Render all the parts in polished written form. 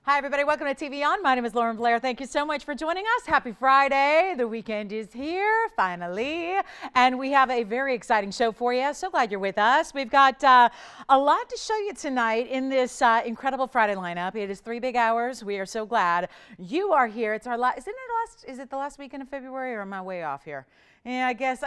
Hi, everybody. Welcome to TVON. My name is Lauren Blair. Thank you so much for joining us. Happy Friday. The weekend is here, finally. And we have a very exciting show for you. So glad you're with us. We've got a lot to show you tonight in this incredible Friday lineup. It is 3 big hours. We are so glad you are here. It's our last, is it the last weekend of February, or am I way off here? Yeah, I guess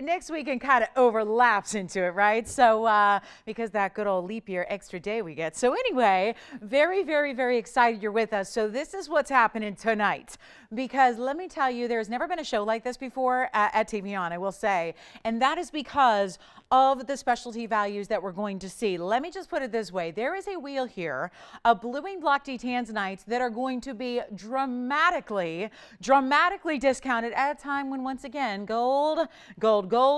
next weekend kind of overlaps into it, right? So because that good old leap year extra day we get. So anyway, very, very, very excited you're with us. So this is what's happening tonight, because let me tell you, there's never been a show like this before at TVON, I will say, and that is because of the specialty values that we're going to see. Let me just put it this way. There is a wheel here of bluing block D tanzanites that are going to be dramatically discounted at a time when, once again, gold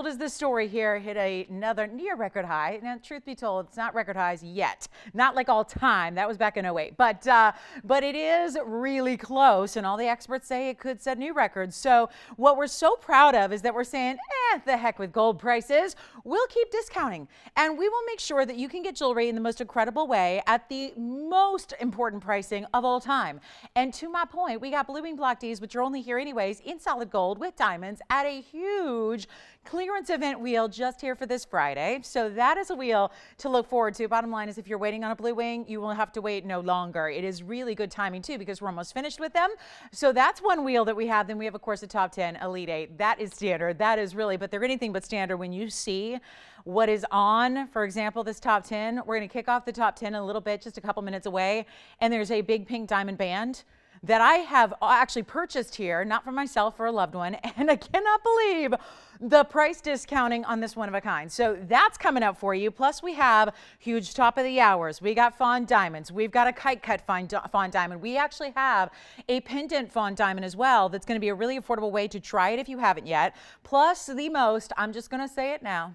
is the story here. Hit another near record high. Now, truth be told, it's not record highs yet. Not like all time. That was back in 08. But it is really close, and all the experts say it could set new records. So what we're so proud of is that we're saying, the heck with gold prices. We'll keep discounting, and we will make sure that you can get jewelry in the most incredible way at the most important pricing of all time. And to my point, we got bluing block Ds, which are only here anyways, in solid gold with diamonds at a huge clearance event wheel just here for this Friday. So that is a wheel to look forward to. Bottom line is, if you're waiting on a blue wing, you will have to wait no longer. It is really good timing too, because we're almost finished with them. So that's one wheel that we have. Then we have, of course, the top 10, Elite 8. That is standard. That is really, but they're anything but standard when you see what is on. For example, this top 10, we're going to kick off the top 10 in a little bit, just a couple minutes away. And there's a big pink diamond band that I have actually purchased here, not for myself, for a loved one. And I cannot believe the price discounting on this one of a kind. So that's coming up for you. Plus we have huge top of the hours. We got fawn diamonds. We've got a kite cut fawn diamond. We actually have a pendant fawn diamond as well. That's going to be a really affordable way to try it if you haven't yet. Plus I'm just going to say it now,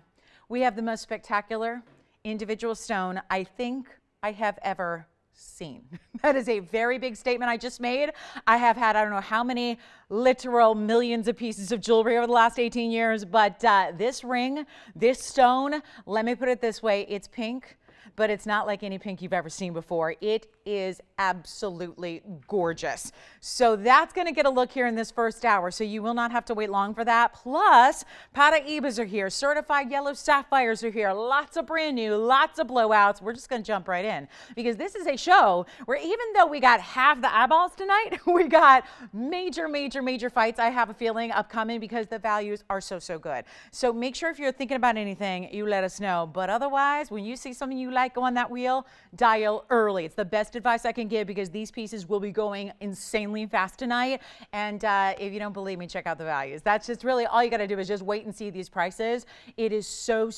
we have the most spectacular individual stone I think I have ever seen. That is a very big statement I just made. I have had, I don't know how many literal millions of pieces of jewelry over the last 18 years, but this ring, this stone, let me put it this way, it's pink, but it's not like any pink you've ever seen before. It is absolutely gorgeous. So that's going to get a look here in this first hour, so you will not have to wait long for that. Plus, Paraibas are here, certified yellow sapphires are here, lots of brand new, lots of blowouts. We're just going to jump right in, because this is a show where, even though we got half the eyeballs tonight, we got major fights, I have a feeling, upcoming, because the values are so good. So make sure, if you're thinking about anything, you let us know. But otherwise, when you see something you like go on that wheel, dial early. It's the best advice I can give, because these pieces will be going insanely fast tonight. And if you don't believe me, check out the values. That's just really all you got to do, is just wait and see these prices. It is so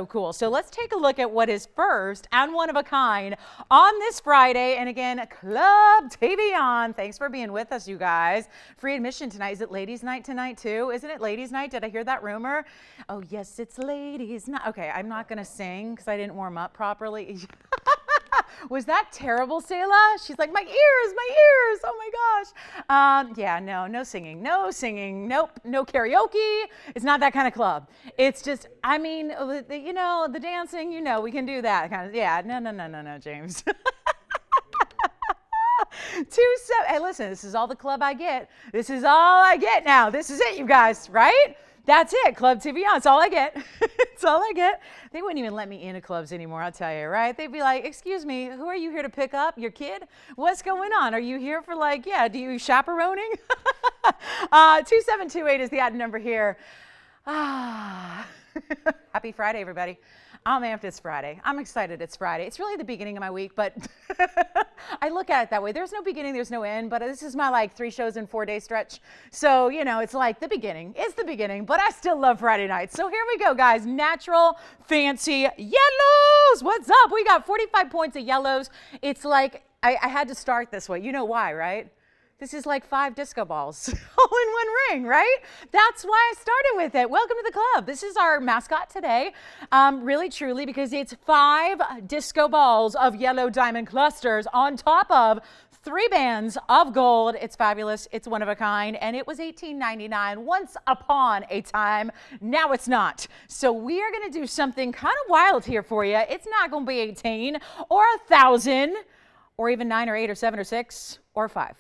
cool. So let's take a look at what is first and one of a kind on this Friday. And again, Club TVON. Thanks for being with us, you guys. Free admission tonight. Is it ladies' night tonight too? Isn't it ladies' night? Did I hear that rumor? Oh yes, it's ladies' night. Okay, I'm not gonna sing because I didn't warm up properly. Was that terrible, Selah? She's like, my ears, oh my gosh. Yeah, no singing, nope, no karaoke. It's not that kind of club. It's just, I mean, the dancing, we can do that kind of, yeah, no, James. Hey, listen, this is all the club I get. This is all I get now. This is it, you guys, right? That's it, Club TVON. It's all I get. It's all I get. They wouldn't even let me into clubs anymore, I'll tell you, right? They'd be like, excuse me, who are you here to pick up? Your kid? What's going on? Are you here for, like, do you chaperoning? 2728 is the item number here. Happy Friday, everybody. I'm amped it's Friday. I'm excited it's Friday. It's really the beginning of my week, but I look at it that way. There's no beginning, there's no end, but this is my 3 shows in 4-day stretch. So, it's like the beginning. It's the beginning, but I still love Friday nights. So here we go, guys. Natural, fancy yellows. What's up? We got 45 points of yellows. It's like, I had to start this way. You know why, right? This is like 5 disco balls all in one ring, right? That's why I started with it. Welcome to the club. This is our mascot today, really truly, because it's 5 disco balls of yellow diamond clusters on top of 3 bands of gold. It's fabulous. It's one of a kind, and it was $18.99 once upon a time. Now it's not. So we are going to do something kind of wild here for you. It's not going to be 18 or 1,000 or even 9 or 8 or 7 or 6 or 5.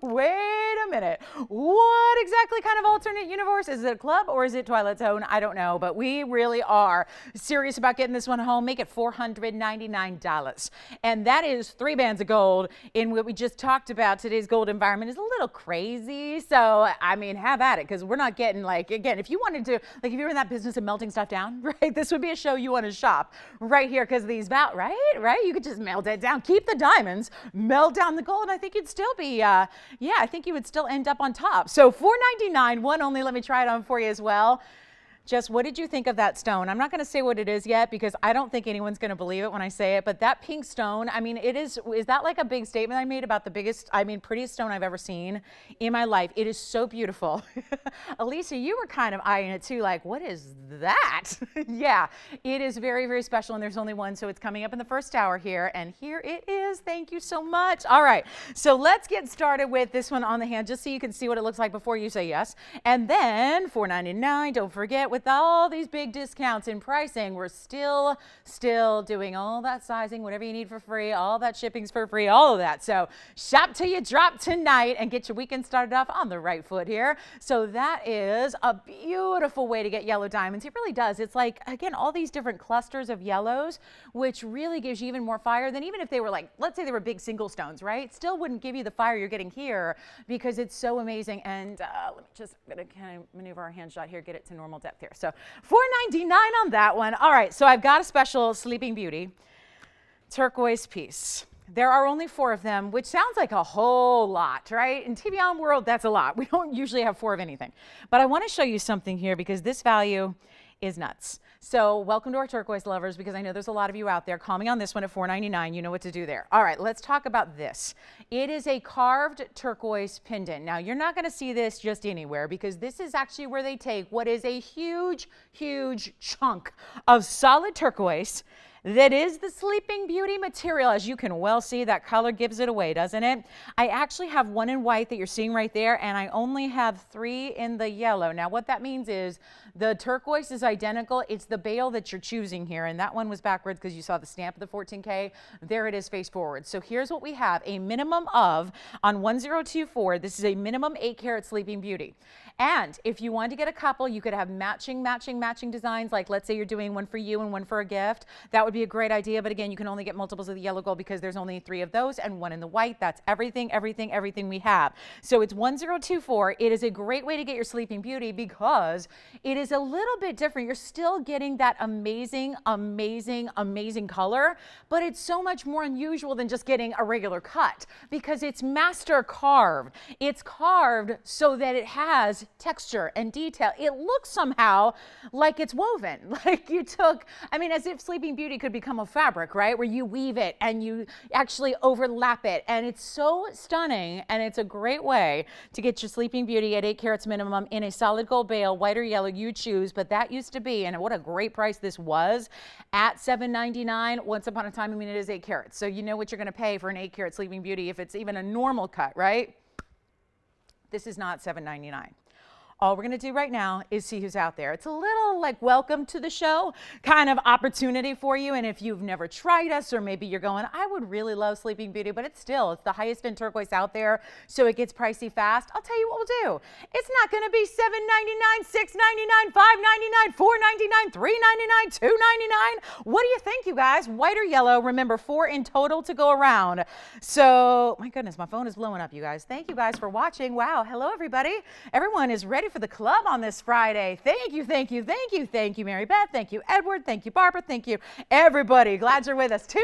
Wait a minute. What exactly kind of alternate universe? Is it a club or is it Twilight Zone? I don't know, but we really are serious about getting this one home. Make it $499. And that is 3 bands of gold in what we just talked about. Today's gold environment is a little crazy. So, I mean, have at it, because we're not getting, like, again, if you wanted to, like, if you're in that business of melting stuff down, right, this would be a show you want to shop right here, because these right? You could just melt it down, keep the diamonds, melt down the gold, and I think you'd still be, yeah, I think you would still end up on top. So $499, one only. Let me try it on for you as well. Jess, what did you think of that stone? I'm not going to say what it is yet, because I don't think anyone's going to believe it when I say it, but that pink stone, I mean, is that like a big statement I made about the biggest, prettiest stone I've ever seen in my life? It is so beautiful. Elisa, you were kind of eyeing it too, like, what is that? Yeah, it is very, very special, and there's only one, so it's coming up in the first hour here, and here it is. Thank you so much. All right, so let's get started with this one on the hand, just so you can see what it looks like before you say yes. And then $499, don't forget, with all these big discounts in pricing, we're still doing all that sizing, whatever you need for free, all that shipping's for free, all of that. So shop till you drop tonight and get your weekend started off on the right foot here. So that is a beautiful way to get yellow diamonds. It really does. It's like, again, all these different clusters of yellows, which really gives you even more fire than even if they were like, let's say they were big single stones, right? Still wouldn't give you the fire you're getting here, because it's so amazing. And let me just kind of maneuver our hand shot here, get it to normal depth here. So $499 on that one. All right, so I've got a special Sleeping Beauty turquoise piece. There are only 4 of them, which sounds like a whole lot, right? In TVON world, that's a lot. We don't usually have 4 of anything. But I want to show you something here, because this value is nuts. So welcome to our turquoise lovers, because I know there's a lot of you out there. Call me on this one at $499. You know what to do there. All right, let's talk about this. It is a carved turquoise pendant. Now, you're not going to see this just anywhere, because this is actually where they take what is a huge, huge chunk of solid turquoise that is the Sleeping Beauty material. As you can well see, that color gives it away, doesn't it? I actually have 1 in white that you're seeing right there, and I only have 3 in the yellow. Now, what that means is the turquoise is identical. It's the bail that you're choosing here, and that one was backwards because you saw the stamp of the 14K. There it is face forward. So here's what we have. A minimum of, on 1024, this is a minimum 8 karat Sleeping Beauty. And if you wanted to get a couple, you could have matching designs. Like, let's say you're doing one for you and one for a gift. That would be a great idea. But again, you can only get multiples of the yellow gold, because there's only 3 of those and 1 in the white. That's everything we have. So it's 1024. It is a great way to get your Sleeping Beauty, because it is a little bit different. You're still getting that amazing color, but it's so much more unusual than just getting a regular cut, because it's master carved. It's carved so that it has texture and detail. It looks somehow like it's woven, like you took, as if Sleeping Beauty could become a fabric, right? Where you weave it and you actually overlap it. And it's so stunning, and it's a great way to get your Sleeping Beauty at 8 carats minimum in a solid gold bail, white or yellow, you choose. But that used to be, and what a great price this was, at $799. Once upon a time, it is 8 carats. So you know what you're going to pay for an 8 carat Sleeping Beauty if it's even a normal cut, right? This is not $799. All we're going to do right now is see who's out there. It's a little like welcome to the show kind of opportunity for you. And if you've never tried us, or maybe you're going, I would really love Sleeping Beauty, but it's the highest in turquoise out there, so it gets pricey fast. I'll tell you what we'll do. It's not going to be $799, $699, $599, $499, $399, $299. What do you think, you guys? White or yellow? Remember, 4 in total to go around. So, my goodness, my phone is blowing up, you guys. Thank you guys for watching. Wow. Hello, everybody. Everyone is ready for the club on this Friday. Thank you, Mary Beth. Thank you, Edward. Thank you, Barbara. Thank you, everybody. Glad you're with us. $299,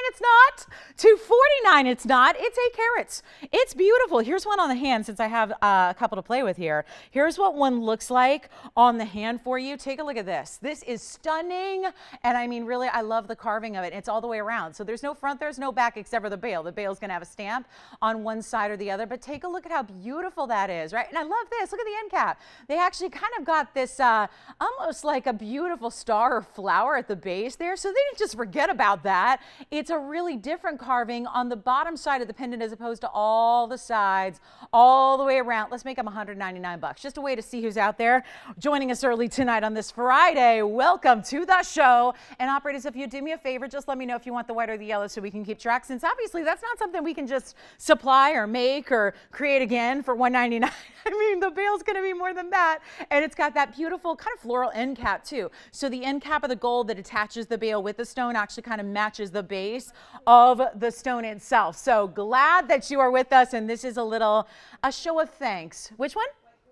it's not. $249, it's not. It's 8 carats. It's beautiful. Here's one on the hand, since I have a couple to play with here. Here's what one looks like on the hand for you. Take a look at this. This is stunning. And really, I love the carving of it. It's all the way around. So there's no front, there's no back, except for the bail. The bail's going to have a stamp on one side or the other. But take a look at how beautiful that is, right? And I love this. Look at the end end cap. They actually kind of got this almost like a beautiful star or flower at the base there. So they didn't just forget about that. It's a really different carving on the bottom side of the pendant as opposed to all the sides, all the way around. Let's make them $199. Just a way to see who's out there joining us early tonight on this Friday. Welcome to the show. And operators, if you do me a favor, just let me know if you want the white or the yellow so we can keep track, since obviously that's not something we can just supply or make or create again for $199. I mean, the bail's going to be more than that. And it's got that beautiful kind of floral end cap too. So the end cap of the gold that attaches the bail with the stone actually kind of matches the base of the stone itself. So glad that you are with us. And this is a show of thanks. Which one?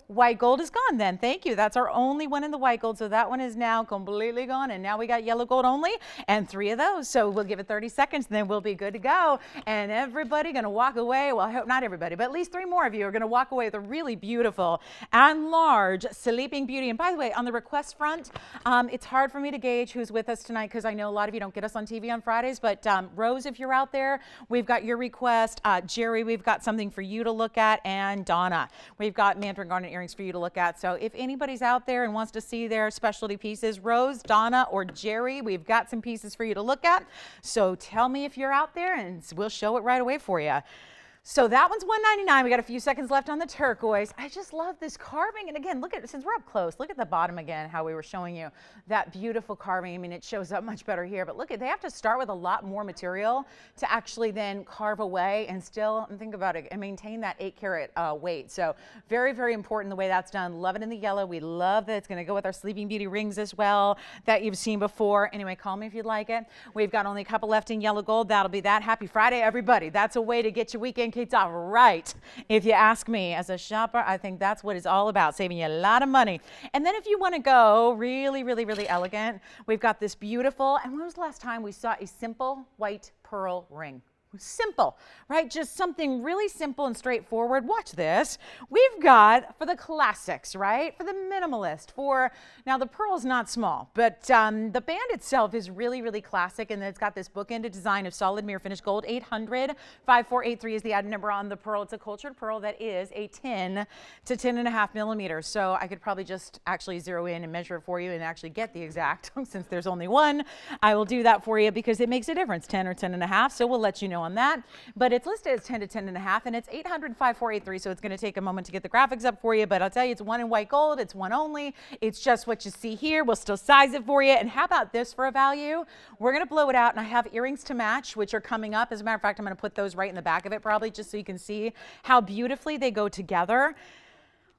White gold is gone then. Thank you. That's our only one in the white gold. So that one is now completely gone. And now we got yellow gold only and 3 of those. So we'll give it 30 seconds and then we'll be good to go. And everybody going to walk away. Well, I hope not everybody, but at least 3 more of you are going to walk away with a really beautiful and large Sleeping Beauty. And by the way, on the request front, it's hard for me to gauge who's with us tonight because I know a lot of you don't get us on TV on Fridays. But Rose, if you're out there, we've got your request. Jerry, we've got something for you to look at. And Donna, we've got mandarin garnet earrings for you to look at. So if anybody's out there and wants to see their specialty pieces, Rose, Donna, or Jerry, we've got some pieces for you to look at. So tell me if you're out there and we'll show it right away for you. So that one's $199. We got a few seconds left on the turquoise. I just love this carving. And again, look at, since we're up close, look at the bottom again, how we were showing you that beautiful carving. I mean, it shows up much better here, but look at, they have to start with a lot more material to actually then carve away and still, and think about it, and maintain that 8 karat weight. So very, very important the way that's done. Love it in the yellow. We love that it's going to go with our Sleeping Beauty rings as well that you've seen before. Anyway, call me if you'd like it. We've got only a couple left in yellow gold. That'll be that. Happy Friday, everybody. That's a way to get your weekend kicked off right. If you ask me, as a shopper, I think that's what it's all about, saving you a lot of money. And then if you want to go really, really, really elegant, we've got this beautiful, and when was the last time we saw a simple white pearl ring? Simple, right? Just something really simple and straightforward. Watch this. We've got for the classics, right? For the minimalist, now the pearl is not small, but the band itself is really, really classic. And it's got this bookended design of solid mirror finished gold. 800-5483 is the item number on the pearl. It's a cultured pearl that is a 10 to 10.5 millimeters. So I could probably just actually zero in and measure it for you and actually get the exact, since there's only one. I will do that for you because it makes a difference, 10 or 10.5. So we'll let you know on that, but it's listed as 10 to 10.5, and it's 800-5483. So it's going to take a moment to get the graphics up for you, but I'll tell you, it's one in white gold. It's one only. It's just what you see here. We'll still size it for you. And how about this for a value? We're going to blow it out, and I have earrings to match, which are coming up. As a matter of fact, I'm going to put those right in the back of it probably just so you can see how beautifully they go together.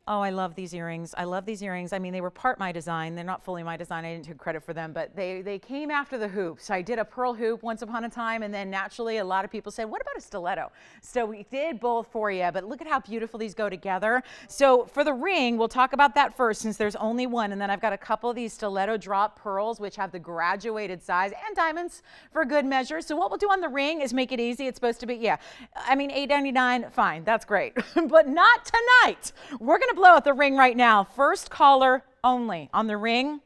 Oh, I love these earrings. I love these earrings. I mean, they were part my design. They're not fully my design. I didn't take credit for them, but they came after the hoops. I did a pearl hoop once upon a time, and then naturally a lot of people said, what about a stiletto? So we did both for you, but look at how beautiful these go together. So for the ring, we'll talk about that first since there's only one, and then I've got a couple of these stiletto drop pearls, which have the graduated size, and diamonds for good measure. So what we'll do on the ring is make it easy. It's supposed to be, I mean, $8.99, fine, that's great, but not tonight. We're going to blow out the ring right now. First caller only on the ring.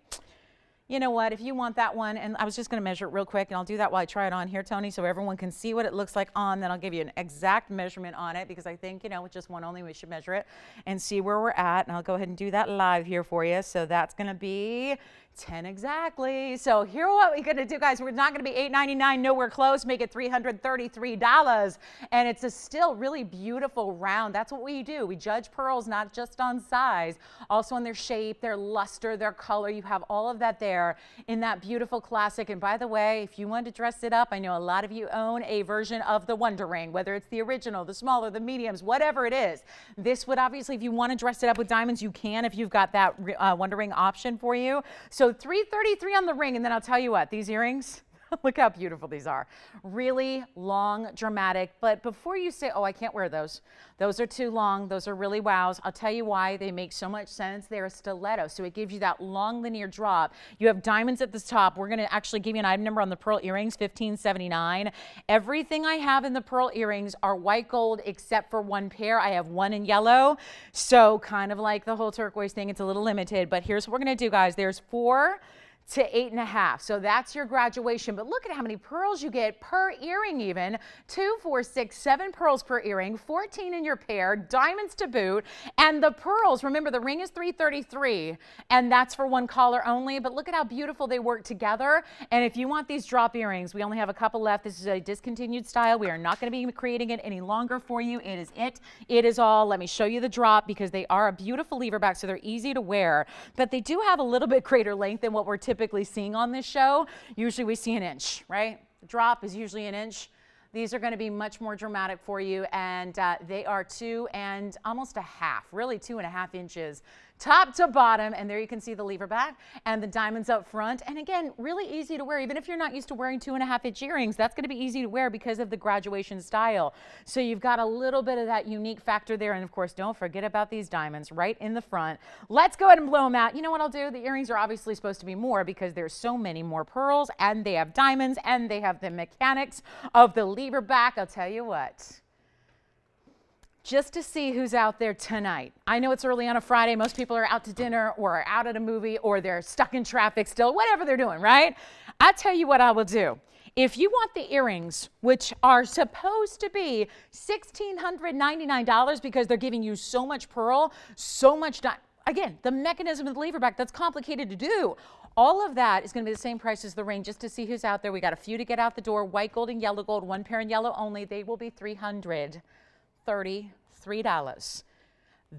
You know what, if you want that one, and I was just going to measure it real quick, and I'll do that while I try it on here, Tony, so everyone can see what it looks like on. Then I'll give you an exact measurement on it because I think, with just one only, we should measure it and see where we're at. And I'll go ahead and do that live here for you. So that's going to be 10 exactly. So here what we're going to do, guys. We're not going to be $8.99, nowhere close. Make it $333. And it's a still really beautiful round. That's what we do. We judge pearls not just on size, also on their shape, their luster, their color. You have all of that there in that beautiful classic. And by the way, if you want to dress it up, I know a lot of you own a version of the Wonder Ring, whether it's the original, the smaller, the mediums, whatever it is. This would obviously, if you want to dress it up with diamonds, you can if you've got that Wonder Ring option for you. So $333 on the ring, and then I'll tell you what, these earrings, look how beautiful these are. Really long, dramatic, but before you say, oh, I can't wear those. Those are too long. Those are really wows. I'll tell you why they make so much sense. They're a stiletto, so it gives you that long linear drop. You have diamonds at the top. We're going to actually give you an item number on the pearl earrings, $15.79. Everything I have in the pearl earrings are white gold except for one pair. I have one in yellow, so kind of like the whole turquoise thing, it's a little limited, but here's what we're going to do, guys. There's 4 to 8.5. So that's your graduation. But look at how many pearls you get per earring even. 2, 4, 6, 7 pearls per earring, 14 in your pair, diamonds to boot. And the pearls, remember the ring is $333 and that's for one collar only. But look at how beautiful they work together. And if you want these drop earrings, we only have a couple left. This is a discontinued style. We are not going to be creating it any longer for you. It is it. It is all. Let me show you the drop because they are a beautiful lever back, so they're easy to wear. But they do have a little bit greater length than what we're typically seeing on this show. Usually we see an inch, right? The drop is usually an inch. These are going to be much more dramatic for you, and they are 2 and almost a half, really 2.5 inches. Top to bottom, and there you can see the lever back and the diamonds up front. And again, really easy to wear. Even if you're not used to wearing 2.5-inch earrings, that's going to be easy to wear because of the graduation style. So you've got a little bit of that unique factor there. And of course, don't forget about these diamonds right in the front. Let's go ahead and blow them out. You know what I'll do? The earrings are obviously supposed to be more because there's so many more pearls, and they have diamonds, and they have the mechanics of the lever back. I'll tell you what. Just to see who's out there tonight. I know it's early on a Friday. Most people are out to dinner or are out at a movie or they're stuck in traffic still, whatever they're doing, right? I tell you what I will do. If you want the earrings, which are supposed to be $1,699 because they're giving you so much pearl, so much, again, the mechanism of the lever back, that's complicated to do. All of that is going to be the same price as the ring, just to see who's out there. We got a few to get out the door. White gold and yellow gold, one pair in yellow only. They will be $333.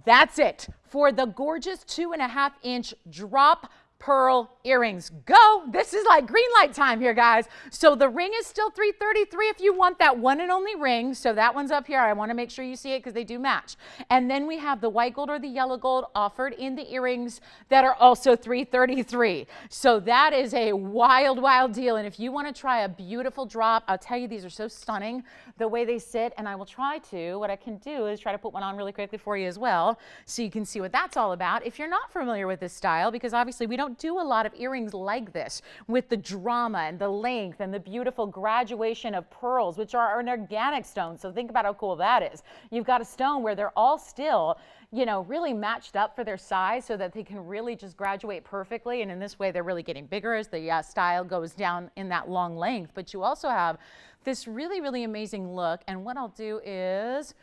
That's it for the gorgeous 2.5-inch drop pearl earrings. Go! This is like green light time here, guys. So the ring is still $333 if you want that one and only ring. So that one's up here. I want to make sure you see it because they do match. And then we have the white gold or the yellow gold offered in the earrings that are also $333. So that is a wild, wild deal. And if you want to try a beautiful drop, I'll tell you, these are so stunning the way they sit. And I will try to, what I can do is try to put one on really quickly for you as well, so you can see what that's all about. If you're not familiar with this style, because obviously we don't do a lot of earrings like this with the drama and the length and the beautiful graduation of pearls, which are an organic stone. So think about how cool that is. You've got a stone where they're all still, you know, really matched up for their size so that they can really just graduate perfectly. And in this way, they're really getting bigger as the style goes down in that long length. But you also have this really, really amazing look. And what I'll do is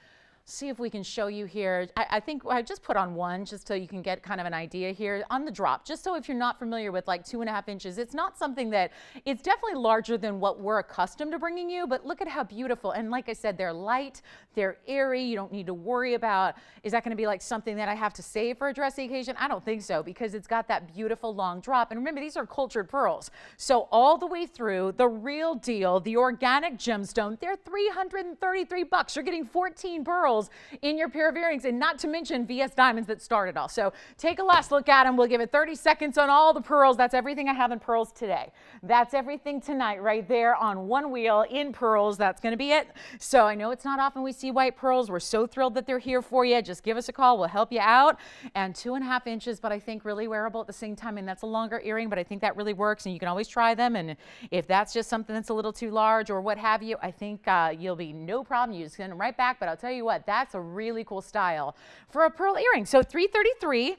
see if we can show you here. I think I just put on one just so you can get kind of an idea here on the drop, just so if you're not familiar with like 2.5 inches, it's not something that, it's definitely larger than what we're accustomed to bringing you, but look at how beautiful. And like I said, they're light, they're airy. You don't need to worry about, is that going to be like something that I have to save for a dressy occasion? I don't think so, because it's got that beautiful long drop. And remember, these are cultured pearls. So all the way through, the real deal, the organic gemstone, they're $333. You're getting 14 pearls in your pair of earrings, and not to mention VS diamonds that start it all. So take a last look at them. We'll give it 30 seconds on all the pearls. That's everything I have in pearls today. That's everything tonight right there on one wheel in pearls. That's going to be it. So I know it's not often we see white pearls. We're so thrilled that they're here for you. Just give us a call. We'll help you out. And 2.5 inches, but I think really wearable at the same time. And that's a longer earring, but I think that really works. And you can always try them. And if that's just something that's a little too large or what have you, I think you'll be no problem. You just send them right back. But I'll tell you what, that's a really cool style for a pearl earring. So $333.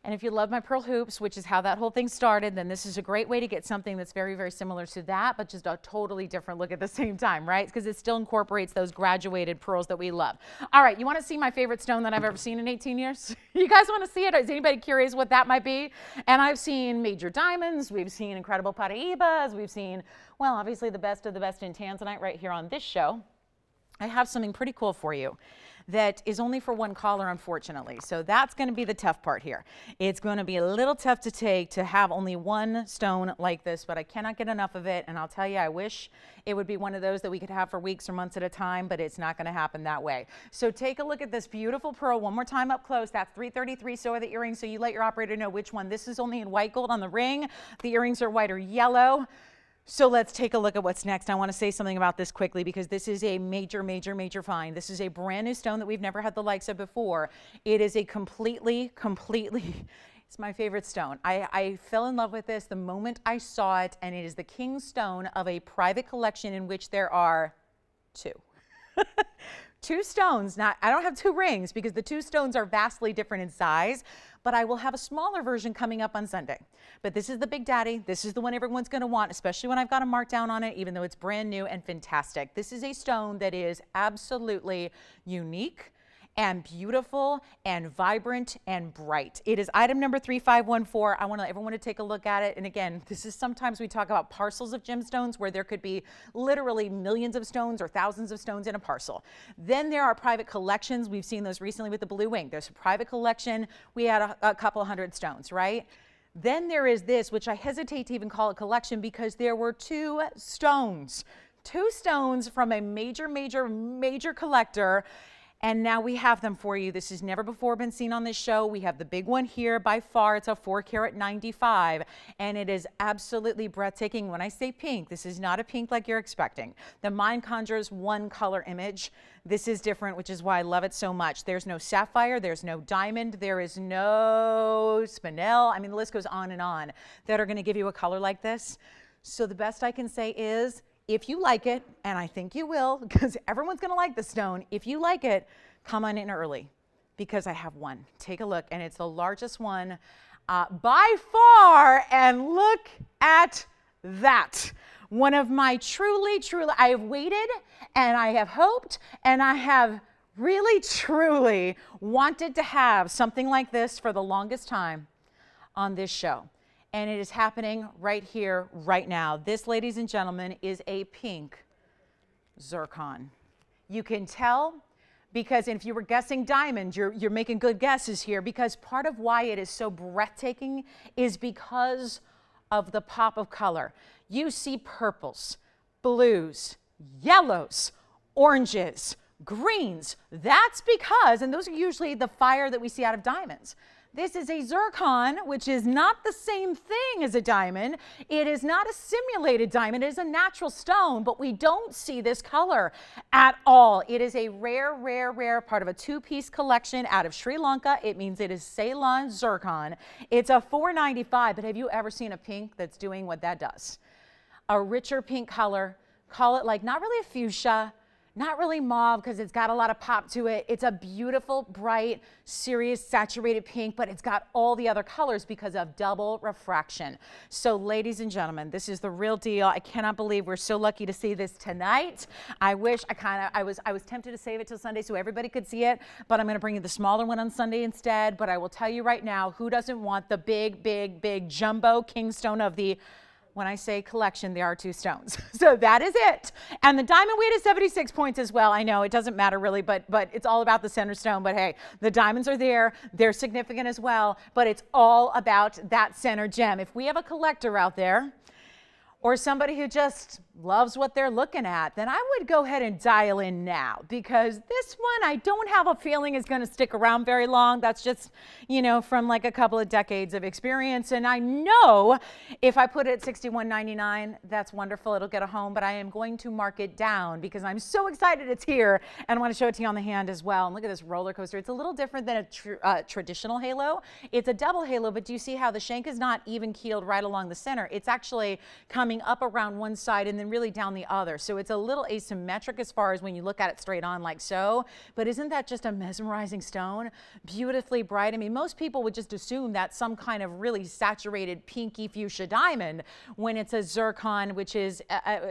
And if you love my pearl hoops, which is how that whole thing started, then this is a great way to get something that's very, very similar to that, but just a totally different look at the same time, right? Because it still incorporates those graduated pearls that we love. All right, you want to see my favorite stone that I've ever seen in 18 years? You guys want to see it? Is anybody curious what that might be? And I've seen major diamonds. We've seen incredible Paraibas. We've seen, well, obviously the best of the best in tanzanite right here on this show. I have something pretty cool for you that is only for one collar, unfortunately. So that's going to be the tough part here. It's going to be a little tough to take to have only one stone like this, but I cannot get enough of it. And I'll tell you, I wish it would be one of those that we could have for weeks or months at a time, but it's not going to happen that way. So take a look at this beautiful pearl one more time up close. That's $333. So are the earrings. So you let your operator know which one. This is only in white gold on the ring. The earrings are white or yellow. So let's take a look at what's next. I want to say something about this quickly because this is a major, major, major find. This is a brand new stone that we've never had the likes of before. It is a completely, it's my favorite stone. I fell in love with this the moment I saw it, and it is the king stone of a private collection in which there are two. 2 stones. Now, I don't have 2 rings because the 2 stones are vastly different in size, but I will have a smaller version coming up on Sunday. But this is the Big Daddy. This is the one everyone's going to want, especially when I've got a markdown on it, even though it's brand new and fantastic. This is a stone that is absolutely unique and beautiful and vibrant and bright. It is item number 3514. I want everyone to take a look at it. And again, this is sometimes we talk about parcels of gemstones where there could be literally millions of stones or thousands of stones in a parcel. Then there are private collections. We've seen those recently with the Blue Wing. There's a private collection. We had a couple hundred stones, right? Then there is this, which I hesitate to even call a collection because there were 2 stones from a major collector. And now we have them for you. This has never before been seen on this show. We have the big one here by far. It's a 4 carat 95, and it is absolutely breathtaking. When I say pink, this is not a pink like you're expecting. The mind conjures one color image. This is different, which is why I love it so much. There's no sapphire, there's no diamond, there is no spinel. I mean, the list goes on and on that are going to give you a color like this. So the best I can say is, if you like it, and I think you will, because everyone's going to like the stone, if you like it, come on in early because I have one. Take a look, and it's the largest one by far, and look at that. One of my truly, I have waited, and I have hoped, and I have really, truly wanted to have something like this for the longest time on this show. And it is happening right here, right now. This, ladies and gentlemen, is a pink zircon. You can tell because if you were guessing diamond, you're making good guesses here, because part of why it is so breathtaking is because of the pop of color. You see purples, blues, yellows, oranges, greens. That's because, and those are usually the fire that we see out of diamonds. This is a zircon, which is not the same thing as a diamond. It is not a simulated diamond. It is a natural stone, but we don't see this color at all. It is a rare part of a 2-piece collection out of Sri Lanka. It means it is Ceylon zircon. It's a $495, but have you ever seen a pink that's doing what that does? A richer pink color, call it like not really a fuchsia, not really mauve because it's got a lot of pop to it. It's a beautiful, bright, serious, saturated pink, but it's got all the other colors because of double refraction. So ladies and gentlemen, this is the real deal. I cannot believe we're so lucky to see this tonight. I wish I was tempted to save it till Sunday so everybody could see it, but I'm going to bring you the smaller one on Sunday instead. But I will tell you right now, who doesn't want the big jumbo kingstone of the, when I say collection, there are 2 stones. So that is it. And the diamond weight is 76 points as well. I know it doesn't matter really, but it's all about the center stone. But hey, the diamonds are there. They're significant as well, but it's all about that center gem. If we have a collector out there or somebody who just loves what they're looking at, then I would go ahead and dial in now, because this one I don't have a feeling is going to stick around very long. That's just, you know, from like a couple of decades of experience. And I know if I put it at $61.99, that's wonderful. It'll get a home, but I am going to mark it down because I'm so excited it's here and I want to show it to you on the hand as well. And look at this roller coaster. It's a little different than a traditional halo. It's a double halo, but do you see how the shank is not even keeled right along the center? It's actually coming up around one side and then really down the other. So it's a little asymmetric as far as when you look at it straight on like so, but isn't that just a mesmerizing stone? Beautifully bright. I mean, most people would just assume that's some kind of really saturated pinky fuchsia diamond when it's a zircon, which is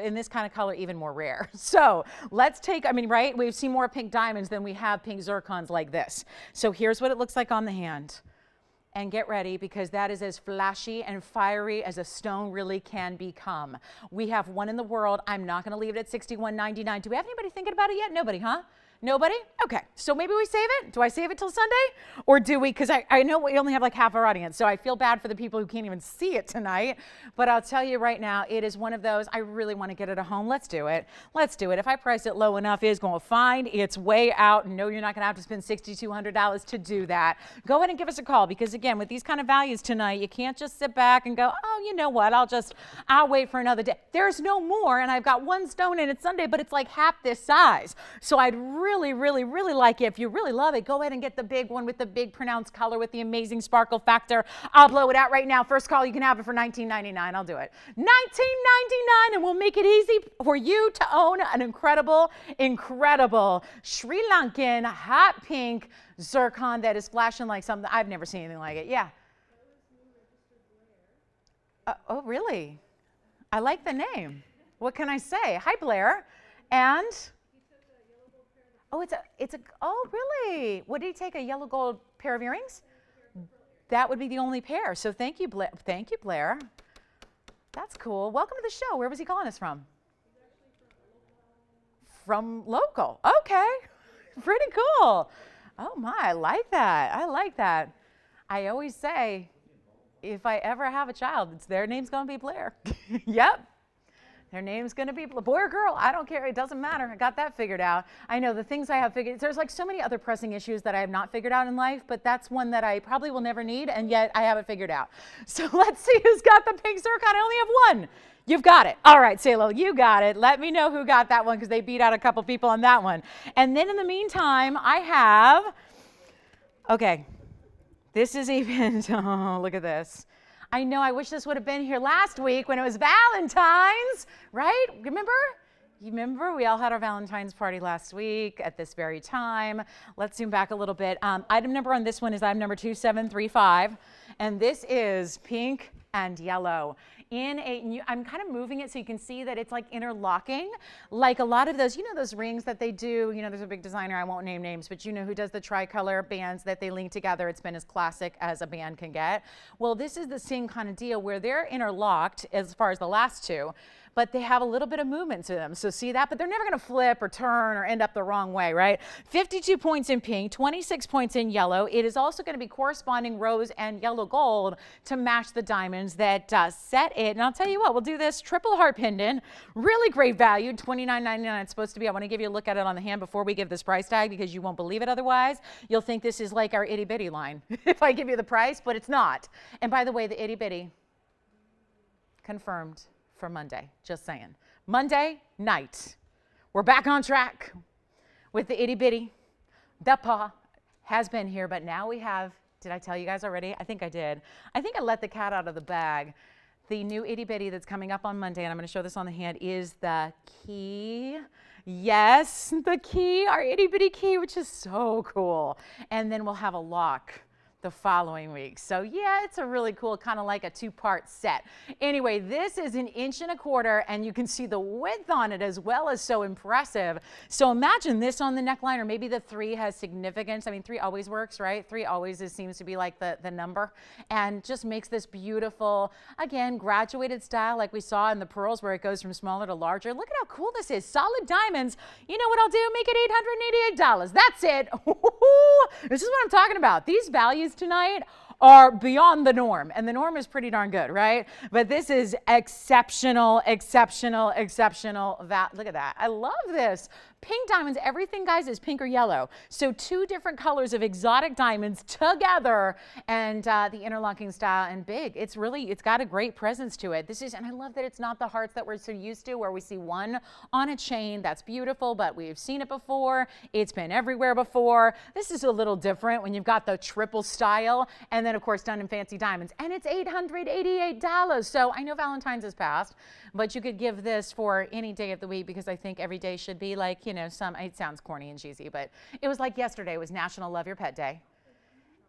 in this kind of color even more rare. So let's take, I mean, right? We've seen more pink diamonds than we have pink zircons like this. So here's what it looks like on the hand. And get ready, because that is as flashy and fiery as a stone really can become. We have one in the world. I'm not going to leave it at $61.99. Do we have anybody thinking about it yet? Nobody, huh? Nobody? Okay, so maybe we save it? Do I save it till Sunday? Or do we, because I know we only have like half our audience, so I feel bad for the people who can't even see it tonight, but I'll tell you right now, it is one of those, I really want to get it at home. Let's do it. Let's do it. If I price it low enough, it's going to find its way out. No, you're not going to have to spend $6,200 to do that. Go ahead and give us a call, because again, with these kind of values tonight, you can't just sit back and go, oh, you know what, I'll wait for another day. There's no more, and I've got one stone and it's Sunday, but it's like half this size. So I'd really really, really, really like it, if you really love it, go ahead and get the big one with the big pronounced color with the amazing sparkle factor. I'll blow it out right now. First call, you can have it for $19.99. I'll do it. $19.99, and we'll make it easy for you to own an incredible, incredible Sri Lankan hot pink zircon that is flashing like something. I've never seen anything like it. Yeah. Oh, really? I like the name. What can I say? Hi, Blair. And oh, oh, really? What did he take? A yellow gold pair of earrings? That would be the only pair. So thank you, Blair. Thank you, Blair. That's cool. Welcome to the show. Where was he calling us from? From local. Okay. Pretty cool. Oh my, I like that. I like that. I always say, if I ever have a child, their name's going to be Blair. Yep. Their name's going to be boy or girl. I don't care. It doesn't matter. I got that figured out. I know the things I have figured. There's like so many other pressing issues that I have not figured out in life, but that's one that I probably will never need, and yet I have it figured out. So let's see who's got the pink zircon. I only have one. You've got it. All right, Salo, you got it. Let me know who got that one because they beat out a couple people on that one. And then in the meantime, I have, okay, this is even, oh, look at this. I know, I wish this would have been here last week when it was Valentine's, right? Remember? You remember we all had our Valentine's party last week at this very time. Let's zoom back a little bit. Item number on this one is item number 2735, and this is pink and yellow. I'm kind of moving it so you can see that it's like interlocking, like a lot of those, those rings that they do, there's a big designer, I won't name names, but who does the tricolor bands that they link together. It's been as classic as a band can get. Well, this is the same kind of deal where they're interlocked as far as the last two, but they have a little bit of movement to them. So see that, but they're never going to flip or turn or end up the wrong way, right? 52 points in pink, 26 points in yellow. It is also going to be corresponding rose and yellow gold to match the diamonds that set it. And I'll tell you what, we'll do this triple heart pendant, really great value, $29.99 it's supposed to be. I want to give you a look at it on the hand before we give this price tag because you won't believe it otherwise. You'll think this is like our itty bitty line if I give you the price, but it's not. And by the way, the itty bitty confirmed for Monday, just saying. Monday night, we're back on track with the itty bitty. The paw has been here, but now we have, did I tell you guys already? I think I did. I think I let the cat out of the bag. The new itty bitty that's coming up on Monday, and I'm going to show this on the hand, is the key. Yes, the key, our itty bitty key, which is so cool. And then we'll have a lock the following week. So yeah, it's a really cool, kind of like a two-part set. Anyway, this is 1.25 inches, and you can see the width on it as well as so impressive. So imagine this on the neckline, or maybe the 3 has significance. I mean, 3 always works, right? 3 always seems to be like the number, and just makes this beautiful, again, graduated style like we saw in the pearls where it goes from smaller to larger. Look at how cool this is. Solid diamonds. You know what I'll do? Make it $888. That's it. This is what I'm talking about. These values tonight are beyond the norm, and the norm is pretty darn good, right? But this is exceptional, exceptional, exceptional. Look at that. I love this. Pink diamonds, everything, guys, is pink or yellow. So 2 different colors of exotic diamonds together, and the interlocking style and big. It's got a great presence to it. And I love that it's not the hearts that we're so used to where we see one on a chain. That's beautiful, but we've seen it before. It's been everywhere before. This is a little different when you've got the triple style, and then of course done in fancy diamonds, and it's $888. So I know Valentine's has passed, but you could give this for any day of the week because I think every day should be like, it sounds corny and cheesy, but it was like yesterday was National Love Your Pet Day.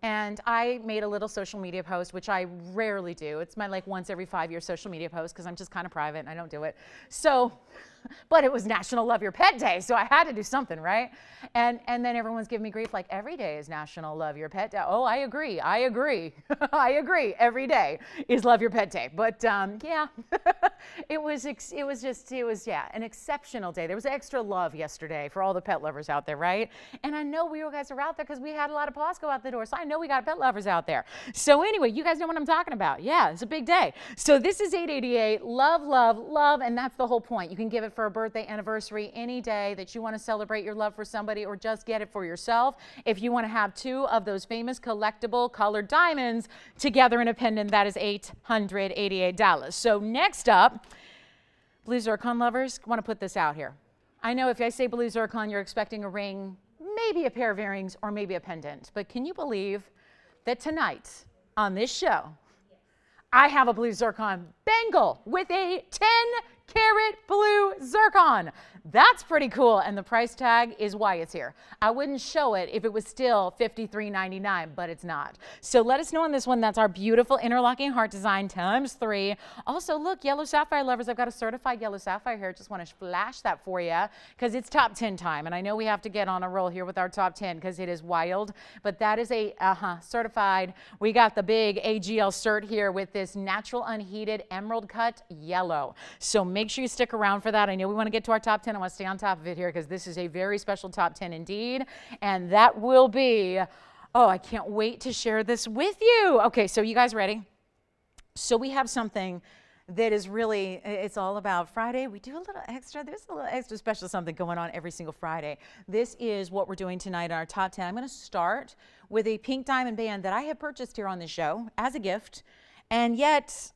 And I made a little social media post, which I rarely do. It's my once every 5 year social media post because I'm just kind of private and I don't do it. So, but it was National Love Your Pet Day, so I had to do something, right? And then everyone's giving me grief like every day is National Love Your Pet Day. Oh, I agree. I agree. Every day is Love Your Pet Day. But yeah, it was an exceptional day. There was extra love yesterday for all the pet lovers out there, right? And I know you guys are out there because we had a lot of paws go out the door, so I know we got pet lovers out there. So anyway, you guys know what I'm talking about. Yeah, it's a big day. So this is $888. Love, love, love, and that's the whole point. You can give it for a birthday, anniversary, any day that you want to celebrate your love for somebody, or just get it for yourself. If you want to have 2 of those famous collectible colored diamonds together in a pendant, that is $888. So next up, blue zircon lovers, want to put this out here. I know if I say blue zircon, you're expecting a ring, maybe a pair of earrings, or maybe a pendant. But can you believe that tonight on this show, I have a blue zircon bangle with a 10-carat blue zircon. That's pretty cool, and the price tag is why it's here. I wouldn't show it if it was still $53.99, but it's not. So let us know on this one. That's our beautiful interlocking heart design ×3. Also, look, yellow sapphire lovers, I've got a certified yellow sapphire here. Just want to flash that for you because it's top 10 time, and I know we have to get on a roll here with our top 10 because it is wild, but that is a certified. We got the big AGL cert here with this natural unheated emerald cut yellow. So make sure you stick around for that. I know we want to get to our top 10. I want to stay on top of it here because this is a very special top 10 indeed. And that will be, oh, I can't wait to share this with you. Okay, so you guys ready? So we have something that is really, it's all about Friday. We do a little extra. There's a little extra special something going on every single Friday. This is what we're doing tonight in our top 10. I'm going to start with a pink diamond band that I have purchased here on the show as a gift. And yet,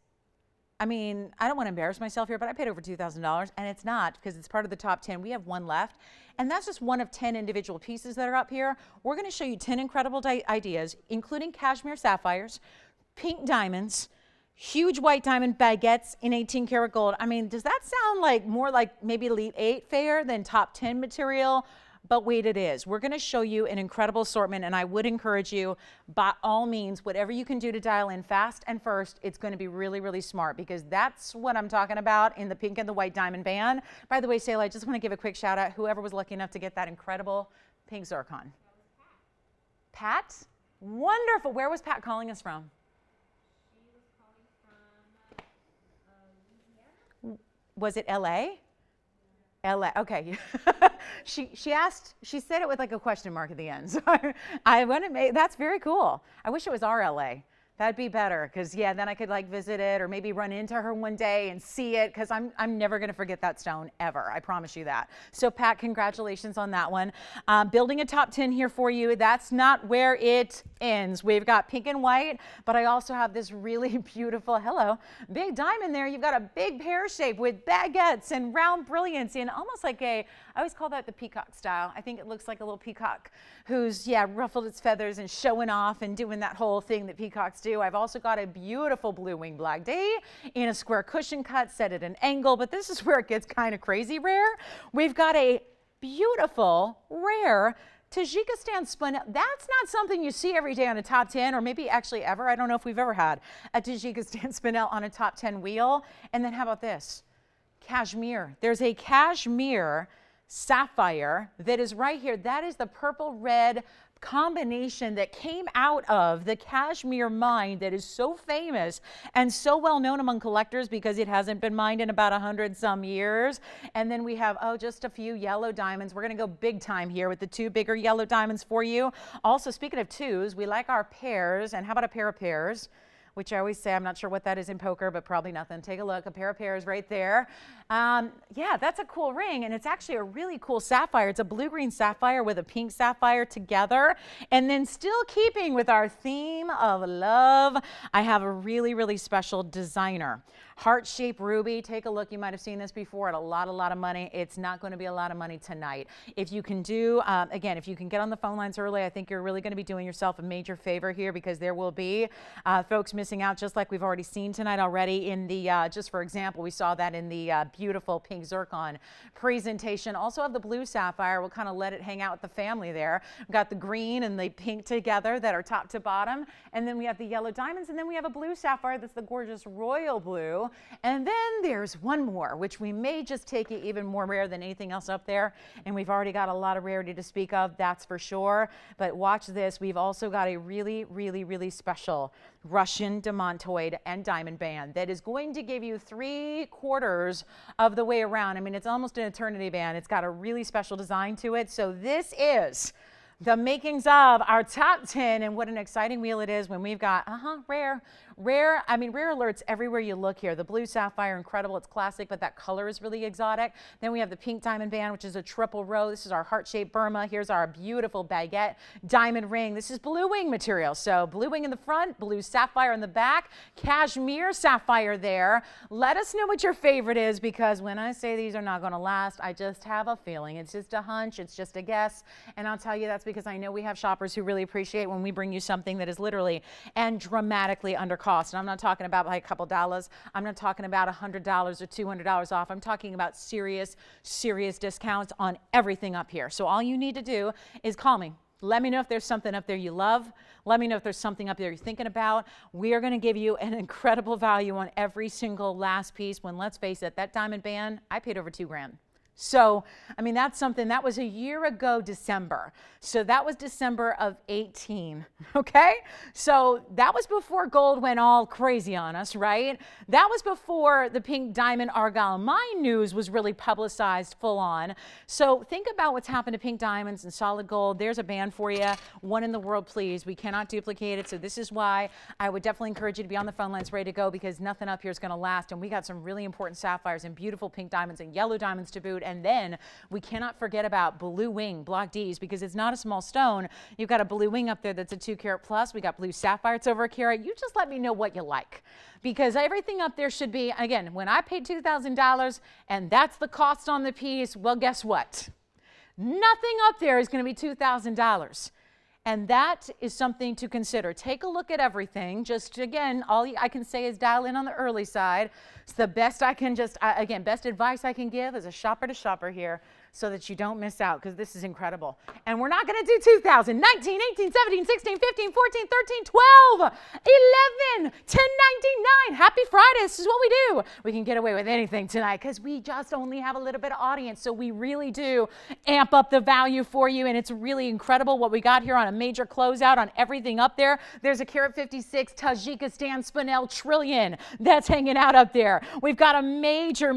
I mean, I don't want to embarrass myself here, but I paid over $2,000, and it's not because it's part of the top 10. We have one left, and that's just one of 10 individual pieces that are up here. We're going to show you 10 incredible ideas, including cashmere sapphires, pink diamonds, huge white diamond baguettes in 18 karat gold. I mean, does that sound like more like maybe Elite 8 fare than top 10 material? But wait, it is. We're going to show you an incredible assortment, and I would encourage you, by all means, whatever you can do to dial in fast and first, it's going to be really, really smart because that's what I'm talking about in the pink and the white diamond band. By the way, Sayla, I just want to give a quick shout out, whoever was lucky enough to get that incredible pink zircon. Pat? Wonderful. Where was Pat calling us from? She was calling from Louisiana. Was it LA? LA, okay. she asked, she said it with like a question mark at the end. So I want to make, that's very cool. I wish it was our LA. That'd be better because, yeah, then I could like visit it or maybe run into her one day and see it because I'm never going to forget that stone ever. I promise you that. So, Pat, congratulations on that one. Building a top 10 here for you. That's not where it ends. We've got pink and white, but I also have this really beautiful, hello, big diamond there. You've got a big pear shape with baguettes and round brilliance in almost like a, I always call that the peacock style. I think it looks like a little peacock who's, yeah, ruffled its feathers and showing off and doing that whole thing that peacocks do. I've also got a beautiful blue wing black day in a square cushion cut set at an angle, but this is where it gets kind of crazy rare. We've got a beautiful, rare Tajikistan spun. That's not something you see every day on a top 10 or maybe actually ever. I don't know if we've ever had a Tajikistan spinel on a top 10 wheel. And then how about this? Cashmere. There's a cashmere sapphire that is right here. That is the purple red combination that came out of the cashmere mine that is so famous and so well known among collectors because it hasn't been mined in about 100 some years. And then we have, oh, just a few yellow diamonds. We're going to go big time here with the two bigger yellow diamonds for you. Also, speaking of twos, we like our pairs. And how about a pair of pairs? Which I always say, I'm not sure what that is in poker, but probably nothing. Take a look, a pair of pairs right there. Yeah, that's a cool ring, and it's actually a really cool sapphire. It's a blue-green sapphire with a pink sapphire together. And then still keeping with our theme of love, I have a really, really special designer. Heart-shaped ruby. Take a look. You might have seen this before at a lot of money. It's not going to be a lot of money tonight. If you can do, again, if you can get on the phone lines early, I think you're really going to be doing yourself a major favor here because there will be folks missing out just like we've already seen tonight already in the, just for example, we saw that in the beautiful pink zircon presentation. Also have the blue sapphire. We'll kind of let it hang out with the family there. We've got the green and the pink together that are top to bottom. And then we have the yellow diamonds. And then we have a blue sapphire that's the gorgeous royal blue. And then there's one more, which we may just take it even more rare than anything else up there. And we've already got a lot of rarity to speak of, that's for sure. But watch this. We've also got a really, really, really special Russian demontoid and diamond band that is going to give you 3/4 of the way around. I mean, it's almost an eternity band. It's got a really special design to it. So this is the makings of our top 10, and what an exciting wheel it is when we've got, rare, I mean, rare alerts everywhere you look here. The blue sapphire, incredible, it's classic, but that color is really exotic. Then we have the pink diamond band, which is a triple row. This is our heart-shaped Burma. Here's our beautiful baguette diamond ring. This is blue wing material. So blue wing in the front, blue sapphire in the back, cashmere sapphire there. Let us know what your favorite is, because when I say these are not going to last, I just have a feeling. It's just a hunch. It's just a guess. And I'll tell you that's because I know we have shoppers who really appreciate when we bring you something that is literally and dramatically under cost. And I'm not talking about like a couple dollars. I'm not talking about $100 or $200 off. I'm talking about serious discounts on everything up here. So all you need to do is call me. Let me know if there's something up there you love. Let me know if there's something up there you're thinking about. We are going to give you an incredible value on every single last piece when, let's face it, that diamond band, I paid over $2,000. So, I mean, that's something that was a year ago, December. So that was December of 18, okay? So that was before gold went all crazy on us, right? That was before the pink diamond argyle mine news was really publicized full on. So think about what's happened to pink diamonds and solid gold. There's a band for you. One in the world, please. We cannot duplicate it. So this is why I would definitely encourage you to be on the phone lines ready to go, because nothing up here is going to last. And we got some really important sapphires and beautiful pink diamonds and yellow diamonds to boot. And then we cannot forget about blue wing block Ds, because it's not a small stone. You've got a blue wing up there that's a 2 carat plus. We got blue sapphire, it's over a carat. You just let me know what you like, because everything up there should be, again, when I paid $2,000 and that's the cost on the piece, well, guess what? Nothing up there is going to be $2,000. And that is something to consider. Take a look at everything. Just, again, all I can say is dial in on the early side. It's the best I can again, best advice I can give as a shopper to shopper here, so that you don't miss out, because this is incredible. And we're not going to do 2000, 19, 18, 17, 16, 15, 14, 13, 12, 11, 1099. Happy Friday. This is what we do. We can get away with anything tonight because we just only have a little bit of audience. So we really do amp up the value for you. And it's really incredible what we got here on a major closeout on everything up there. There's a carat 56 Tajikistan spinel trillion that's hanging out up there. We've got a major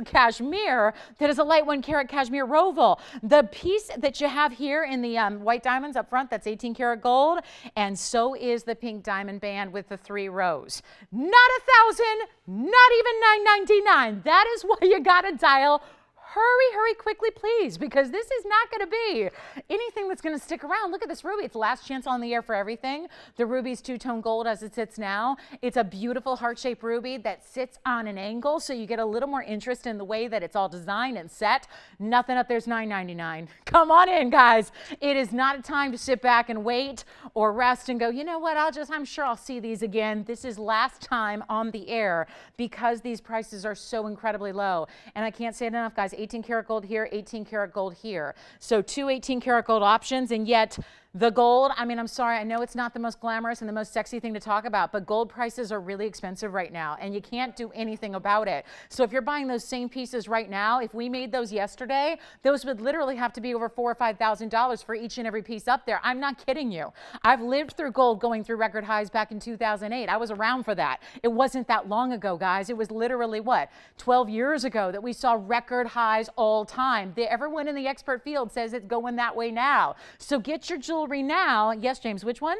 cashmere that is a light 1 carat cashmere roval. The piece that you have here in the white diamonds up front, that's 18 karat gold, and so is the pink diamond band with the 3 rows. Not $1,000, not even $999. That is why you gotta dial. Hurry, quickly, please, because this is not going to be anything that's going to stick around. Look at this ruby. It's last chance on the air for everything. The ruby's 2-tone gold as it sits now. It's a beautiful heart-shaped ruby that sits on an angle, so you get a little more interest in the way that it's all designed and set. Nothing up there's $999. Come on in, guys. It is not a time to sit back and wait or rest and go, you know what, I'm sure I'll see these again. This is last time on the air because these prices are so incredibly low. And I can't say it enough, guys. 18 karat gold here, 18 karat gold here. So 2 18 karat gold options, and yet the gold, I mean, I'm sorry, I know it's not the most glamorous and the most sexy thing to talk about, but gold prices are really expensive right now, and you can't do anything about it. So if you're buying those same pieces right now, if we made those yesterday, those would literally have to be over $4,000 or $5,000 for each and every piece up there. I'm not kidding you. I've lived through gold going through record highs back in 2008. I was around for that. It wasn't that long ago, guys. It was literally, what, 12 years ago that we saw record highs all time. Everyone in the expert field says it's going that way now. So get your jewelry now. Yes, James, which one?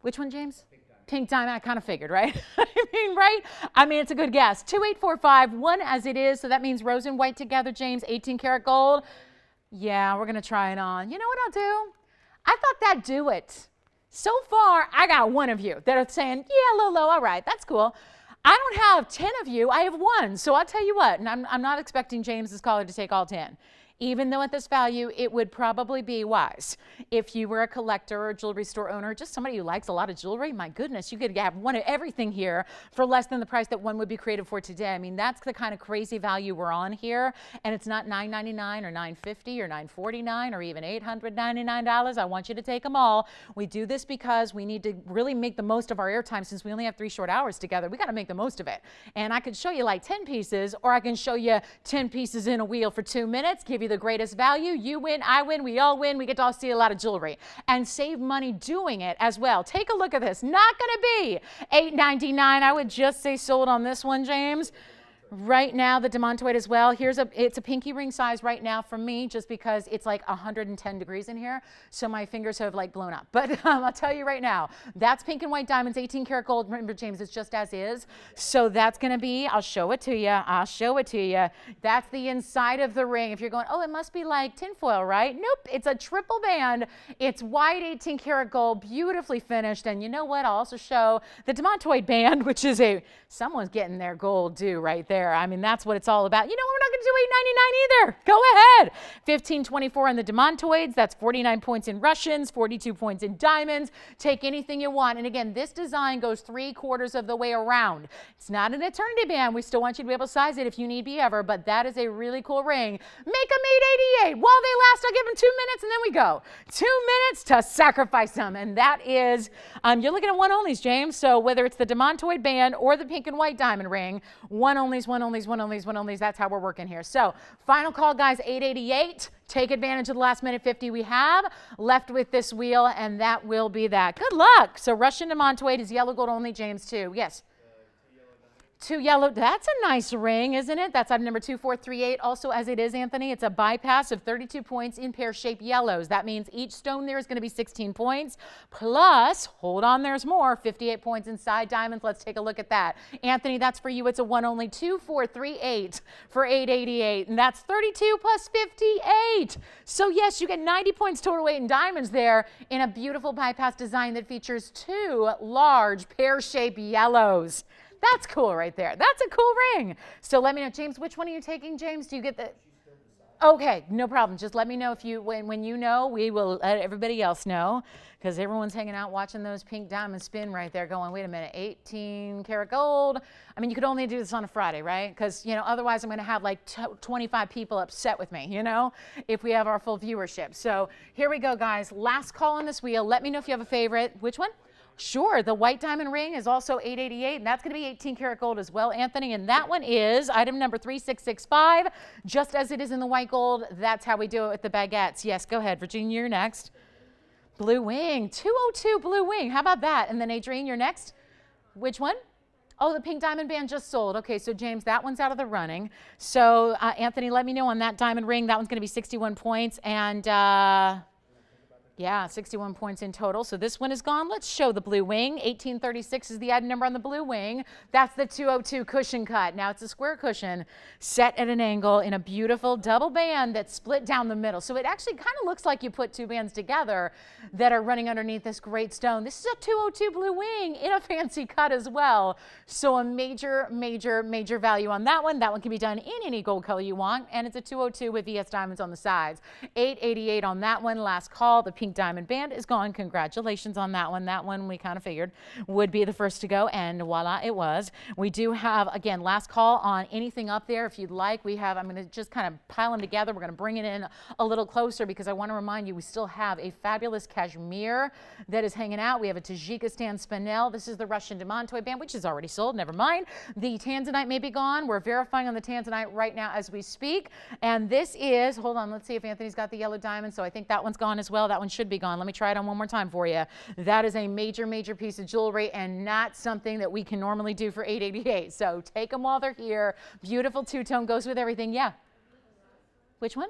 Which one, James? Pink diamond. I kind of figured, right? Right? I mean, it's a good guess. 28451 as it is. So that means rose and white together, James. 18 karat gold. Yeah, we're going to try it on. You know what I'll do? I thought that'd do it. So far, I got one of you that are saying, yeah, Lolo, all right, that's cool. I don't have 10 of you. I have 1. So I'll tell you what, and I'm not expecting James's caller to take all 10. Even though at this value, it would probably be wise. If you were a collector or a jewelry store owner, just somebody who likes a lot of jewelry, my goodness, you could have one of everything here for less than the price that one would be created for today. I mean, that's the kind of crazy value we're on here. And it's not $999 or $950 or $949 or even $899. I want you to take them all. We do this because we need to really make the most of our airtime. Since we only have 3 short hours together, we got to make the most of it. And I could show you like 10 pieces, or I can show you 10 pieces in a wheel for 2 minutes, give you the greatest value. You win, I win, we all win. We get to all see a lot of jewelry and save money doing it as well. Take a look at this. Not going to be $899. I would just say sold on this one, James. Right now, the demantoid as well. It's a pinky ring size right now for me, just because it's like 110 degrees in here. So my fingers have like blown up. But I'll tell you right now, that's pink and white diamonds, 18 karat gold. Remember, James, it's just as is. So that's going to be, I'll show it to you. I'll show it to you. That's the inside of the ring. If you're going, oh, it must be like tinfoil, right? Nope. It's a triple band. It's white 18 karat gold, beautifully finished. And you know what? I'll also show the demantoid band, which is someone's getting their gold due right there. I mean, that's what it's all about. You know, we're not going to do $8.99 either. Go ahead. $15.24 on the demantoids. That's 49 points in Russians, 42 points in diamonds. Take anything you want. And again, this design goes 3/4 of the way around. It's not an eternity band. We still want you to be able to size it if you need be ever, but that is a really cool ring. Make them 888. While they last, I'll give them 2 minutes and then we go. 2 minutes to sacrifice them. And that is, you're looking at one onlys, James. So whether it's the demantoid band or the pink and white diamond ring, one onlys, one onlys, one onlys, one onlys. That's how we're working here. So final call, guys, 888. Take advantage of the last minute 50 we have left with this wheel, and that will be that. Good luck. So Russian demantoid is yellow gold only, James, too. Yes. 2 yellow. That's a nice ring, isn't it? That's item number 2438. Also, as it is, Anthony, it's a bypass of 32 points in pear-shaped yellows. That means each stone there is going to be 16 points. Plus, hold on, there's more, 58 points inside diamonds. Let's take a look at that. Anthony, that's for you. It's a one only, 2438 for 888. And that's 32 plus 58. So yes, you get 90 points total weight in diamonds there in a beautiful bypass design that features 2 large pear-shaped yellows. That's cool right there. That's a cool ring. So let me know, James, which one are you taking, James? Do you get the... Okay, no problem. Just let me know if you, when you know, we will let everybody else know, because everyone's hanging out watching those pink diamonds spin right there going, wait a minute, 18 karat gold. I mean, you could only do this on a Friday, right? Because, you know, otherwise I'm going to have like 25 people upset with me, you know, if we have our full viewership. So here we go, guys. Last call on this wheel. Let me know if you have a favorite. Which one? Sure, the white diamond ring is also 888, and that's going to be 18 karat gold as well, Anthony. And that one is item number 3665, just as it is in the white gold. That's how we do it with the baguettes. Yes, go ahead, Virginia, you're next. Blue wing, 202 blue wing. How about that? And then Adrienne, you're next. Which one? Oh, the pink diamond band just sold. Okay, so James, that one's out of the running. So Anthony, let me know on that diamond ring. That one's going to be 61 points, and yeah, 61 points in total. So this one is gone. Let's show the blue wing. 1836 is the item number on the blue wing. That's the 202 cushion cut. Now it's a square cushion set at an angle in a beautiful double band that's split down the middle. So it actually kind of looks like you put 2 bands together that are running underneath this great stone. This is a 202 blue wing in a fancy cut as well. So a major, major, major value on that one. That one can be done in any gold color you want. And it's a 202 with VS diamonds on the sides. 888 on that one. Last call. The pink diamond band is gone. Congratulations on that one. That one we kind of figured would be the first to go, and voila, it was. We do have, again, last call on anything up there if you'd like. We have, I'm going to just kind of pile them together. We're going to bring it in a little closer because I want to remind you we still have a fabulous cashmere that is hanging out. We have a Tajikistan spinel. This is the Russian demantoid band, which is already sold. Never mind. The tanzanite may be gone. We're verifying on the tanzanite right now as we speak. And this is, hold on, let's see if Anthony's got the yellow diamond. So I think that one's gone as well. That one should be gone. Let me try it on one more time for you. That is a major, major piece of jewelry and not something that we can normally do for $888. So take them while they're here. Beautiful two-tone, goes with everything. Yeah. Which one?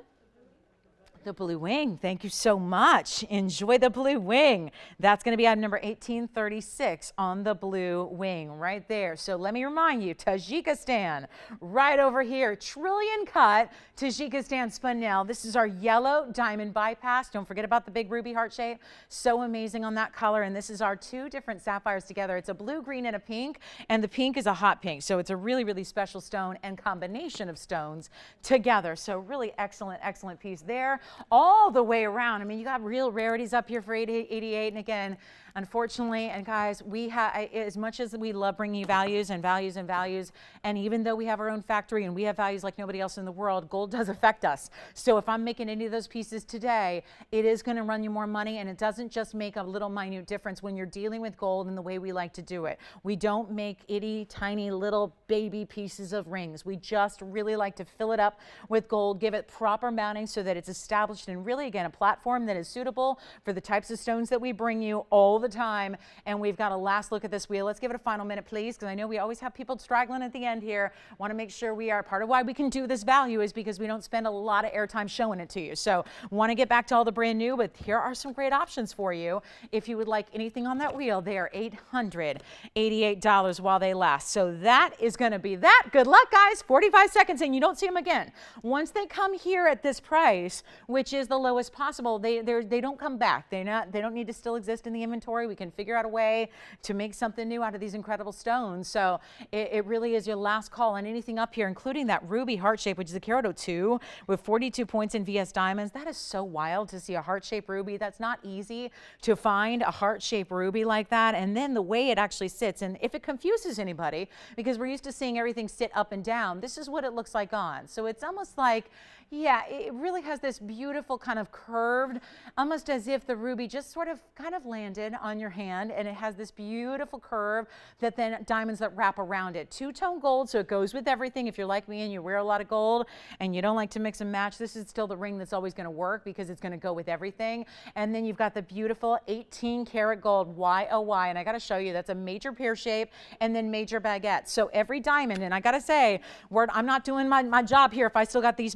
The blue wing. Thank you so much. Enjoy the blue wing. That's going to be item number 1836 on the blue wing right there. So let me remind you, Tajikistan right over here. Trillion cut Tajikistan spinel. This is our yellow diamond bypass. Don't forget about the big ruby heart shape. So amazing on that color. And this is our 2 different sapphires together. It's a blue, green, and a pink. And the pink is a hot pink. So it's a really, really special stone and combination of stones together. So really excellent, excellent piece there. All the way around. I mean, you got real rarities up here for 888. And again, unfortunately, and guys, we have, as much as we love bringing you values and values and values, and even though we have our own factory and we have values like nobody else in the world, gold does affect us. So if I'm making any of those pieces today, it is going to run you more money, and it doesn't just make a little minute difference when you're dealing with gold in the way we like to do it. We don't make itty tiny little baby pieces of rings. We just really like to fill it up with gold, give it proper mounting so that it's established and really, again, a platform that is suitable for the types of stones that we bring you all the time. And we've got a last look at this wheel. Let's give it a final minute, please, because I know we always have people straggling at the end here. Want to make sure we are, part of why we can do this value is because we don't spend a lot of airtime showing it to you. So want to get back to all the brand new, but here are some great options for you. If you would like anything on that wheel, they are $888 while they last. So that is going to be that. Good luck, guys. 45 seconds and you don't see them again. Once they come here at this price, which is the lowest possible, they don't come back. They don't need to still exist in the inventory. We can figure out a way to make something new out of these incredible stones. So it really is your last call on anything up here, including that ruby heart shape, which is a carat 02 with 42 points in VS diamonds. That is so wild to see a heart-shaped ruby. That's not easy to find a heart-shaped ruby like that. And then the way it actually sits, and if it confuses anybody, because we're used to seeing everything sit up and down, this is what it looks like on. So it's almost like, yeah, it really has this beautiful kind of curved, almost as if the ruby just sort of kind of landed on your hand, and it has this beautiful curve that then diamonds that wrap around it. Two-tone gold, so it goes with everything. If you're like me and you wear a lot of gold and you don't like to mix and match, this is still the ring that's always going to work because it's going to go with everything. And then you've got the beautiful 18 karat gold YOY, and I got to show you, that's a major pear shape and then major baguette. So every diamond, and I got to say, I'm not doing my job here if I still got this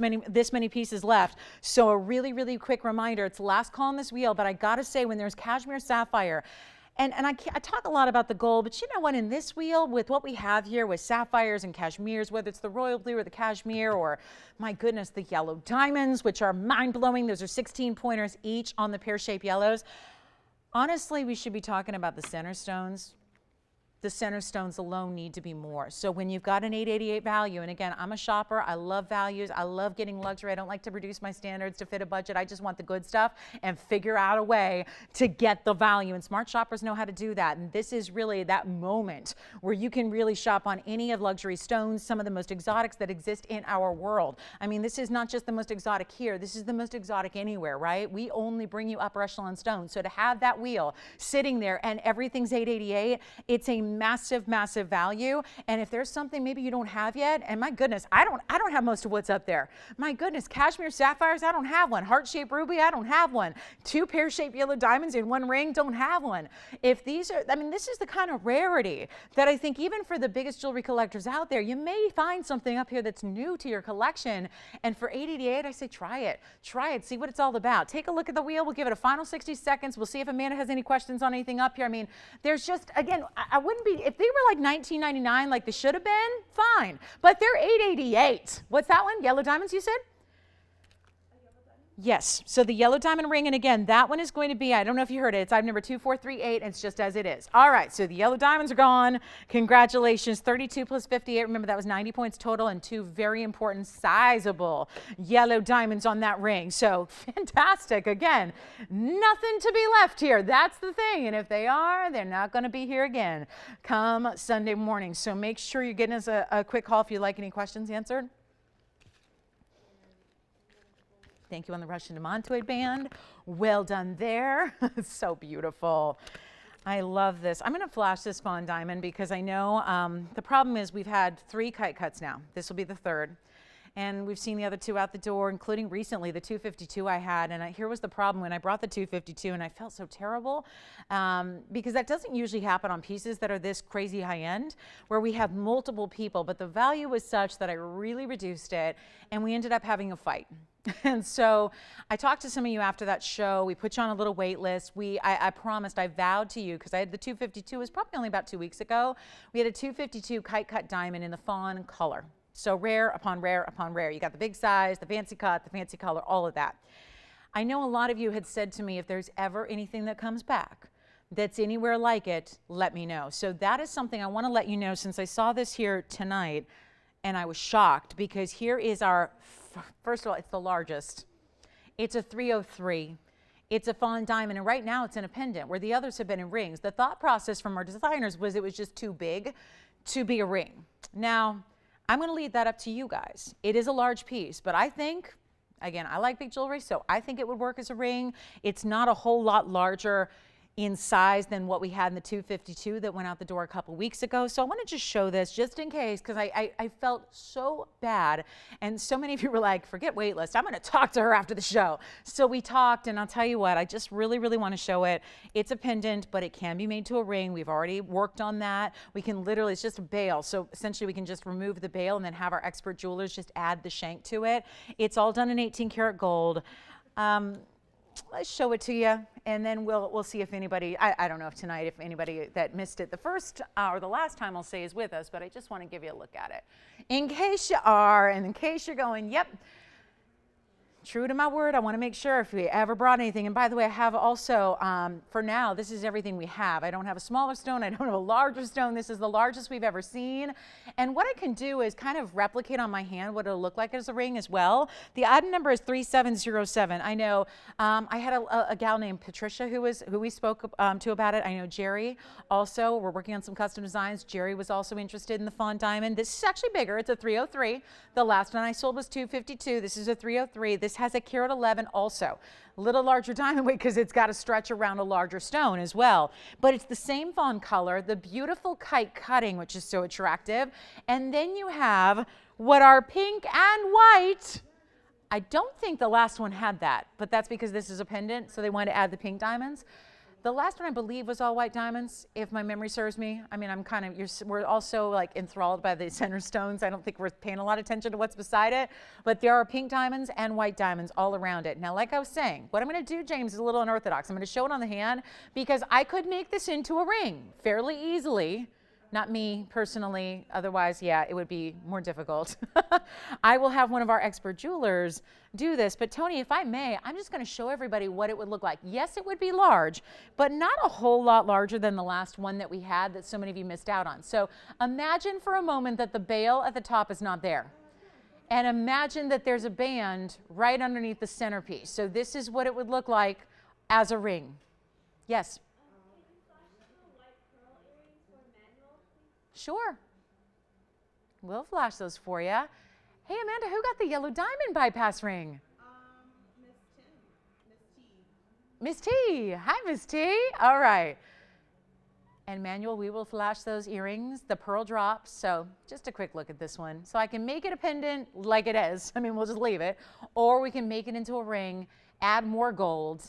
many pieces left. So a really, really quick reminder, it's last call on this wheel, but I got to say, when there's cashmere sapphire, and I talk a lot about the gold, but you know what, in this wheel, with what we have here with sapphires and cashmeres, whether it's the royal blue or the cashmere, or my goodness, the yellow diamonds, which are mind-blowing. Those are 16 pointers each on the pear-shaped yellows. Honestly, we should be talking about the center stones. The center stones alone need to be more. So when you've got an $888 value, and again, I'm a shopper, I love values, I love getting luxury, I don't like to reduce my standards to fit a budget, I just want the good stuff and figure out a way to get the value, and smart shoppers know how to do that. And this is really that moment where you can really shop on any of luxury stones, some of the most exotics that exist in our world. I mean, this is not just the most exotic here, this is the most exotic anywhere, right? We only bring you upper echelon stones. So to have that wheel sitting there and everything's $888, it's a massive, massive value. And if there's something maybe you don't have yet, and my goodness, I don't have most of what's up there. My goodness, cashmere sapphires, I don't have one. Heart-shaped ruby, I don't have one. Two pear-shaped yellow diamonds in one ring, don't have one. If these are, I mean, this is the kind of rarity that I think even for the biggest jewelry collectors out there, you may find something up here that's new to your collection. And for $888, I say try it, see what it's all about. Take a look at the wheel. We'll give it a final 60 seconds. We'll see if Amanda has any questions on anything up here. I mean, there's just, again, I wouldn't be, if they were like $19.99 like they should have been, fine. But they're $888. What's that one? Yellow diamonds, you said? Yes, so the yellow diamond ring, and again, that one is going to be, I don't know if you heard it, it's item number 2438, and it's just as it is. All right, so the yellow diamonds are gone. Congratulations, 32 plus 58. Remember, that was 90 points total, and two very important, sizable yellow diamonds on that ring. So fantastic. Again, nothing to be left here. That's the thing, and if they are, they're not going to be here again come Sunday morning. So make sure you're getting us a quick call if you'd like any questions answered. Thank you on the Russian demantoid band. Well done there. So beautiful. I love this. I'm going to flash this fawn diamond because I know the problem is we've had 3 kite cuts now. This will be the 3rd. And we've seen the other 2 out the door, including recently the 252 I had. And here was the problem when I brought the 252, and I felt so terrible because that doesn't usually happen on pieces that are this crazy high end, where we have multiple people. But the value was such that I really reduced it, and we ended up having a fight. And so I talked to some of you after that show. We put you on a little wait list. I promised, I vowed to you, because I had the 252, it was probably only about 2 weeks ago. We had a 252 kite cut diamond in the fawn color. So rare upon rare upon rare. You got the big size, the fancy cut, the fancy color, all of that. I know a lot of you had said to me, if there's ever anything that comes back that's anywhere like it, let me know. So that is something I want to let you know, since I saw this here tonight and I was shocked, because here is our, first of all, it's the largest. It's a 303. It's a fawn diamond, and right now it's in a pendant, where the others have been in rings. The thought process from our designers was it was just too big to be a ring. Now, I'm going to leave that up to you guys. It is a large piece, but I think, again, I like big jewelry, so I think it would work as a ring. It's not a whole lot larger. in size than what we had in the 252 that went out the door a couple weeks ago. So I want to just show this just in case, because I felt so bad. And so many of you were like, forget waitlist, I'm going to talk to her after the show. So we talked, and I'll tell you what, I just really, really want to show it. It's a pendant, but it can be made to a ring. We've already worked on that. We can literally, it's just a bail. So essentially we can just remove the bail and then have our expert jewelers just add the shank to it. It's all done in 18 karat gold. Let's show it to you, and then we'll see if anybody, I don't know if tonight, if anybody that missed it the first or the last time I'll say is with us, but I just want to give you a look at it. In case you are, and in case you're going, yep, true to my word, I want to make sure if we ever brought anything. And by the way, I have also, for now, this is everything we have. I don't have a smaller stone. I don't have a larger stone. This is the largest we've ever seen. And what I can do is kind of replicate on my hand what it'll look like as a ring as well. The item number is 3707. I know I had a gal named Patricia who we spoke to about it. I know Jerry also. We're working on some custom designs. Jerry was also interested in the fawn diamond. This is actually bigger. It's a 303. The last one I sold was 252. This is a 303. This has a carat 11 also. A little larger diamond weight because it's got to stretch around a larger stone as well. But it's the same fawn color, the beautiful kite cutting, which is so attractive. And then you have what are pink and white. I don't think the last one had that, but that's because this is a pendant, so they wanted to add the pink diamonds. The last one I believe was all white diamonds, if my memory serves me. I mean, we're also like enthralled by the center stones. I don't think we're paying a lot of attention to what's beside it, but there are pink diamonds and white diamonds all around it. Now, like I was saying, what I'm going to do, James, is a little unorthodox. I'm going to show it on the hand because I could make this into a ring fairly easily. Not me personally, otherwise, yeah, it would be more difficult. I will have one of our expert jewelers do this, but Tony, if I may, I'm just gonna show everybody what it would look like. Yes, it would be large, but not a whole lot larger than the last one that we had that so many of you missed out on. So imagine for a moment that the bail at the top is not there. And imagine that there's a band right underneath the centerpiece. So this is what it would look like as a ring. Yes? Sure. We'll flash those for you. Hey, Amanda, who got the yellow diamond bypass ring? Miss T. Hi, Miss T. All right. And Manuel, we will flash those earrings, the pearl drops. So just a quick look at this one. So I can make it a pendant like it is. I mean, we'll just leave it. Or we can make it into a ring, add more gold,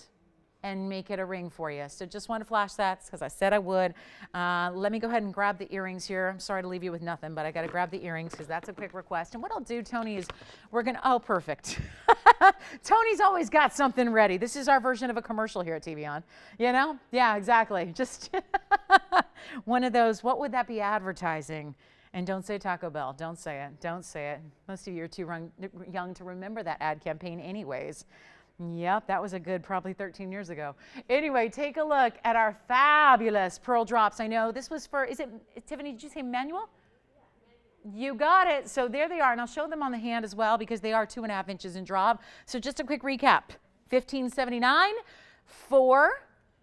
and make it a ring for you. So just want to flash that because I said I would. Let me go ahead and grab the earrings here. I'm sorry to leave you with nothing, but I got to grab the earrings because that's a quick request. And what I'll do, Tony, is we're going to, oh, perfect. Tony's always got something ready. This is our version of a commercial here at TVON. You know? Yeah, exactly. Just one of those, what would that be advertising? And don't say Taco Bell. Don't say it. Don't say it. Most of you are too young to remember that ad campaign anyways. Yep, that was a good probably 13 years ago. Anyway, take a look at our fabulous pearl drops. I know this was for, is it, Tiffany, did you say manual? You got it. So there they are. And I'll show them on the hand as well because they are 2.5 inches in drop. So just a quick recap. $15.79, 4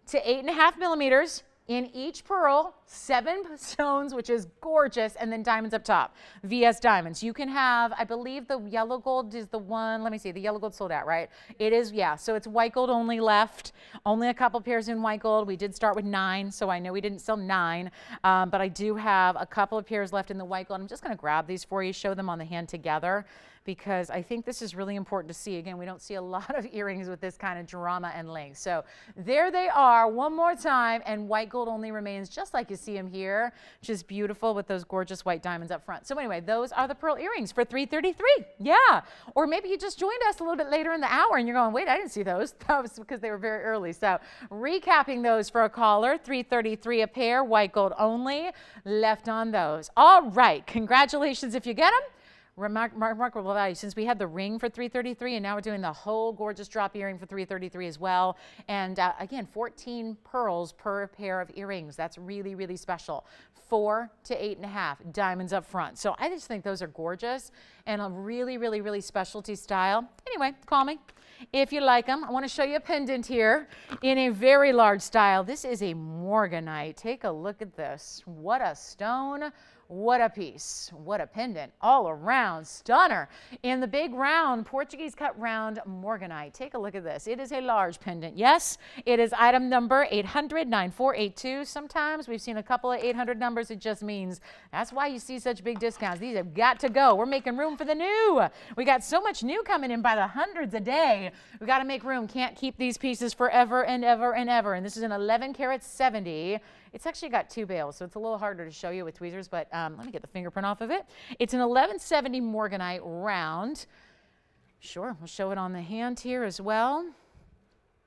to 8.5 millimeters in each pearl, 7 stones, which is gorgeous, and then diamonds up top. VS diamonds. You can have, I believe the yellow gold is the one, let me see, the yellow gold sold out, right? It is, yeah, so it's white gold only left. Only a couple pairs in white gold. We did start with 9, so I know we didn't sell 9, but I do have a couple of pairs left in the white gold. I'm just gonna grab these for you, show them on the hand together, because I think this is really important to see. Again, we don't see a lot of earrings with this kind of drama and length. So there they are one more time, and white gold only remains just like you see them here, which is beautiful with those gorgeous white diamonds up front. So anyway, those are the pearl earrings for $333. Yeah, or maybe you just joined us a little bit later in the hour and you're going, wait, I didn't see those. That was because they were very early. So recapping those for a caller, $333 a pair, white gold only, left on those. All right, congratulations if you get them. Remarkable value since we had the ring for $333 and now we're doing the whole gorgeous drop earring for $333 as well. And again, 14 pearls per pair of earrings. That's really, really special. 4 to 8.5 diamonds up front. So I just think those are gorgeous and a really, really, really specialty style. Anyway, call me if you like them. I want to show you a pendant here in a very large style. This is a morganite. Take a look at this. What a stone. What a piece, what a pendant, all around stunner. In the big round, Portuguese cut round morganite. Take a look at this. It is a large pendant. Yes, it is item number 800-9482. Sometimes we've seen a couple of 800 numbers. It just means that's why you see such big discounts. These have got to go. We're making room for the new. We got so much new coming in by the hundreds a day. We got to make room. Can't keep these pieces forever and ever and ever. And this is an 11 karat 70. It's actually got 2 bales, so it's a little harder to show you with tweezers, but let me get the fingerprint off of it. It's an 1170 morganite round. Sure, we'll show it on the hand here as well.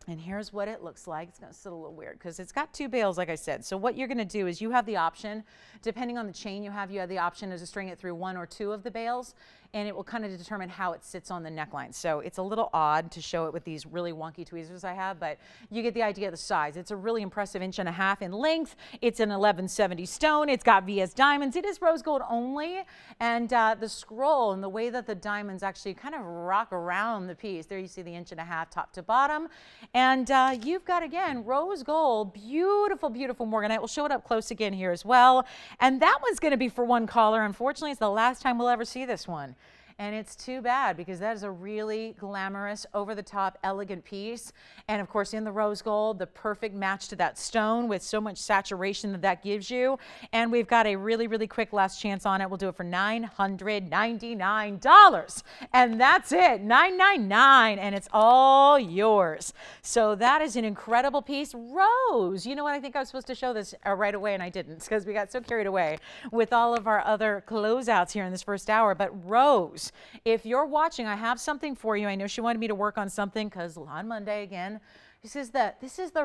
And here's what it looks like. It's going to sit a little weird because it's got 2 bales, like I said. So what you're going to do is you have the option, depending on the chain you have the option to string it through 1 or 2 of the bales, and it will kind of determine how it sits on the neckline. So it's a little odd to show it with these really wonky tweezers I have, but you get the idea of the size. It's a really impressive 1.5 inches in length. It's an 1170 stone. It's got VS diamonds. It is rose gold only, and the scroll and the way that the diamonds actually kind of rock around the piece. There you see the 1.5 inches top to bottom. And you've got, again, rose gold, beautiful, beautiful morganite. We'll show it up close again here as well. And that one's going to be for one caller. Unfortunately, it's the last time we'll ever see this one. And it's too bad because that is a really glamorous, over-the-top, elegant piece. And of course, in the rose gold, the perfect match to that stone with so much saturation that that gives you. And we've got a really, really quick last chance on it. We'll do it for $999. And that's it, $999, and it's all yours. So that is an incredible piece. Rose, you know what? I think I was supposed to show this right away, and I didn't because we got so carried away with all of our other closeouts here in this first hour. But rose, if you're watching, I have something for you. I know she wanted me to work on something because on Monday again, this is the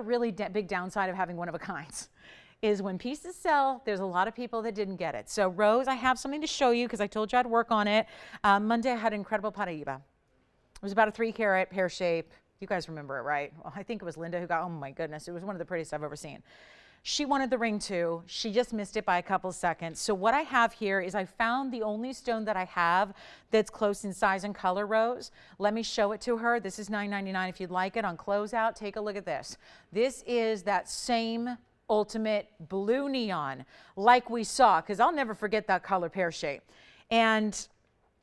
really big downside of having one of a kinds is when pieces sell, there's a lot of people that didn't get it. So Rose, I have something to show you because I told you I'd work on it. Monday I had incredible Paraíba. It was about a 3 carat pear shape. You guys remember it, right? Well, I think it was Linda who got, oh my goodness, it was one of the prettiest I've ever seen. She wanted the ring too. She just missed it by a couple seconds. So what I have here is I found the only stone that I have that's close in size and color, Rose. Let me show it to her. This is $9.99 if you'd like it on closeout. Take a look at this. This is that same ultimate blue neon like we saw, because I'll never forget that color pear shape. And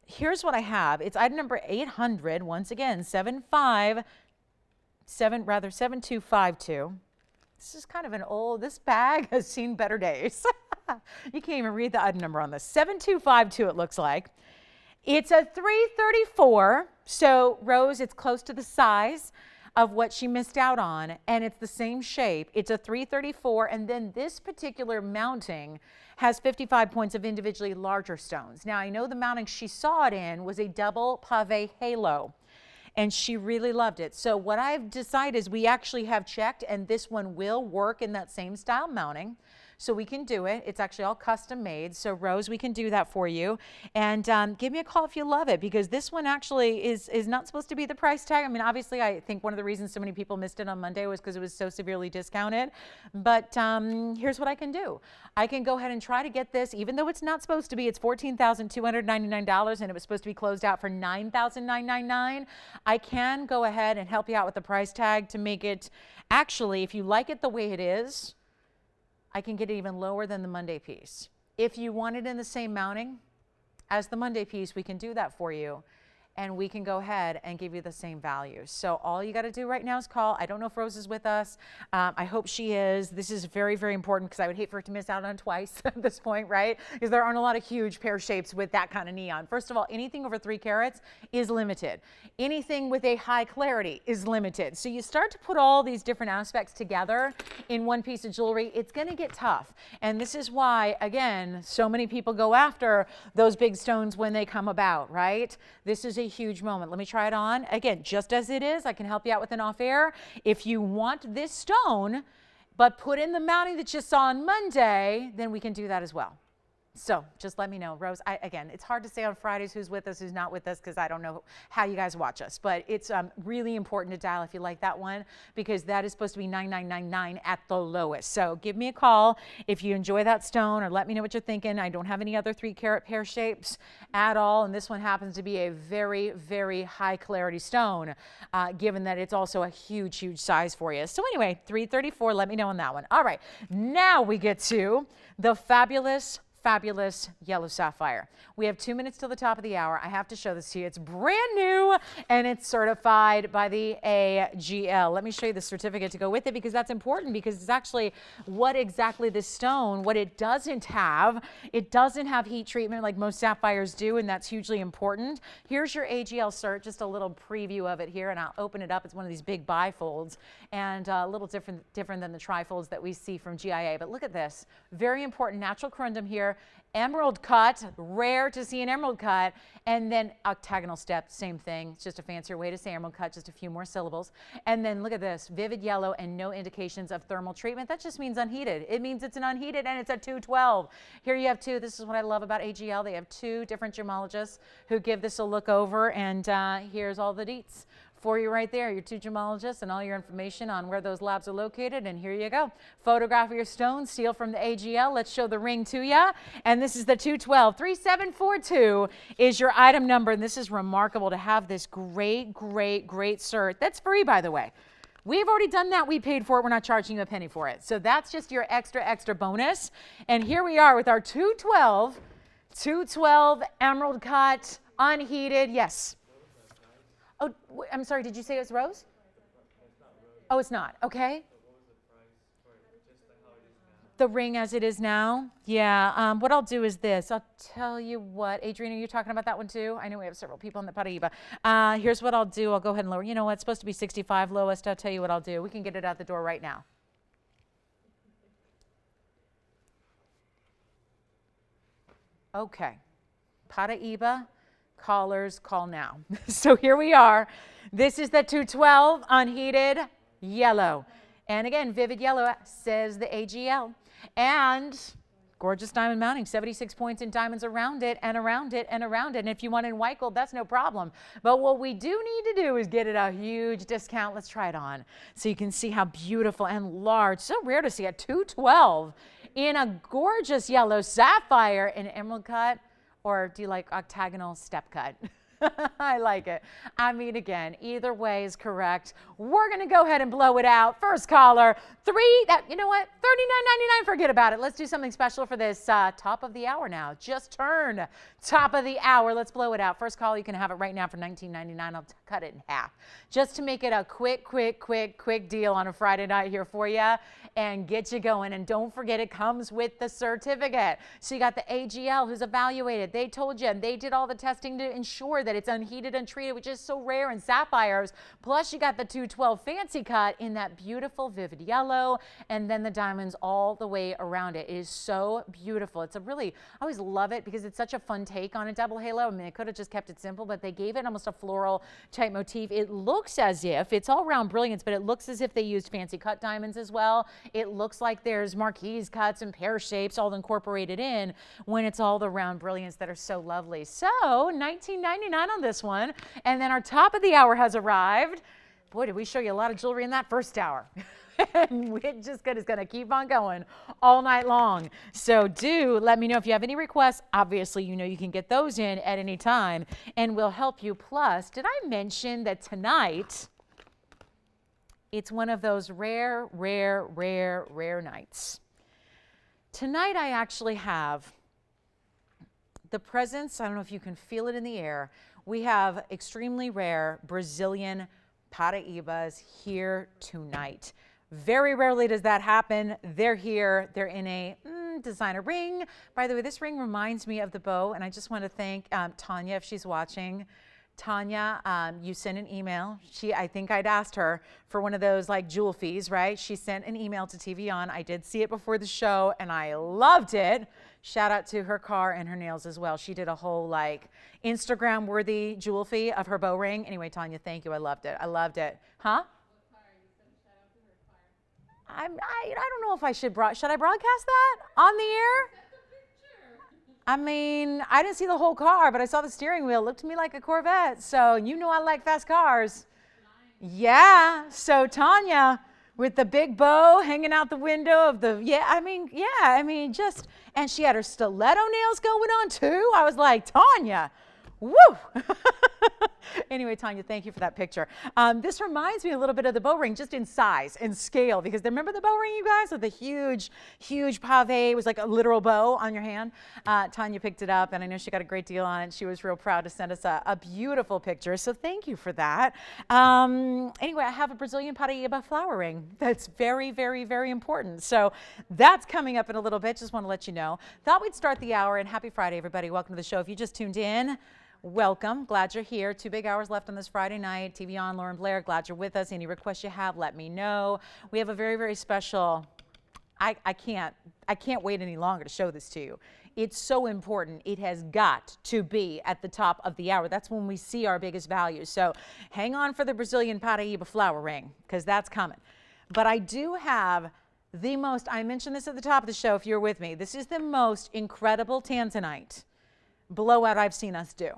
here's what I have. It's item number 800, once again, 7252. This is kind of an old, this bag has seen better days. You can't even read the item number on this. 7252 it looks like. It's a 334. So Rose, it's close to the size of what she missed out on, and it's the same shape. It's a 334, and then this particular mounting has 55 points of individually larger stones. Now I know the mounting she saw it in was a double pave halo, and she really loved it. So what I've decided is we actually have checked, and this one will work in that same style mounting. So we can do it. It's actually all custom made. So Rose, we can do that for you. And give me a call if you love it, because this one actually is not supposed to be the price tag. I mean, obviously, I think one of the reasons so many people missed it on Monday was because it was so severely discounted. But here's what I can do. I can go ahead and try to get this, even though it's not supposed to be. It's $14,299, and it was supposed to be closed out for $9,999. I can go ahead and help you out with the price tag to make it, actually, if you like it the way it is, I can get it even lower than the Monday piece. If you want it in the same mounting as the Monday piece, we can do that for you, and we can go ahead and give you the same value. So all you got to do right now is call. I don't know if Rose is with us. I hope she is. This is very, very important because I would hate for her to miss out on twice at this point, right? Because there aren't a lot of huge pear shapes with that kind of neon. First of all, anything over 3 carats is limited. Anything with a high clarity is limited. So you start to put all these different aspects together in one piece of jewelry, it's going to get tough. And this is why, again, so many people go after those big stones when they come about, right? This is a huge moment. Let me try it on. Again, just as it is, I can help you out with an off-air. If you want this stone, but put in the mounting that you saw on Monday, then we can do that as well. So just let me know. Rose, again, it's hard to say on Fridays who's with us, who's not with us, because I don't know how you guys watch us. But it's really important to dial if you like that one, because that is supposed to be $9,999 at the lowest. So give me a call if you enjoy that stone, or let me know what you're thinking. I don't have any other 3 carat pear shapes at all. And this one happens to be a very, very high clarity stone, given that it's also a huge, huge size for you. So anyway, 334, let me know on that one. All right, now we get to the fabulous fabulous yellow sapphire. We have 2 minutes till the top of the hour. I have to show this to you. It's brand new and it's certified by the AGL. Let me show you the certificate to go with it because that's important because it's actually what exactly this stone, what it doesn't have. It doesn't have heat treatment like most sapphires do, and that's hugely important. Here's your AGL cert, just a little preview of it here, and I'll open it up. It's one of these big bifolds and a little different than the trifolds that we see from GIA. But look at this, very important natural corundum here. Emerald cut, rare to see an emerald cut, and then octagonal step, same thing. It's just a fancier way to say emerald cut, just a few more syllables. And then look at this, vivid yellow and no indications of thermal treatment. That just means unheated. It means it's an unheated and it's a 212. Here you have two. This is what I love about AGL. They have two different gemologists who give this a look over, and here's all the deets for you right there, your two gemologists and all your information on where those labs are located. And here you go. Photograph of your stone, seal from the AGL. Let's show the ring to you. And this is the 212. 3742 is your item number. And this is remarkable to have this great cert. That's free, by the way. We've already done that. We paid for it. We're not charging you a penny for it. So that's just your extra bonus. And here we are with our 212 emerald cut, unheated. Yes. Oh, I'm sorry, did you say it was rose? Oh, it's not. Okay. The ring as it is now? Yeah. What I'll do is this. I'll tell you what. Adriana, you're talking about that one too? I know we have several people in the Paraíba. Here's what I'll do. I'll go ahead and lower. You know what? It's supposed to be 65 lowest. I'll tell you what I'll do. We can get it out the door right now. Okay. Paraíba. Callers, call now. So here we are. This is the 212 unheated yellow. And again, vivid yellow says the AGL. And gorgeous diamond mounting, 76 points in diamonds around it and around it and around it. And if you want it in white gold, that's no problem. But what we do need to do is get it a huge discount. Let's try it on so you can see how beautiful and large. So rare to see a 212 in a gorgeous yellow sapphire in emerald cut. Or do you like octagonal step cut? I like it. I mean, again, either way is correct. We're going to go ahead and blow it out. First caller, you know what? $39.99, forget about it. Let's do something special for this top of the hour now. Just turned top of the hour. Let's blow it out. First call, you can have it right now for $19.99. I'll cut it in half just to make it a quick deal on a Friday night here for you and get you going. And don't forget, it comes with the certificate. So you got the AGL who's evaluated. They told you, and they did all the testing to ensure that it's unheated, untreated, which is so rare in sapphires. Plus, you got the 212 fancy cut in that beautiful vivid yellow, and then the diamonds all the way around it. It is so beautiful. It's I always love it because it's such a fun take on a double halo. I mean, they could have just kept it simple, but they gave it almost a floral type motif. It looks as if, it's all round brilliance, but it looks as if they used fancy cut diamonds as well. It looks like there's marquise cuts and pear shapes all incorporated in when it's all the round brilliance that are so lovely. So $19.99 on this one. And then our top of the hour has arrived. Boy, did we show you a lot of jewelry in that first hour. And it's just good. It's going to keep on going all night long. So do let me know if you have any requests. Obviously, you know you can get those in at any time, and we'll help you. Plus, did I mention that tonight it's one of those rare nights? Tonight I actually have the presence. I don't know if you can feel it in the air. We have extremely rare Brazilian Paraíbas here tonight. Very rarely does that happen. They're here. They're in a designer ring. By the way, this ring reminds me of the bow, and I just want to thank Tanya if she's watching. Tanya, you sent an email. I think I'd asked her for one of those like jewel fees, right? She sent an email to TVON. I did see it before the show, and I loved it. Shout out to her car and her nails as well. She did a whole like Instagram-worthy jewel fee of her bow ring. Anyway, Tanya, thank you. I loved it. Huh? I don't know if I should I broadcast that on the air? I mean, I didn't see the whole car, but I saw the steering wheel. It looked to me like a Corvette. So you know I like fast cars. Yeah. So Tanya with the big bow hanging out the window of the, and she had her stiletto nails going on too. I was like, Tanya, woo. Anyway, Tanya, thank you for that picture. This reminds me a little bit of the bow ring, just in size and scale, because remember the bow ring, you guys, with the huge, huge pave? It was like a literal bow on your hand. Tanya picked it up, and I know she got a great deal on it. She was real proud to send us a beautiful picture, so thank you for that. Anyway, I have a Brazilian Paraíba flower ring that's very, very, very important. So that's coming up in a little bit. Just want to let you know. Thought we'd start the hour, and happy Friday, everybody. Welcome to the show. If you just tuned in, welcome. Glad you're here. 2 big hours left on this Friday night. TVON, Lauren Blair, glad you're with us. Any requests you have, let me know. We have a very, very special, I can't wait any longer to show this to you. It's so important. It has got to be at the top of the hour. That's when we see our biggest value. So hang on for the Brazilian Paraíba flower ring, because that's coming. But I do have the most, I mentioned this at the top of the show if you're with me, this is the most incredible tanzanite blowout I've seen us do.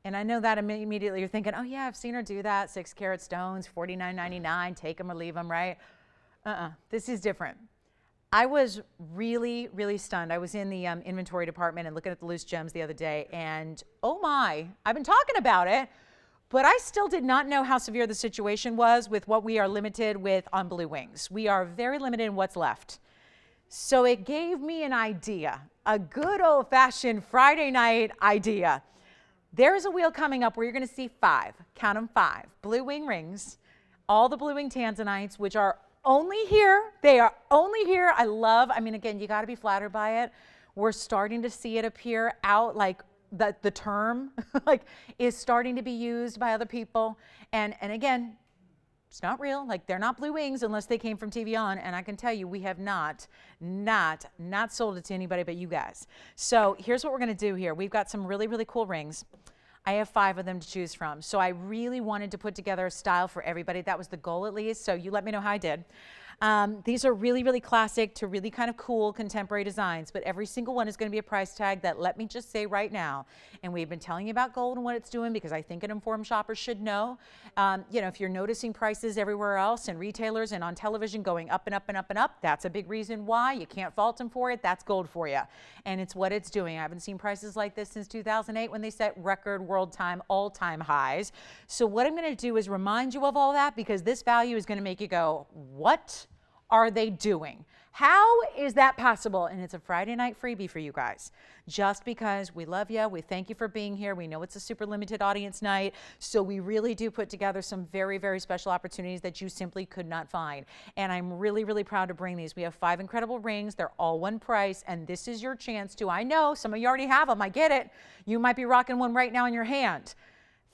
And I know that immediately you're thinking, oh yeah, I've seen her do that. 6 carat stones, $49.99, take them or leave them, right? This is different. I was really, really stunned. I was in the inventory department and looking at the loose gems the other day, and oh my, I've been talking about it, but I still did not know how severe the situation was with what we are limited with on Blue Wings. We are very limited in what's left. So it gave me an idea, a good old-fashioned Friday night idea. There's a wheel coming up where you're going to see 5, count them 5, Blue Wing rings, all the Blue Wing tanzanites, which are only here. They are only here. I mean, again, you got to be flattered by it. We're starting to see it appear out, like the term like is starting to be used by other people. And again, it's not real. Like, they're not Blue Wings unless they came from TVON. And I can tell you, we have not sold it to anybody but you guys. So here's what we're going to do here. We've got some really, really cool rings. I have 5 of them to choose from. So I really wanted to put together a style for everybody. That was the goal, at least. So you let me know how I did. These are really, really classic to really kind of cool contemporary designs, but every single one is going to be a price tag that, let me just say right now, and we've been telling you about gold and what it's doing because I think an informed shopper should know. You know, if you're noticing prices everywhere else and retailers and on television going up and up and up and up, that's a big reason why. You can't fault them for it. That's gold for you. And it's what it's doing. I haven't seen prices like this since 2008 when they set record all-time highs. So what I'm going to do is remind you of all that, because this value is going to make you go, what are they doing? How is that possible? And it's a Friday night freebie for you guys. Just because we love you, we thank you for being here. We know it's a super limited audience night, so we really do put together some very, very special opportunities that you simply could not find. And I'm really, really proud to bring these. We have 5 incredible rings. They're all one price, and this is your chance to, I know some of you already have them, I get it. You might be rocking one right now in your hand.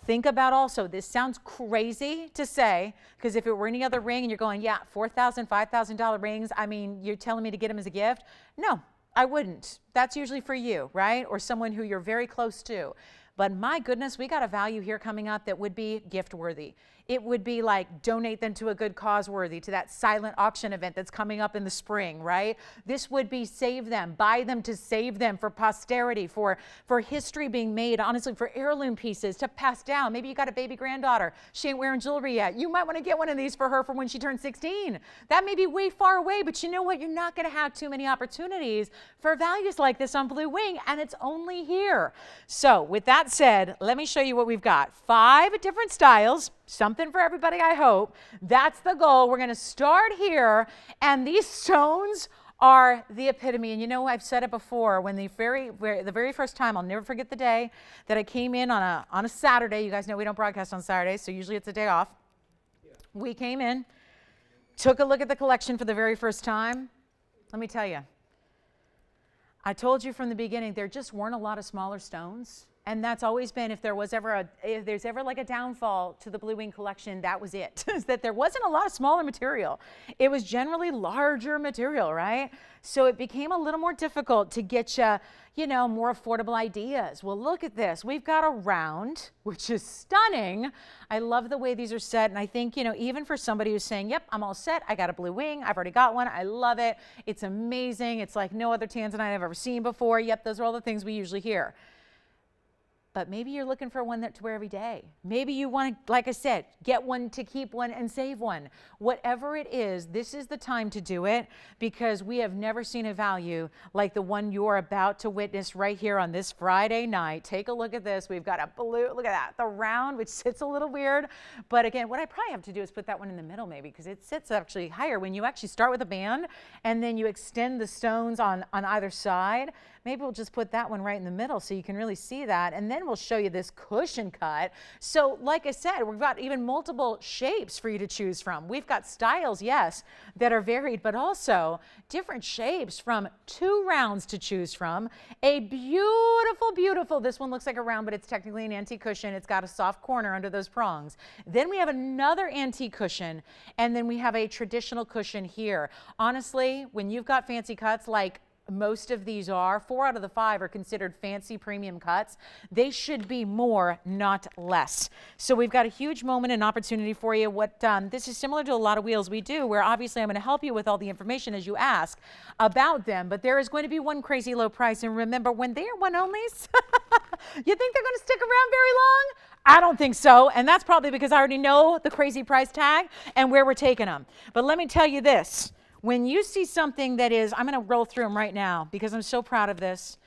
Think about also, this sounds crazy to say, because if it were any other ring and you're going, yeah, $4,000, $5,000 rings, I mean, you're telling me to get them as a gift? No, I wouldn't. That's usually for you, right? Or someone who you're very close to. But my goodness, we got a value here coming up that would be gift worthy. It would be like donate them to a good cause worthy, to that silent auction event that's coming up in the spring, right? This would be save them, buy them to save them for posterity, for history being made, honestly, for heirloom pieces to pass down. Maybe you got a baby granddaughter. She ain't wearing jewelry yet. You might want to get one of these for her for when she turns 16. That may be way far away, but you know what? You're not going to have too many opportunities for values like this on Blue Wing, and it's only here. So with that said, let me show you what we've got. 5 different styles. Something for everybody, I hope. That's the goal. We're going to start here, and these stones are the epitome. And you know, I've said it before, when the very first time, I'll never forget the day that I came in on a Saturday. You guys know we don't broadcast on Saturdays, so usually it's a day off. Yeah. We came in, took a look at the collection for the very first time. Let me tell you, I told you from the beginning, there just weren't a lot of smaller stones. And that's always been, if there's ever like a downfall to the Blue Wing collection, that was it, is that there wasn't a lot of smaller material. It was generally larger material, right? So it became a little more difficult to get you know, more affordable ideas. Well, look at this. We've got a round, which is stunning. I love the way these are set. And I think, you know, even for somebody who's saying, yep, I'm all set. I got a Blue Wing. I've already got one. I love it. It's amazing. It's like no other tanzanite I've ever seen before. Yep, those are all the things we usually hear. But maybe you're looking for one to wear every day. Maybe you want to, like I said, get one to keep one and save one. Whatever it is, this is the time to do it, because we have never seen a value like the one you're about to witness right here on this Friday night. Take a look at this. We've got a blue, look at that, the round, which sits a little weird. But again, what I probably have to do is put that one in the middle maybe, because it sits actually higher. When you actually start with a band and then you extend the stones on either side, maybe we'll just put that one right in the middle so you can really see that. And then we'll show you this cushion cut. So like I said, we've got even multiple shapes for you to choose from. We've got styles, yes, that are varied, but also different shapes from 2 rounds to choose from. A beautiful, beautiful, this one looks like a round, but it's technically an antique cushion. It's got a soft corner under those prongs. Then we have another antique cushion, and then we have a traditional cushion here. Honestly, when you've got fancy cuts like most of these are, 4 out of the 5 are considered fancy premium cuts. They should be more, not less. So we've got a huge moment and opportunity for you. This is similar to a lot of wheels we do, where obviously I'm going to help you with all the information as you ask about them, but there is going to be one crazy low price. And remember, when they are one-onlys, you think they're going to stick around very long? I don't think so, and that's probably because I already know the crazy price tag and where we're taking them. But let me tell you this. When you see something that is, I'm going to roll through them right now because I'm so proud of this.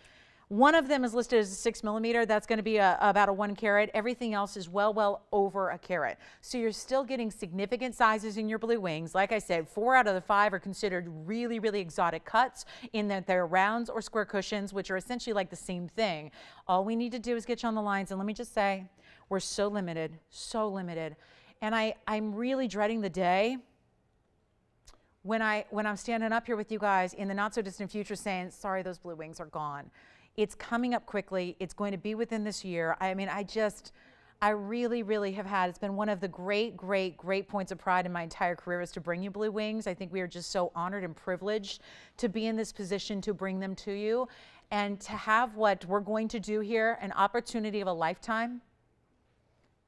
One of them is listed as a 6 millimeter. That's going to be about a 1 carat. Everything else is well over a carat. So you're still getting significant sizes in your blue wings. Like I said, 4 out of the 5 are considered really, really exotic cuts in that they're rounds or square cushions, which are essentially like the same thing. All we need to do is get you on the lines. And let me just say, we're so limited, so limited. And I'm really dreading the day when I'm standing up here with you guys in the not so distant future saying, sorry, those blue wings are gone. It's coming up quickly. It's going to be within this year. I mean, I really, really have had, it's been one of the great points of pride in my entire career is to bring you blue wings. I think we are just so honored and privileged to be in this position to bring them to you and to have what we're going to do here, an opportunity of a lifetime,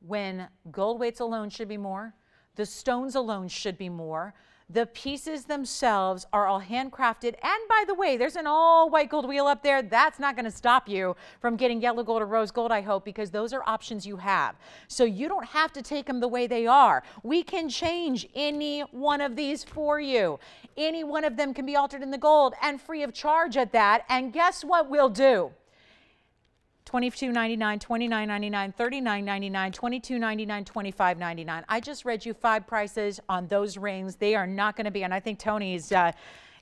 when gold weights alone should be more, the stones alone should be more. The pieces themselves are all handcrafted. And by the way, there's an all white gold wheel up there. That's not going to stop you from getting yellow gold or rose gold, I hope, because those are options you have. So you don't have to take them the way they are. We can change any one of these for you. Any one of them can be altered in the gold and free of charge at that. And guess what we'll do? $22.99, $29.99, $39.99, $22.99, $25.99. I just read you 5 prices on those rings. They are not going to be, and I think Tony's got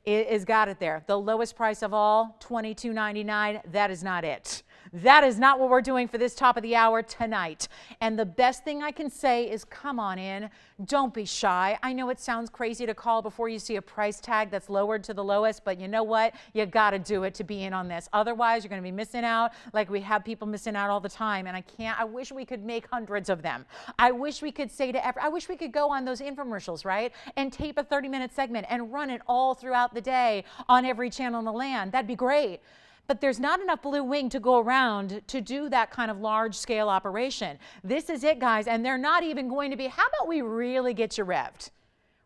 it there. The lowest price of all, $22.99. That is not it. That is not what we're doing for this top of the hour tonight. And the best thing I can say is come on in. Don't be shy. I know it sounds crazy to call before you see a price tag that's lowered to the lowest, but you know what? You got to do it to be in on this. Otherwise, you're going to be missing out like we have people missing out all the time. And I wish we could make hundreds of them. I wish we could say I wish we could go on those infomercials, right? And tape a 30-minute segment and run it all throughout the day on every channel in the land. That'd be great. But there's not enough blue wing to go around to do that kind of large scale operation. This is it, guys, and they're not even going to be, how about we really get you revved?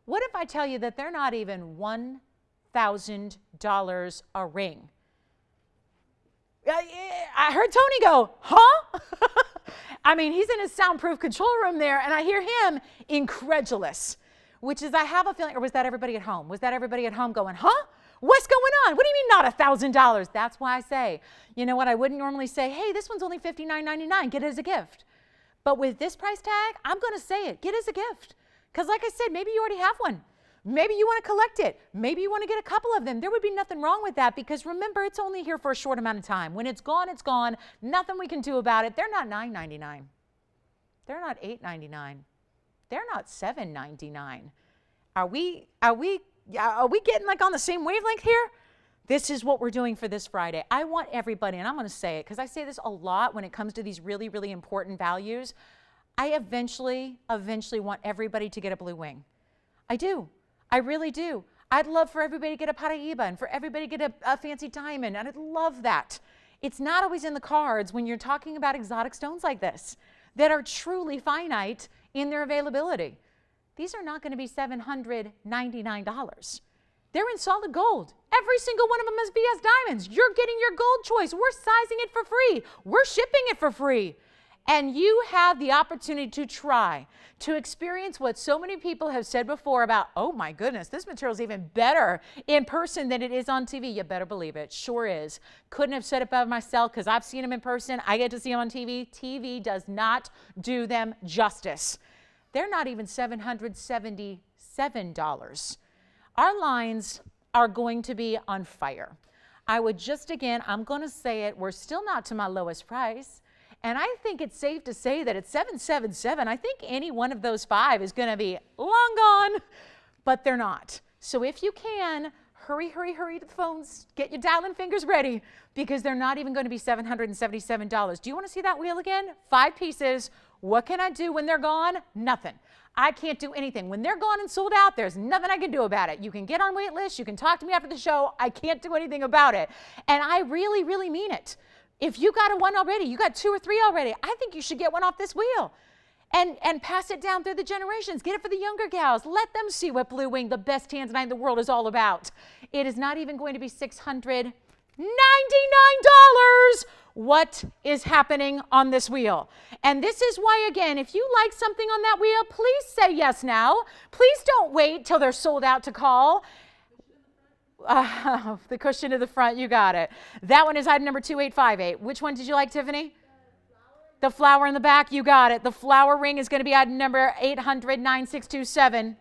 What if I tell you that they're not even $1,000 a ring? I heard Tony go, huh? I mean, he's in his soundproof control room there, and I hear him incredulous, which is, I have a feeling, or was that everybody at home? Was that everybody at home going, huh? What's going on? What do you mean not $1,000? That's why I say, you know what, I wouldn't normally say, hey, this one's only $59.99, get it as a gift. But with this price tag, I'm going to say it, get it as a gift. Because like I said, maybe you already have one. Maybe you want to collect it. Maybe you want to get a couple of them. There would be nothing wrong with that because remember, it's only here for a short amount of time. When it's gone, it's gone. Nothing we can do about it. They're not $9.99. They're not $8.99. They're not $7.99. Are we getting like on the same wavelength here? This is what we're doing for this Friday. I want everybody, and I'm going to say it because I say this a lot when it comes to these really, really important values. I eventually want everybody to get a blue wing. I do. I really do. I'd love for everybody to get a Paraíba and for everybody to get a fancy diamond, and I'd love that. It's not always in the cards when you're talking about exotic stones like this that are truly finite in their availability. These are not going to be $799. They're in solid gold. Every single one of them is VS diamonds. You're getting your gold choice. We're sizing it for free. We're shipping it for free. And you have the opportunity to try, to experience what so many people have said before about, oh my goodness, this material is even better in person than it is on TV. You better believe it. Sure is. Couldn't have said it better myself because I've seen them in person. I get to see them on TV. TV does not do them justice. They're not even $777. Our lines are going to be on fire. I would just, again, I'm going to say it, we're still not to my lowest price. And I think it's safe to say that at $777, I think any one of those 5 is going to be long gone, but they're not. So if you can, hurry to the phones. Get your dialing fingers ready because they're not even going to be $777. Do you want to see that wheel again? 5 pieces. What can I do when they're gone? Nothing. I can't do anything. When they're gone and sold out, there's nothing I can do about it. You can get on wait list. You can talk to me after the show. I can't do anything about it. And I really, really mean it. If you got a 1 already, you got 2 or 3 already, I think you should get one off this wheel and pass it down through the generations. Get it for the younger gals. Let them see what Blue Wing, the best tanzanite in the world, is all about. It is not even going to be $699. What is happening on this wheel? And this is why, again, if you like something on that wheel, please say yes now. Please don't wait till they're sold out to call. The cushion to the front, you got it. That one is item number 2858. Which one did you like, Tiffany? The flower in the back, you got it. The flower ring is going to be item number 800-9627.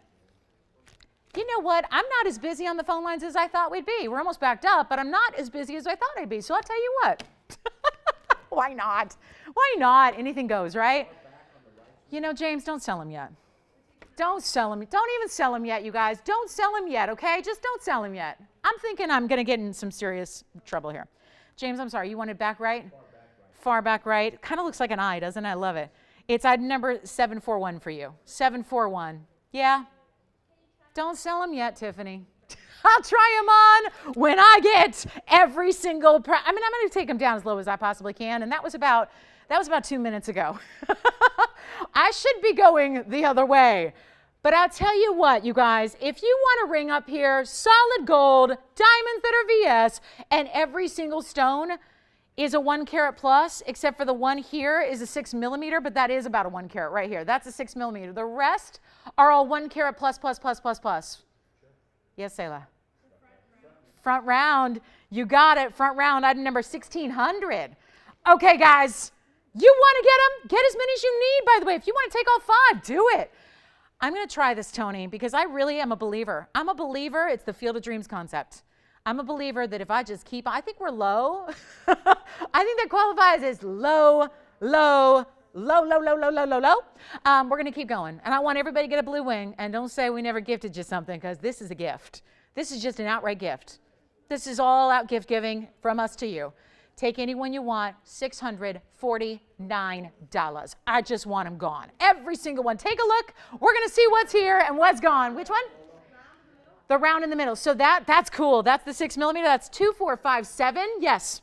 You know what? I'm not as busy on the phone lines as I thought we'd be. We're almost backed up, but I'm not as busy as I thought I'd be. So I'll tell you what. Why not? Why not? Anything goes, right? You know, James, don't sell them yet. Don't sell them. Don't even sell them yet, you guys. Don't sell them yet, okay? Just don't sell them yet. I'm thinking I'm going to get in some serious trouble here. James, I'm sorry. You wanted back right? Far back right. Kind of looks like an eye, doesn't it? I love it. It's item number 741 for you. 741. Yeah? Don't sell them yet, Tiffany. I'll try them on when I get every single I'm going to take them down as low as I possibly can, and that was about 2 minutes ago. I should be going the other way. But I'll tell you what, you guys, if you want a ring up here, solid gold, diamonds that are VS, and every single stone is a 1 carat plus, except for the one here is a 6 millimeter, but that is about a 1 carat right here. That's a 6 millimeter. The rest are all 1 carat plus. Yes, Selah. Front round. You got it. Front round. Item number 1600. Okay, guys. You want to get them? Get as many as you need, by the way. If you want to take all 5, do it. I'm going to try this, Tony, because I really am a believer. I'm a believer. It's the Field of Dreams concept. I'm a believer that if I just keep, I think we're low. I think that qualifies as low. We're going to keep going. And I want everybody to get a blue wing. And don't say we never gifted you something, because this is a gift. This is just an outright gift. This is all out gift giving from us to you. Take any one you want, $649. I just want them gone. Every single one. Take a look. We're going to see what's here and what's gone. Which one? The round in the middle. So that's cool. That's the 6 millimeter. That's 2457. Yes.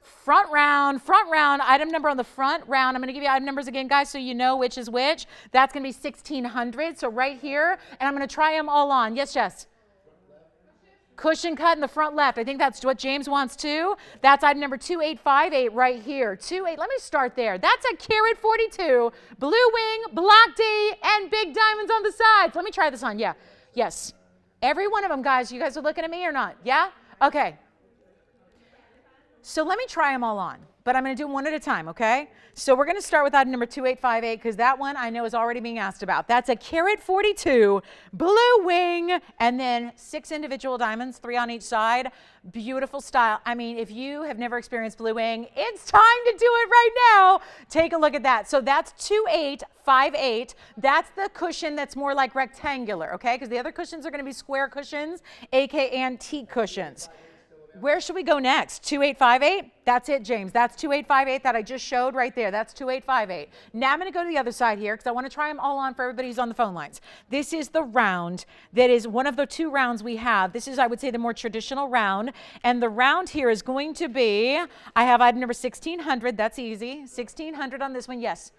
Front round. Item number on the front round. I'm going to give you item numbers again, guys, so you know which is which. That's going to be 1600. So right here. And I'm going to try them all on. Yes, Jess. Cushion cut in the front left. I think that's what James wants too. That's item number 2858 right here. 28. Let me start there. That's a carat 42. Blue wing, black D, and big diamonds on the sides. Let me try this on. Yeah. Yes. Every one of them, guys. You guys are looking at me or not? Yeah? Okay. So let me try them all on. But I'm going to do them one at a time, okay? So we're going to start with item number 2858 because that one I know is already being asked about. That's a carat 42, blue wing, and then 6 individual diamonds, 3 on each side. Beautiful style. I mean, if you have never experienced blue wing, it's time to do it right now. Take a look at that. So that's 2858. That's the cushion that's more like rectangular, okay? Because the other cushions are going to be square cushions, aka antique cushions. Where should we go next? 2858? That's it, James. That's 2858 that I just showed right there. That's 2858. Now I'm going to go to the other side here because I want to try them all on for everybody who's on the phone lines. This is the round that is one of the 2 rounds we have. This is, I would say, the more traditional round. And the round here is going to be, I have item number 1600. That's easy. 1600 on this one. Yes.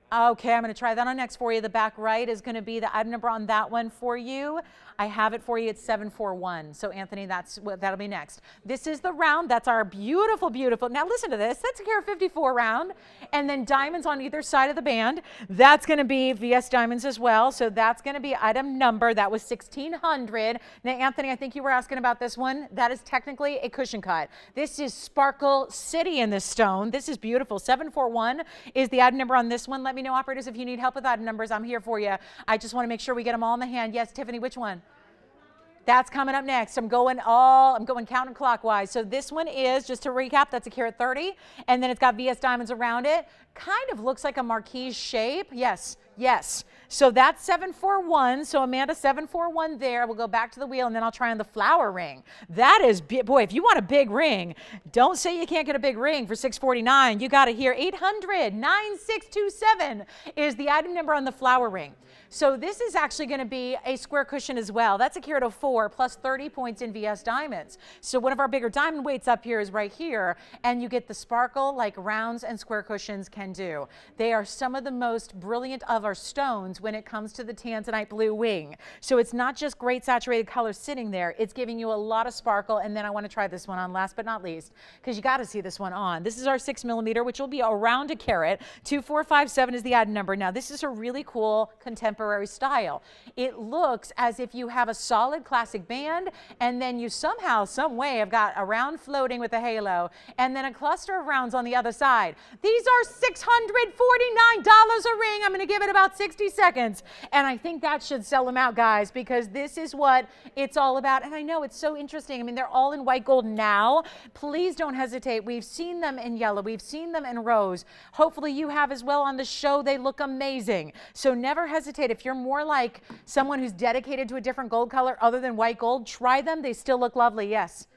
Okay, I'm going to try that on next for you. The back right is going to be the item number on that one for you. I have it for you. It's 741. So Anthony, that'll be next. This is the round. That's our beautiful, beautiful. Now listen to this. That's a carat 54 round, and then diamonds on either side of the band. That's going to be VS diamonds as well. So that's going to be item number. That was 1600. Now Anthony, I think you were asking about this one. That is technically a cushion cut. This is Sparkle City in this stone. This is beautiful. 741 is the item number on this one. Let me know, operators, if you need help with item numbers. I'm here for you. I just want to make sure we get them all in the hand. Yes, Tiffany, which one? That's coming up next. I'm going counterclockwise. So this one is, just to recap, that's a carat 30, and then it's got VS diamonds around it. Kind of looks like a marquise shape. Yes, yes. So that's 741. So Amanda, 741 there. We'll go back to the wheel, and then I'll try on the flower ring. That is, boy, if you want a big ring, don't say you can't get a big ring for 649. You got it here. 800-9627 is the item number on the flower ring. So this is actually going to be a square cushion as well. That's a carat 04 plus 30 points in VS diamonds. So one of our bigger diamond weights up here is right here, and you get the sparkle like rounds and square cushions can do. They are some of the most brilliant of our stones when it comes to the tanzanite blue wing. So it's not just great saturated color sitting there, it's giving you a lot of sparkle. And then I want to try this one on last but not least, because you got to see this one on. This is our 6mm, which will be around a carat. 2457 is the item number. Now this is a really cool contemporary style. It looks as if you have a solid classic band, and then you somehow, some way have got a round floating with a halo, and then a cluster of rounds on the other side. These are $649 a ring. I'm going to give it about 60 seconds, and I think that should sell them out, guys, because this is what it's all about. And I know it's so interesting. I mean, they're all in white gold now. Please don't hesitate. We've seen them in yellow. We've seen them in rose. Hopefully you have as well on the show. They look amazing. So never hesitate. If you're more like someone who's dedicated to a different gold color other than white gold, try them. They still look lovely. Yes.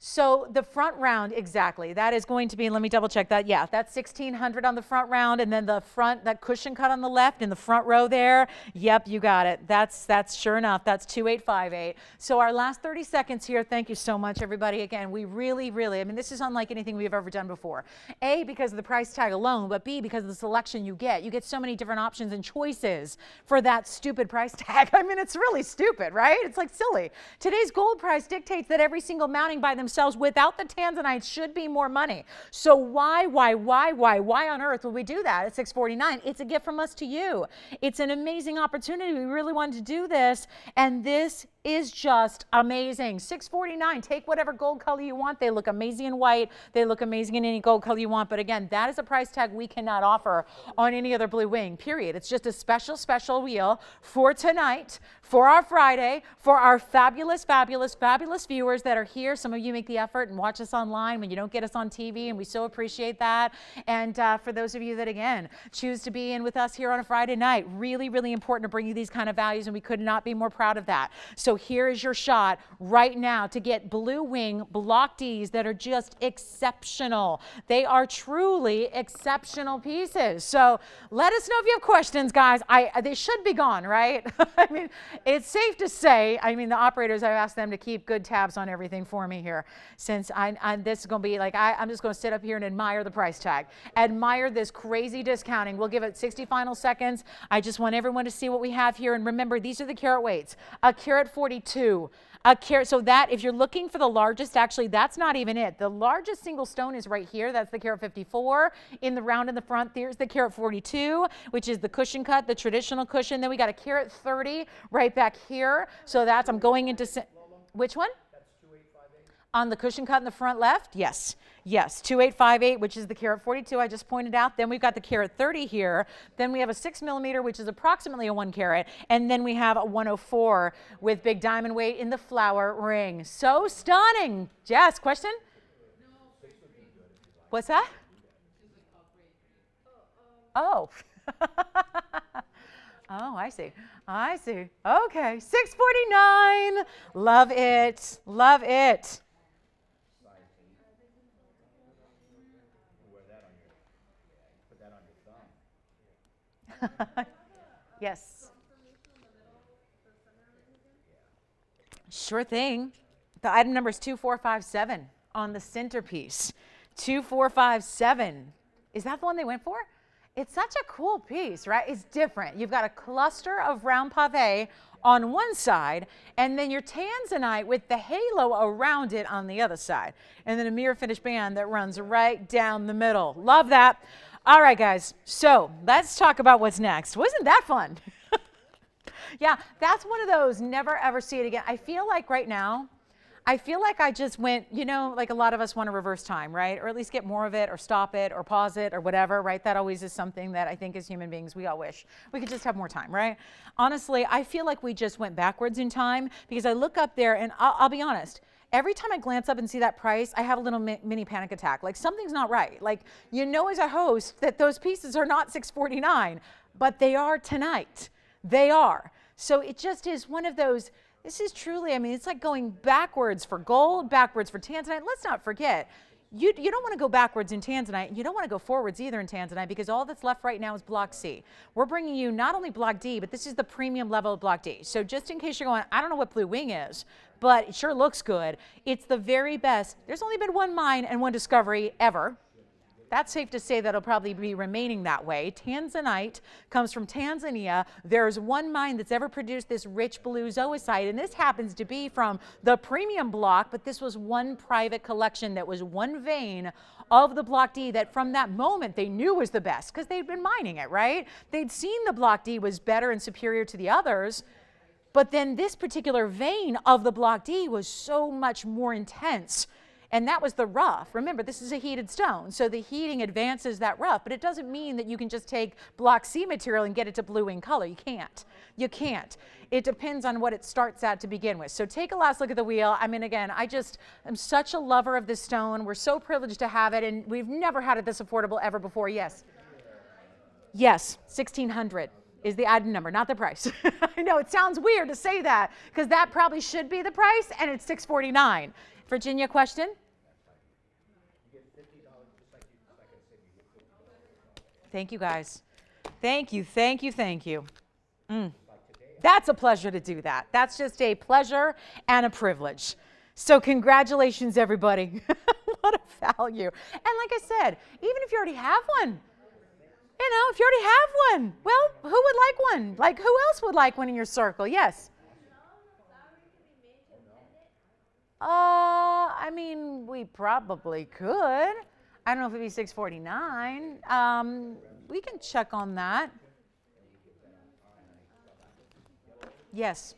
So the front round, exactly. That is going to be, let me double check that. Yeah, that's 1600 on the front round, and then the front, that cushion cut on the left in the front row there. Yep, you got it. That's sure enough. That's 2858. So our last 30 seconds here. Thank you so much, everybody. Again, we really, I mean, this is unlike anything we've ever done before. A, because of the price tag alone, but B, because of the selection you get. You get so many different options and choices for that stupid price tag. I mean, it's really stupid, right? It's like silly. Today's gold price dictates that every single mounting by themselves without the tanzanite should be more money. So why on earth would we do that at 649? It's a gift from us to you. It's an amazing opportunity. We really wanted to do this, and this is just amazing. 649. Take whatever gold color you want. They look amazing in white. They look amazing in any gold color you want. But again, that is a price tag we cannot offer on any other blue wing, period. It's just a special wheel for tonight, for our Friday, for our fabulous viewers that are here. Some of you make the effort and watch us online when you don't get us on TV, and we so appreciate that. And for those of you that, again, choose to be in with us here on a Friday night, really important to bring you these kind of values, and we could not be more proud of that. So here is your shot right now to get blue wing block Ds that are just exceptional. They are truly exceptional pieces. So let us know if you have questions, guys. They should be gone, right? I mean, it's safe to say, I mean, the operators, I've asked them to keep good tabs on everything for me here, since this is going to be like, I'm just going to sit up here and admire the price tag. Admire this crazy discounting. We'll give it 60 final seconds. I just want everyone to see what we have here. And remember, these are the carat weights. A carat 42. A carat, so that if you're looking for the largest, actually that's not even it. The largest single stone is right here. That's the carat 54 in the round in the front. There's the carat 42, which is the cushion cut, the traditional cushion. Then we got a carat 30 right back here. So that's, I'm going into, which one? On the cushion cut in the front left? Yes. Yes, 2858, which is the carat 42 I just pointed out. Then we've got the carat 30 here. Then we have a 6mm, which is approximately a 1 carat. And then we have a 104 with big diamond weight in the flower ring. So stunning. Jess, question? What's that? Oh. Oh, I see. I see. Okay, 649. Love it. Love it. Yes. Sure thing. The item number is 2457 on the centerpiece. 2457. Is that the one they went for? It's such a cool piece, right? It's different. You've got a cluster of round pave on one side, and then your tanzanite with the halo around it on the other side. And then a mirror finish band that runs right down the middle. Love that. All right, guys. So let's talk about what's next. Wasn't that fun? Yeah, that's one of those never ever see it again. I feel like right now, I feel like I just went, you know, like a lot of us want to reverse time, right? Or at least get more of it or stop it or pause it or whatever, right? That always is something that I think as human beings, we all wish we could just have more time, right? Honestly, I feel like we just went backwards in time because I look up there and I'll be honest, every time I glance up and see that price, I have a little mini panic attack. Like something's not right. Like, you know, as a host that those pieces are not $649, but they are tonight. They are. So it just is one of those, this is truly, I mean, it's like going backwards for gold, backwards for tanzanite. Let's not forget, you don't want to go backwards in tanzanite. You don't want to go forwards either in tanzanite because all that's left right now is block C. We're bringing you not only block D, but this is the premium level of block D. So just in case you're going, I don't know what Blue Wing is, but it sure looks good. It's the very best. There's only been one mine and one discovery ever. That's safe to say that'll probably be remaining that way. Tanzanite comes from Tanzania. There's one mine that's ever produced this rich blue zoisite, and this happens to be from the premium block, but this was one private collection that was one vein of the Block D that from that moment they knew was the best because they'd been mining it, right? They'd seen the Block D was better and superior to the others, but then this particular vein of the Block D was so much more intense. And that was the rough. Remember, this is a heated stone, so the heating advances that rough, but it doesn't mean that you can just take Block C material and get it to blue wing color. You can't. You can't. It depends on what it starts at to begin with. So take a last look at the wheel. I mean, again, I just am such a lover of this stone. We're so privileged to have it, and we've never had it this affordable ever before. Yes. Yes, 1,600 is the item number, not the price. I know it sounds weird to say that because that probably should be the price, and it's $649. Virginia, question? Thank you, guys. Thank you, thank you, thank you. That's a pleasure to do that. That's just a pleasure and a privilege. So congratulations, everybody. What a value. And like I said, even if you already have one, you know, if you already have one, well, who would like one? Like, who else would like one in your circle? Yes. I mean, we probably could. I don't know if it'd be $649. We can check on that. Yes.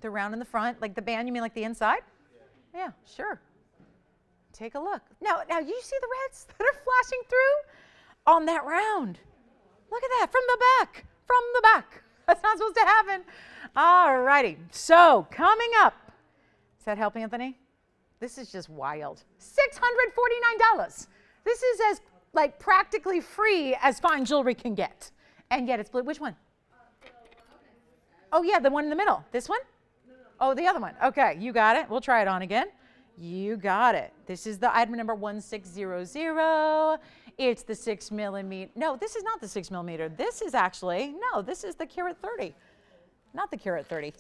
The round in the front, like the band, you mean like the inside? Yeah, sure. Take a look. Now you see the reds that are flashing through on that round. Look at that, from the back, from the back. That's not supposed to happen. All righty, so coming up. Does that help, Anthony? This is just wild. $649. This is as like practically free as fine jewelry can get. And yet it's blue. Which one? Oh yeah, the one in the middle. This one? Oh, the other one. Okay, you got it. We'll try it on again. You got it. This is the item number 1600. It's the 6 millimeter. No, this is not the 6 millimeter. This is actually, no, this is the carat 30. Not the carat 30.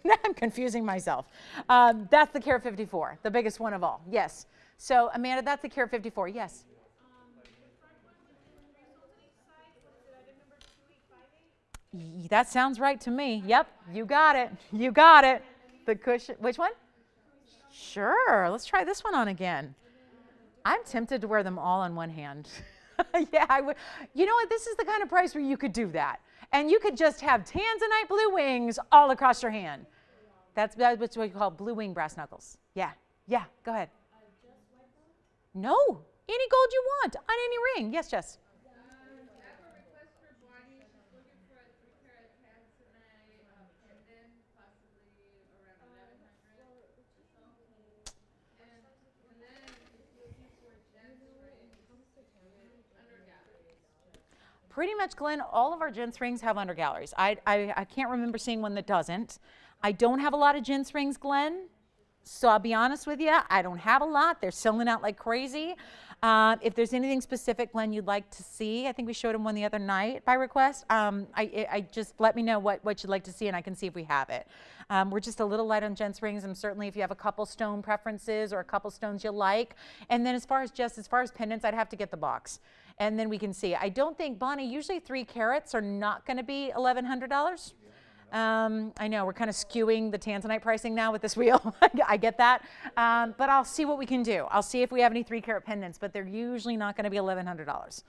Now I'm confusing myself. That's the carat 54, the biggest one of all. Yes. So, Amanda, that's the carat 54. Yes. That sounds right to me. Yep, you got it. You got it. The cushion. Which one? Sure. Let's try this one on again. I'm tempted to wear them all on one hand. Yeah, I would. You know what? This is the kind of price where you could do that. And you could just have tanzanite blue wings all across your hand. That's what we call blue wing brass knuckles. Yeah. Yeah. Go ahead. No. Any gold you want on any ring. Yes, Jess. Pretty much, Glenn, all of our gents rings have under galleries. I can't remember seeing one that doesn't. I don't have a lot of gents rings, Glenn. So I'll be honest with you, I don't have a lot. They're selling out like crazy. If there's anything specific, Glenn, you'd like to see, I think we showed him one the other night by request. I just let me know what you'd like to see, and I can see if we have it. We're just a little light on gents rings, and certainly if you have a couple stone preferences or a couple stones you like. And then as far as pendants, I'd have to get the box, and then we can see. I don't think, Bonnie, usually 3 carats are not going to be $1,100. I know we're kind of skewing the tanzanite pricing now with this wheel. I get that. But I'll see what we can do. I'll see if we have any 3-carat pendants, but they're usually not going to be $1,100.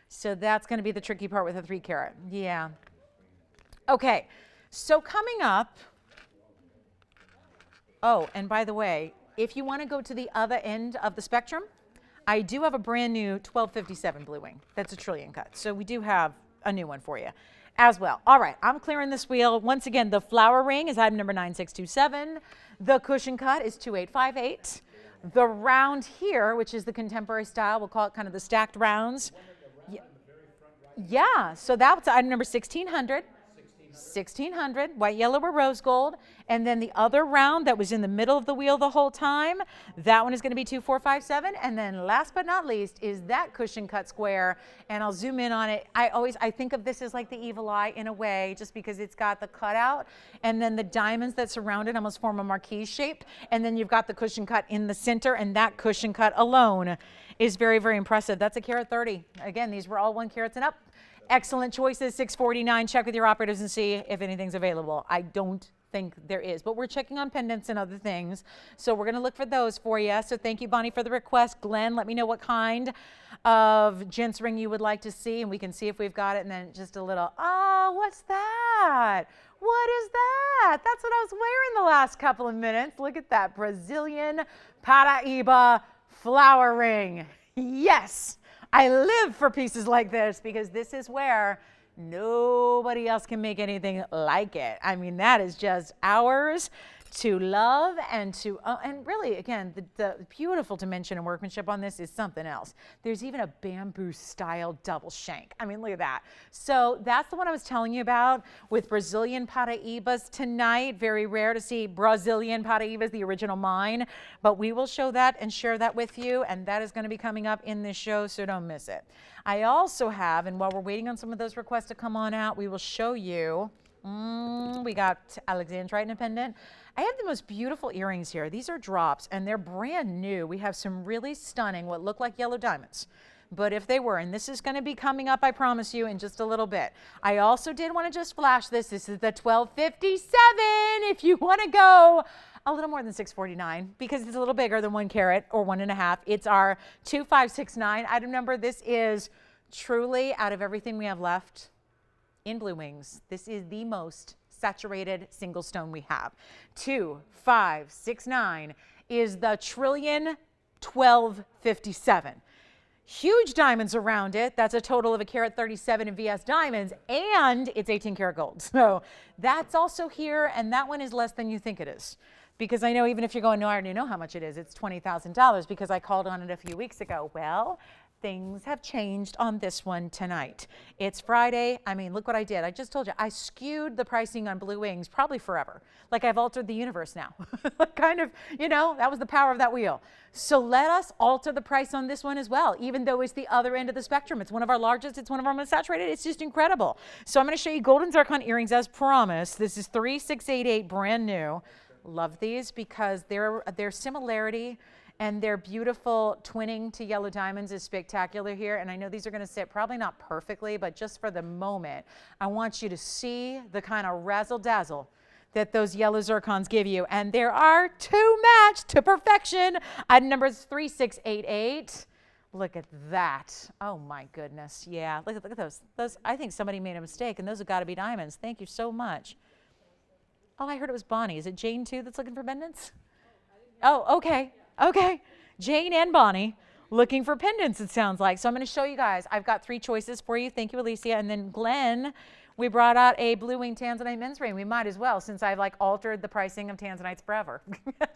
So that's going to be the tricky part with a 3-carat. Yeah. Okay. So coming up. Oh, and by the way, if you want to go to the other end of the spectrum, I do have a brand new 1257 blue wing. That's a trillion cut. So we do have a new one for you as well. All right, I'm clearing this wheel. Once again, the flower ring is item number 9627. The cushion cut is 2858. The round here, which is the contemporary style, we'll call it kind of the stacked rounds. Yeah, so that's item number 1600. 1600, white, yellow, or rose gold. And then the other round that was in the middle of the wheel the whole time, that one is going to be 2457. And then last but not least is that cushion cut square. And I'll zoom in on it. I think of this as like the evil eye in a way, just because it's got the cutout and then the diamonds that surround it almost form a marquise shape. And then you've got the cushion cut in the center, and that cushion cut alone is very, very impressive. That's a carat 30. Again, these were all 1 carats and up. Excellent choices, $649. Check with your operators and see if anything's available. I don't think there is, but we're checking on pendants and other things. So we're going to look for those for you. So thank you, Bonnie, for the request. Glenn, let me know what kind of gents ring you would like to see, and we can see if we've got it. And then just a little, oh, what's that? What is that? That's what I was wearing the last couple of minutes. Look at that Brazilian Paraíba flower ring. Yes. I live for pieces like this, because this is where nobody else can make anything like it. I mean, that is just ours to love, and to and really, again, the beautiful dimension and workmanship on this is something else. There's even a bamboo style double shank. I mean, look at that. So that's the one I was telling you about with Brazilian Paraíbas tonight. Very rare to see Brazilian Paraíbas, the original mine, but we will show that and share that with you, and that is going to be coming up in this show, so don't miss it. I also have, and while we're waiting on some of those requests to come on out, we will show you, we got Alexandrite pendant. I have the most beautiful earrings here. These are drops, and they're brand new. We have some really stunning, what look like yellow diamonds. But if they were, and this is going to be coming up, I promise you, in just a little bit. I also did want to just flash this. This is the 1257. If you want to go a little more than 649, because it's a little bigger than 1 carat or 1.5. It's our 2569 item number. This is truly, out of everything we have left in blue wings, this is the most saturated single stone we have. 2569 is the trillion 1257. Huge diamonds around it. That's a total of a carat 37 in VS diamonds, and it's 18 karat gold. So that's also here, and that one is less than you think it is. Because I know even if you're going, no, I already know how much it is. It's $20,000 because I called on it a few weeks ago. Well, things have changed on this one tonight. It's Friday. I mean, look what I did. I just told you, I skewed the pricing on blue wings probably forever. Like I've altered the universe now. Kind of, you know, that was the power of that wheel. So let us alter the price on this one as well, even though it's the other end of the spectrum. It's one of our largest. It's one of our most saturated. It's just incredible. So I'm going to show you golden zircon earrings as promised. This is 3688, brand new. Love these because their similarity and their beautiful twinning to yellow diamonds is spectacular here. And I know these are going to sit probably not perfectly, but just for the moment, I want you to see the kind of razzle dazzle that those yellow zircons give you. And there are 2 matched to perfection. Item number is 3688. Look at that. Oh my goodness. Yeah, look at those. Those, I think somebody made a mistake, and those have got to be diamonds. Thank you so much. Oh, I heard it was Bonnie. Is it Jane too that's looking for pendants? Oh, okay. Okay. Jane and Bonnie looking for pendants, it sounds like. So I'm going to show you guys. I've got 3 choices for you. Thank you, Alicia. And then Glenn, we brought out a blue wing tanzanite men's ring. We might as well, since I've like altered the pricing of tanzanites forever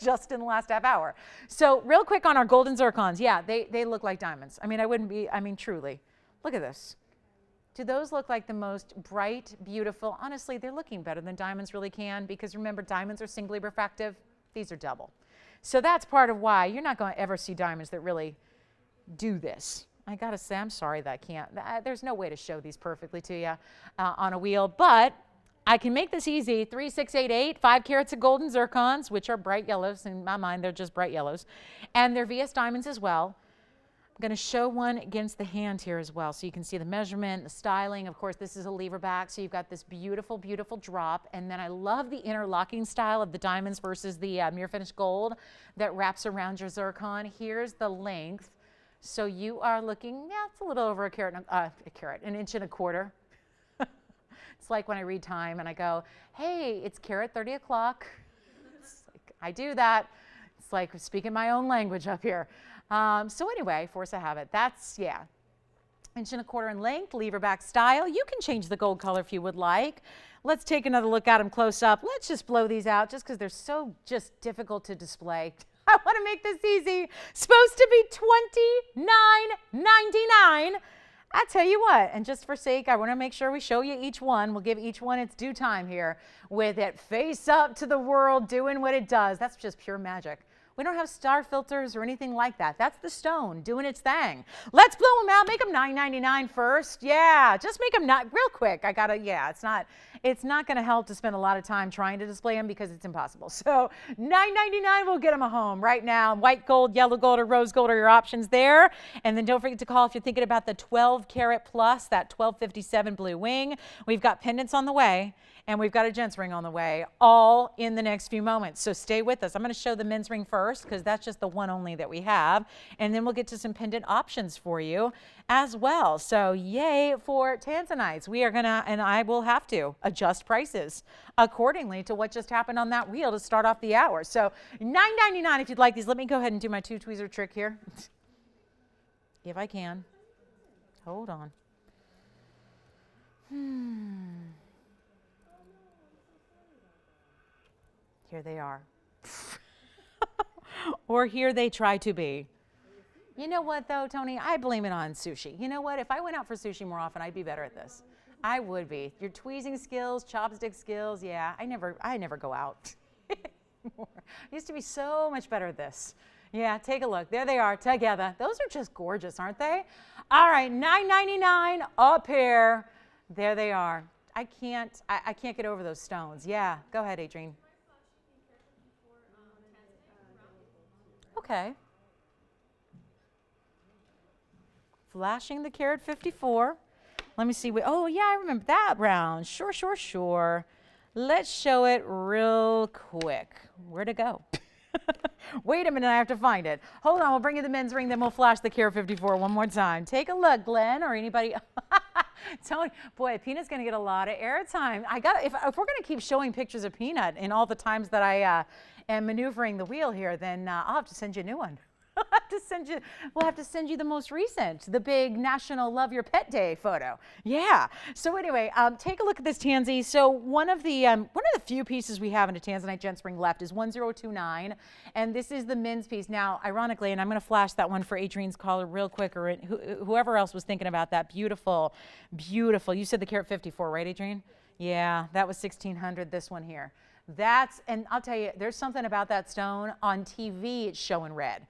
just in the last half hour. So real quick on our golden zircons. Yeah, they look like diamonds. I mean, truly. Look at this. Do those look like the most bright, beautiful? Honestly, they're looking better than diamonds really can, because remember, diamonds are singly refractive. These are double. So that's part of why you're not going to ever see diamonds that really do this. I got to say, I'm sorry that I can't. There's no way to show these perfectly to you on a wheel, but I can make this easy. 3, 6, 8, 8, 5 carats of golden zircons, which are bright yellows. In my mind, they're just bright yellows. And they're VS diamonds as well. I'm going to show one against the hand here as well, so you can see the measurement, the styling. Of course, this is a lever back, so you've got this beautiful, beautiful drop. And then I love the interlocking style of the diamonds versus the mirror finished gold that wraps around your zircon. Here's the length. So you are looking, yeah, it's a little over a carat, an inch and a quarter. It's like when I read time and I go, hey, it's carat 30 o'clock. It's like, I do that. It's like speaking my own language up here. So anyway, force of habit. That's, yeah, inch and a quarter in length, lever back style. You can change the gold color if you would like. Let's take another look at them close up. Let's just blow these out just because they're so just difficult to display. I want to make this easy. Supposed to be $29.99. I tell you what, and just for sake, I want to make sure we show you each one. We'll give each one its due time here with it face up to the world doing what it does. That's just pure magic. We don't have star filters or anything like that. That's the stone doing its thing. Let's blow them out. Make them $9.99 first. Yeah, just make them real quick. Yeah, it's not going to help to spend a lot of time trying to display them because it's impossible. So $9.99, we'll get them a home right now. White gold, yellow gold, or rose gold are your options there. And then don't forget to call if you're thinking about the 12 karat plus, that 1257 blue wing. We've got pendants on the way. And we've got a gents ring on the way, all in the next few moments. So stay with us. I'm going to show the men's ring first because that's just the one only that we have. And then we'll get to some pendant options for you as well. So yay for Tanzanites. We are going to, and I will have to, adjust prices accordingly to what just happened on that wheel to start off the hour. So $9.99 if you'd like these. Let me go ahead and do my 2 tweezer trick here. If I can. Hold on. Here they are. Or here they try to be. You know what though, Tony? I blame it on sushi. You know what? If I went out for sushi more often, I'd be better at this. I would be. Your tweezing skills, chopstick skills, yeah, I never go out. I used to be so much better at this. Yeah, take a look. There they are together. Those are just gorgeous, aren't they? All right, $9.99 up here. There they are. I can't get over those stones. Yeah, go ahead, Adrienne. Okay. Flashing the carat 54. Let me see. Oh, yeah, I remember that round. Sure. Let's show it real quick. Where'd it go? Wait a minute, I have to find it. Hold on, we'll bring you the men's ring, then we'll flash the carat 54 one more time. Take a look, Glenn, or anybody. Tony, boy, Peanut's going to get a lot of airtime. If we're going to keep showing pictures of Peanut in all the times that I am maneuvering the wheel here, then I'll have to send you a new one. We'll have to send you the most recent, the big National Love Your Pet Day photo. Yeah. So anyway, take a look at this tansy. So one of the few pieces we have in a Tanzanite gents ring left is 1029, and this is the men's piece. Now, ironically, and I'm going to flash that one for Adrienne's caller real quick, or whoever else was thinking about that. Beautiful. You said the carat 54, right, Adrienne? Yeah, that was 1600. This one here. And I'll tell you, there's something about that stone on TV. It's showing red.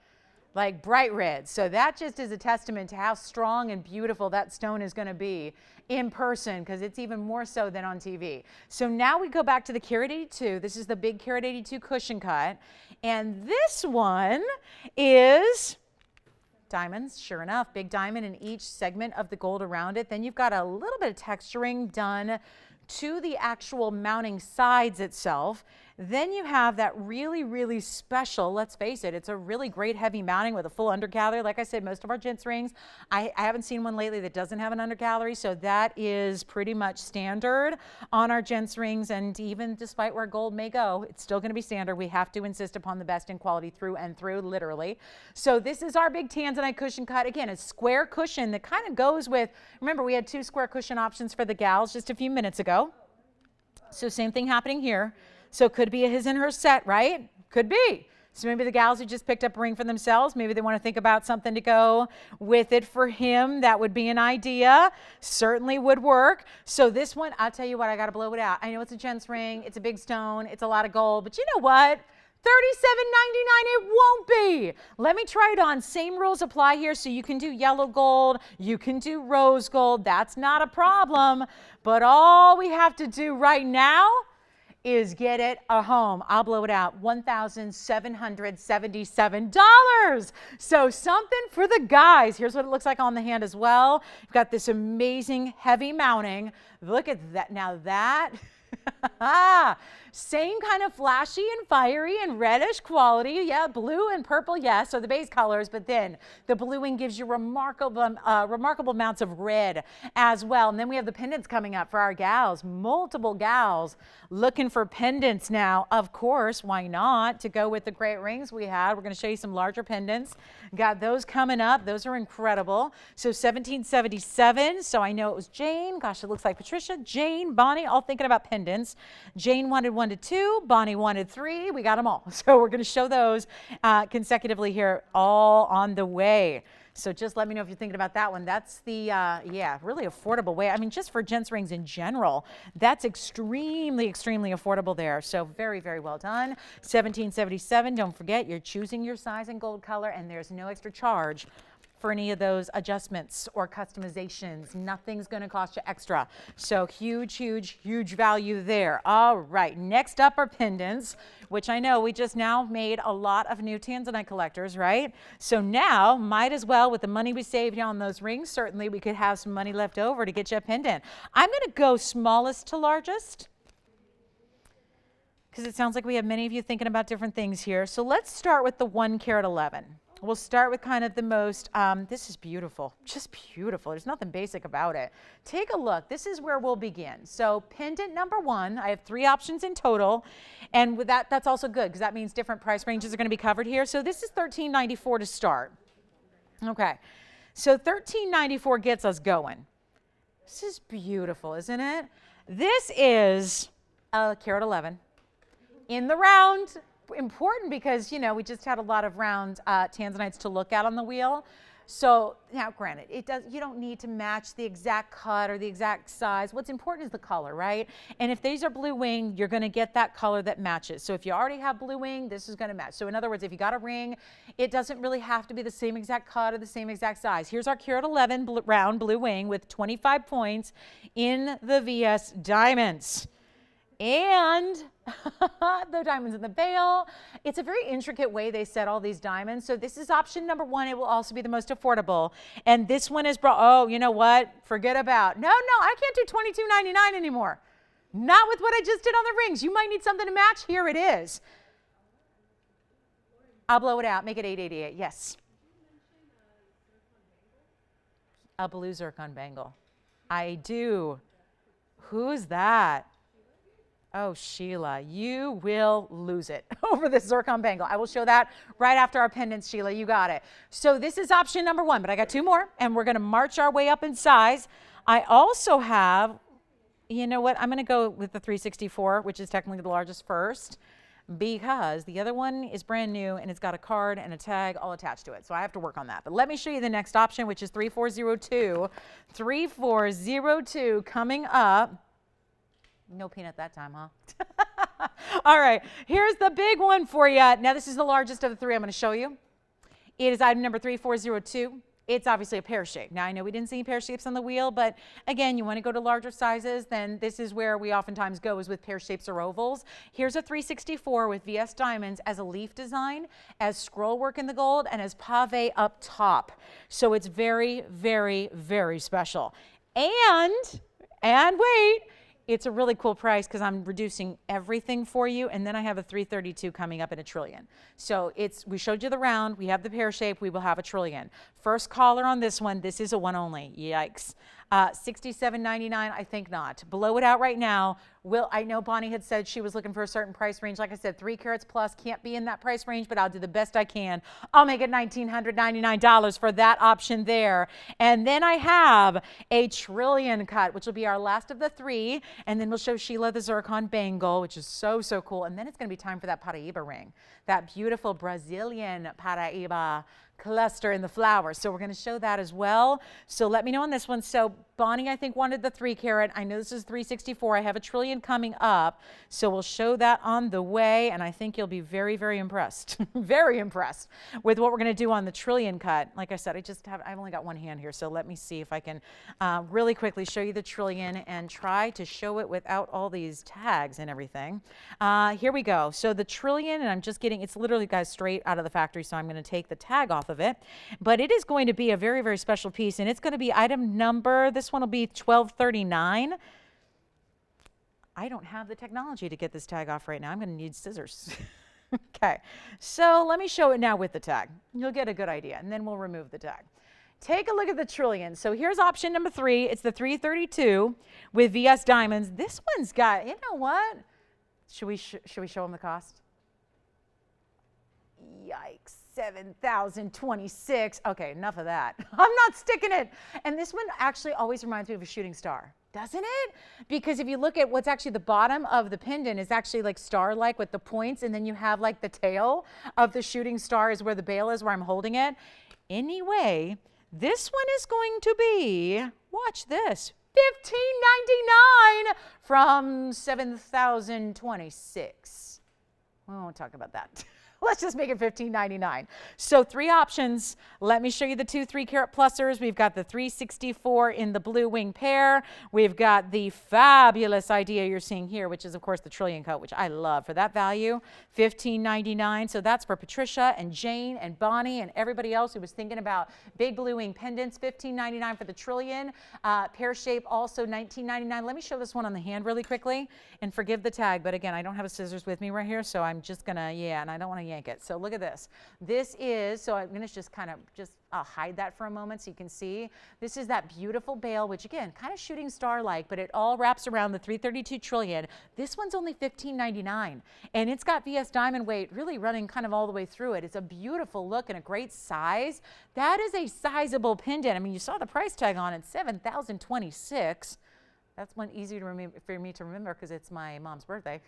Like bright red. So that just is a testament to how strong and beautiful that stone is going to be in person, because it's even more so than on TV. So now we go back to the carat 82. This is the big carat 82 cushion cut. And this one is diamonds, sure enough, big diamond in each segment of the gold around it. Then you've got a little bit of texturing done to the actual mounting sides itself. Then you have that really, really special, let's face it, it's a really great heavy mounting with a full undergallery. Like I said, most of our gents rings, I haven't seen one lately that doesn't have an undergallery, so that is pretty much standard on our gents rings. And even despite where gold may go, it's still going to be standard. We have to insist upon the best in quality through and through, literally. So this is our big Tanzanite cushion cut. Again, a square cushion that kind of goes with, remember we had 2 square cushion options for the gals just a few minutes ago. So same thing happening here. So it could be a his and her set, right? Could be. So maybe the gals who just picked up a ring for themselves, maybe they want to think about something to go with it for him. That would be an idea. Certainly would work. So this one, I'll tell you what, I got to blow it out. I know it's a gents ring. It's a big stone. It's a lot of gold. But you know what? $37.99, it won't be. Let me try it on. Same rules apply here. So you can do yellow gold, you can do rose gold. That's not a problem. But all we have to do right now is get it a home. I'll blow it out. $1,777. So something for the guys. Here's what it looks like on the hand as well. You've got this amazing heavy mounting. Look at that. Now that... Same kind of flashy and fiery and reddish quality. Yeah, blue and purple, yes, so the base colors, but then the bluing gives you remarkable amounts of red as well. And then we have the pendants coming up for our gals, multiple gals looking for pendants now. Of course, why not? To go with the great rings we had. We're going to show you some larger pendants. Got those coming up. Those are incredible. So 1777. So I know it was Jane. Gosh, it looks like Patricia, Jane, Bonnie, all thinking about pendants. Jane wanted 1 to 2. Bonnie wanted 3. We got them all. So we're going to show those consecutively here, all on the way. So just let me know if you're thinking about that one. That's the, yeah, really affordable way. I mean, just for gents rings in general, that's extremely, extremely affordable there. So very, very well done. 1777. Don't forget, you're choosing your size and gold color, and there's no extra charge for any of those adjustments or customizations. Nothing's going to cost you extra. So huge, huge, huge value there. All right, next up are pendants, which I know we just now made a lot of new tanzanite collectors, right? So now, might as well, with the money we saved on those rings, certainly we could have some money left over to get you a pendant. I'm going to go smallest to largest, because it sounds like we have many of you thinking about different things here. So let's start with the 1 carat 11. We'll start with kind of the most, this is beautiful, just beautiful. There's nothing basic about it. Take a look. This is where we'll begin. So pendant number 1, I have 3 options in total. And with that, that's also good because that means different price ranges are going to be covered here. So this is $13.94 to start. Okay. So $13.94 gets us going. This is beautiful, isn't it? This is a carat 11 in the round. Important because, you know, we just had a lot of round tanzanites to look at on the wheel. So now, granted, you don't need to match the exact cut or the exact size. What's important is the color, right? And if these are blue wing, you're going to get that color that matches. So if you already have blue wing, this is going to match. So in other words, if you got a ring, it doesn't really have to be the same exact cut or the same exact size. Here's our carat 11 round blue wing with 25 points in the VS diamonds. And the diamonds in the bail. It's a very intricate way they set all these diamonds. So this is option number 1. It will also be the most affordable. And this one is oh, you know what? Forget about. No, I can't do $22.99 anymore. Not with what I just did on the rings. You might need something to match. Here it is. I'll blow it out. Make it $8.88. Yes. A blue zircon bangle. I do. Who's that? Oh, Sheila, you will lose it over this zircon bangle. I will show that right after our pendants, Sheila. You got it. So this is option number 1, but I got 2 more, and we're going to march our way up in size. I also have, you know what, I'm going to go with the 364, which is technically the largest first, because the other one is brand new, and it's got a card and a tag all attached to it. So I have to work on that. But let me show you the next option, which is 3402. 3402 coming up. No peanut that time, huh? All right, here's the big one for you. Now, this is the largest of the 3 I'm going to show you. It is item number 3402. It's obviously a pear shape. Now, I know we didn't see any pear shapes on the wheel, but again, you want to go to larger sizes, then this is where we oftentimes go, is with pear shapes or ovals. Here's a 364 with VS diamonds as a leaf design, as scroll work in the gold, and as pave up top. So it's very, very, very special. And wait, it's a really cool price because I'm reducing everything for you, and then I have a 332 coming up in $1 trillion. So we showed you the round, we have the pear shape, we will have $1 trillion. First caller on this one, this is a 1 only. Yikes. $67.99, I think not. Blow it out right now. I know Bonnie had said she was looking for a certain price range. Like I said, 3 carats plus can't be in that price range, but I'll do the best I can. I'll make it $1,999 for that option there. And then I have a 1 trillion cut, which will be our last of the 3. And then we'll show Sheila the zircon bangle, which is so, so cool. And then it's going to be time for that Paraíba ring, that beautiful Brazilian Paraíba cluster in the flowers. So we're going to show that as well. So let me know on this one. So Bonnie, I think, wanted the 3 carat. I know this is 364. I have a 1 trillion trillion coming up. So we'll show that on the way, and I think you'll be very, very impressed, very impressed with what we're going to do on the trillion cut. Like I said, I've only got one hand here, so let me see if I can really quickly show you the trillion and try to show it without all these tags and everything. Here we go. So the trillion, and I'm just getting, it's literally, guys, straight out of the factory, so I'm going to take the tag off of it. But it is going to be a very, very special piece, and it's going to be item number, this one will be 1239. I don't have the technology to get this tag off right now. I'm going to need scissors. Okay, so let me show it now with the tag. You'll get a good idea, and then we'll remove the tag. Take a look at the trillion. So here's option number 3. It's the 332 with VS diamonds. This one's got, you know what? Should we show them the cost? Yikes, 7,026. Okay, enough of that. I'm not sticking it. And this one actually always reminds me of a shooting star, doesn't it? Because if you look at what's actually the bottom of the pendant is actually like star-like with the points, and then you have like the tail of the shooting star is where the bail is, where I'm holding it. Anyway, this one is going to be, watch this, $15.99 from 7,026. We won't talk about that. Let's just make it $15.99. So 3 options. Let me show you the 2 3-carat plusers. We've got the 364 in the blue wing pair. We've got the fabulous idea you're seeing here, which is, of course, the trillion cut, which I love. For that value, $15.99. So that's for Patricia and Jane and Bonnie and everybody else who was thinking about big blue wing pendants. $15.99 for the trillion. Pear shape, also $19.99. Let me show this one on the hand really quickly, and forgive the tag. But again, I don't have a scissors with me right here, so I'm just going to, and I don't want to yank it. So look at this. This is, so I'm going to just kind of hide that for a moment so you can see. This is that beautiful bail, which again, kind of shooting star-like, but it all wraps around the 332 trillion. This one's only $15.99, and it's got VS diamond weight really running kind of all the way through it. It's a beautiful look and a great size. That is a sizable pendant. I mean, you saw the price tag on it, $7,026. That's one easy for me to remember because it's my mom's birthday,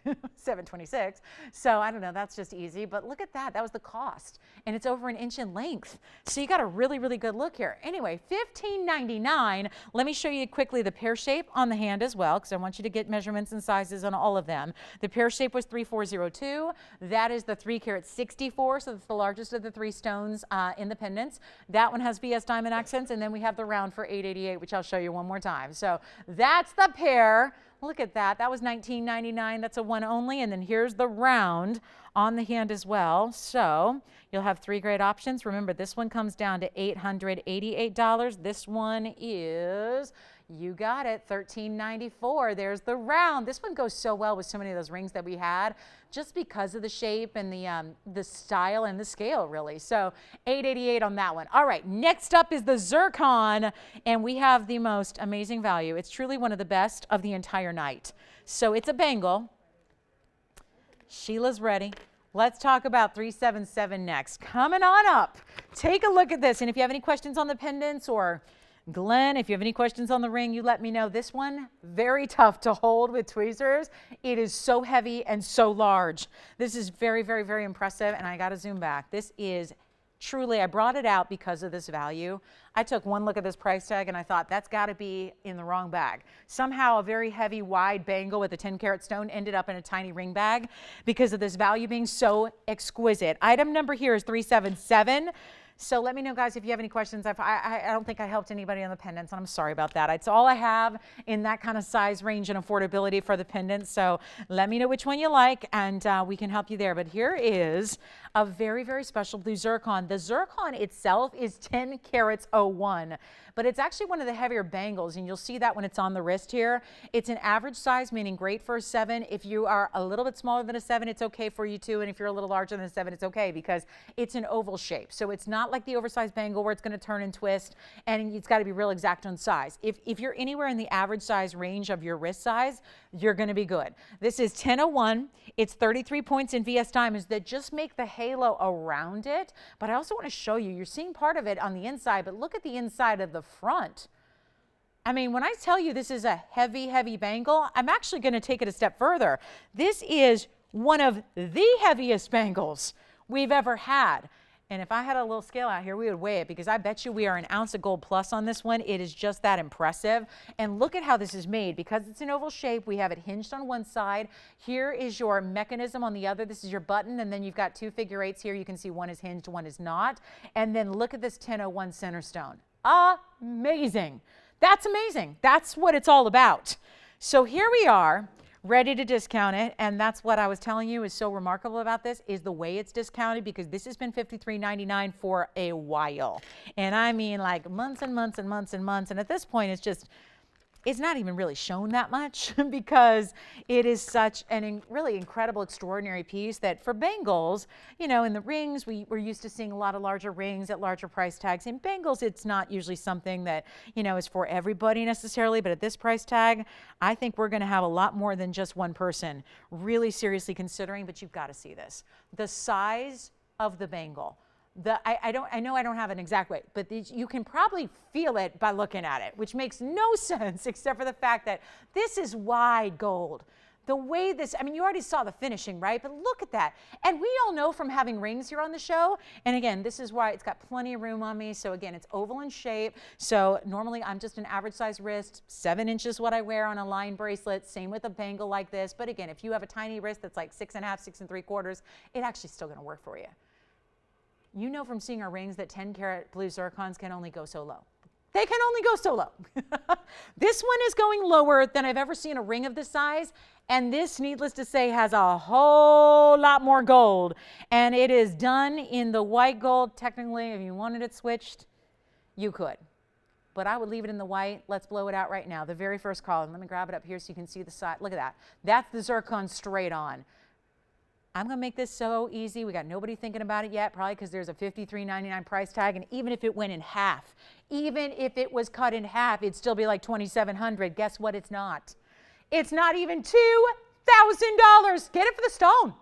7/26. So I don't know, that's just easy. But look at that. That was the cost. And it's over 1 inch in length. So you got a really, really good look here. Anyway, $15.99. Let me show you quickly the pear shape on the hand as well, because I want you to get measurements and sizes on all of them. The pear shape was 3402. That is the 3-carat 64. So that's the largest of the 3 stones in the pendants. That one has VS diamond accents. And then we have the round for $888, which I'll show you one more time. So that's the pair. Look at that. That was $19.99. That's a one only. And then here's the round on the hand as well. So you'll have 3 great options. Remember, this one comes down to $888. This one is, you got it, $13.94. There's the round. This one goes so well with so many of those rings that we had, just because of the shape and the style and the scale, really. So $888 on that one. All right, next up is the zircon, and we have the most amazing value. It's truly one of the best of the entire night. So it's a bangle. Sheila's ready. Let's talk about 377 next. Coming on up. Take a look at this, and if you have any questions on the pendants, or Glenn, if you have any questions on the ring, you let me know. This one, very tough to hold with tweezers. It is so heavy and so large. This is very, very, very impressive, and I got to zoom back. This is truly, I brought it out because of this value. I took one look at this price tag and I thought that's got to be in the wrong bag. Somehow a very heavy, wide bangle with a 10-carat stone ended up in a tiny ring bag because of this value being so exquisite. Item number here is 377. So let me know, guys, if you have any questions. I don't think I helped anybody on the pendants, and I'm sorry about that. It's all I have in that kind of size range and affordability for the pendants. So let me know which one you like, and we can help you there. But here is a very, very special blue zircon. The zircon itself is 10 carats 01, but it's actually one of the heavier bangles, and you'll see that when it's on the wrist here. It's an average size, meaning great for a 7. If you are a little bit smaller than a 7, it's okay for you too, and if you're a little larger than a 7, it's okay because it's an oval shape. So it's not like the oversized bangle where it's going to turn and twist, and it's got to be real exact on size. If you're anywhere in the average size range of your wrist size, you're going to be good. This is 1001. It's 33 points in VS diamonds that just make the halo around it. But I also want to show you, you're seeing part of it on the inside, but look at the inside of the front. I mean, when I tell you this is a heavy, heavy bangle, I'm actually going to take it a step further. This is one of the heaviest bangles we've ever had. And if I had a little scale out here, we would weigh it, because I bet you we are an ounce of gold plus on this one. It is just that impressive. And look at how this is made. Because it's an oval shape, we have it hinged on one side. Here is your mechanism on the other. This is your button. And then you've got 2 figure eights here. You can see one is hinged, one is not. And then look at this 1001 center stone. Amazing. That's amazing. That's what it's all about. So here we are, ready to discount it, and that's what I was telling you is so remarkable about this, is the way it's discounted, because this has been $53.99 for a while. And I mean like months and months and months and months, and at this point it's not even really shown that much because it is such an really incredible, extraordinary piece that for bangles, you know, in the rings, we're used to seeing a lot of larger rings at larger price tags. In bangles, it's not usually something that, you know, is for everybody necessarily, but at this price tag, I think we're going to have a lot more than just one person really seriously considering, but you've got to see this. The size of the bangle. I know I don't have an exact weight, but you can probably feel it by looking at it, which makes no sense except for the fact that this is wide gold. The way this, I mean, you already saw the finishing, right? But look at that. And we all know from having rings here on the show, and again, this is why it's got plenty of room on me. So again, it's oval in shape. So normally I'm just an average size wrist, 7 inches what I wear on a line bracelet, same with a bangle like this. But again, if you have a tiny wrist that's like 6.5, 6 3/4, it actually still gonna work for you. You know from seeing our rings that 10 karat blue zircons can only go so low. They can only go so low. This one is going lower than I've ever seen a ring of this size. And this, needless to say, has a whole lot more gold. And it is done in the white gold. Technically, if you wanted it switched, you could. But I would leave it in the white. Let's blow it out right now. The very first column. Let me grab it up here so you can see the side. Look at that. That's the zircon straight on. I'm going to make this so easy. We got nobody thinking about it yet, probably because there's a $53.99 price tag. And even if it went in half, even if it was cut in half, it'd still be like $2,700. Guess what? It's not. It's not even $2,000. Get it for the stone.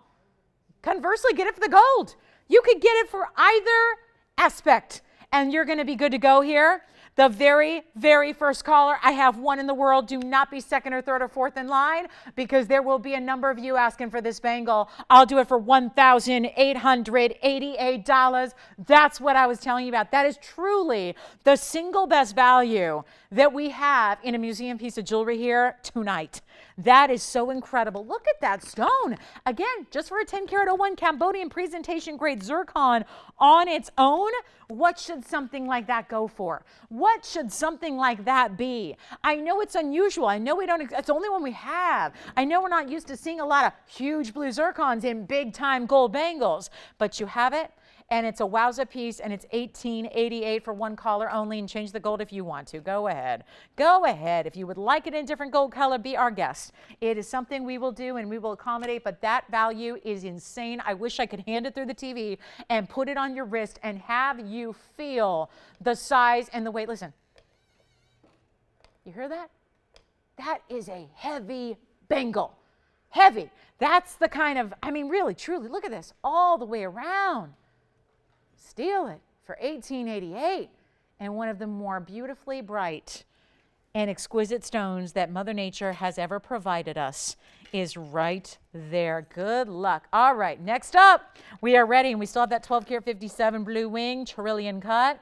Conversely, get it for the gold. You could get it for either aspect, and you're going to be good to go here. The very, very first caller, I have one in the world. Do not be second or third or fourth in line, because there will be a number of you asking for this bangle. I'll do it for $1,888. That's what I was telling you about. That is truly the single best value that we have in a museum piece of jewelry here tonight. That is so incredible. Look at that stone. Again, just for a 10 karat 01 Cambodian presentation grade zircon on its own, what should something like that go for? What should something like that be? I know it's unusual. I know it's the only one we have. I know we're not used to seeing a lot of huge blue zircons in big time gold bangles, but you have it. And it's a wowza piece, and it's $18.88 for one caller only, and change the gold if you want to. Go ahead. Go ahead. If you would like it in a different gold color, be our guest. It is something we will do and we will accommodate, but that value is insane. I wish I could hand it through the TV and put it on your wrist and have you feel the size and the weight. Listen, you hear that? That is a heavy bangle. Heavy. That's the kind of, I mean, really, truly, look at this all the way around. Steal it for $18.88, and one of the more beautifully bright and exquisite stones that Mother Nature has ever provided us is right there. Good luck. All right, next up, we are ready, and we still have that 12 karat 57 blue wing, Trillion cut.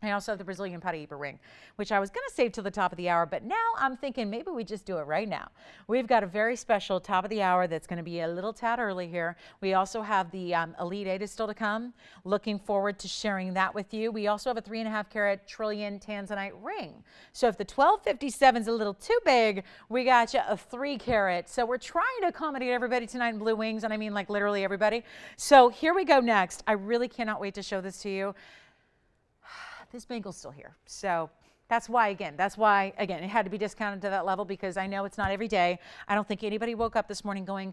I also have the Brazilian Paraíba ring, which I was going to save till the top of the hour, but now I'm thinking maybe we just do it right now. We've got a very special top of the hour that's going to be a little tad early here. We also have the Elite 8 is still to come. Looking forward to sharing that with you. We also have a 3.5 karat Trillion Tanzanite ring. So if the 1257 is a little too big, we got you a 3 karat. So we're trying to accommodate everybody tonight in blue wings, and I mean like literally everybody. So here we go next. I really cannot wait to show this to you. This bangle's still here. So that's why, again, it had to be discounted to that level, because I know it's not every day. I don't think anybody woke up this morning going,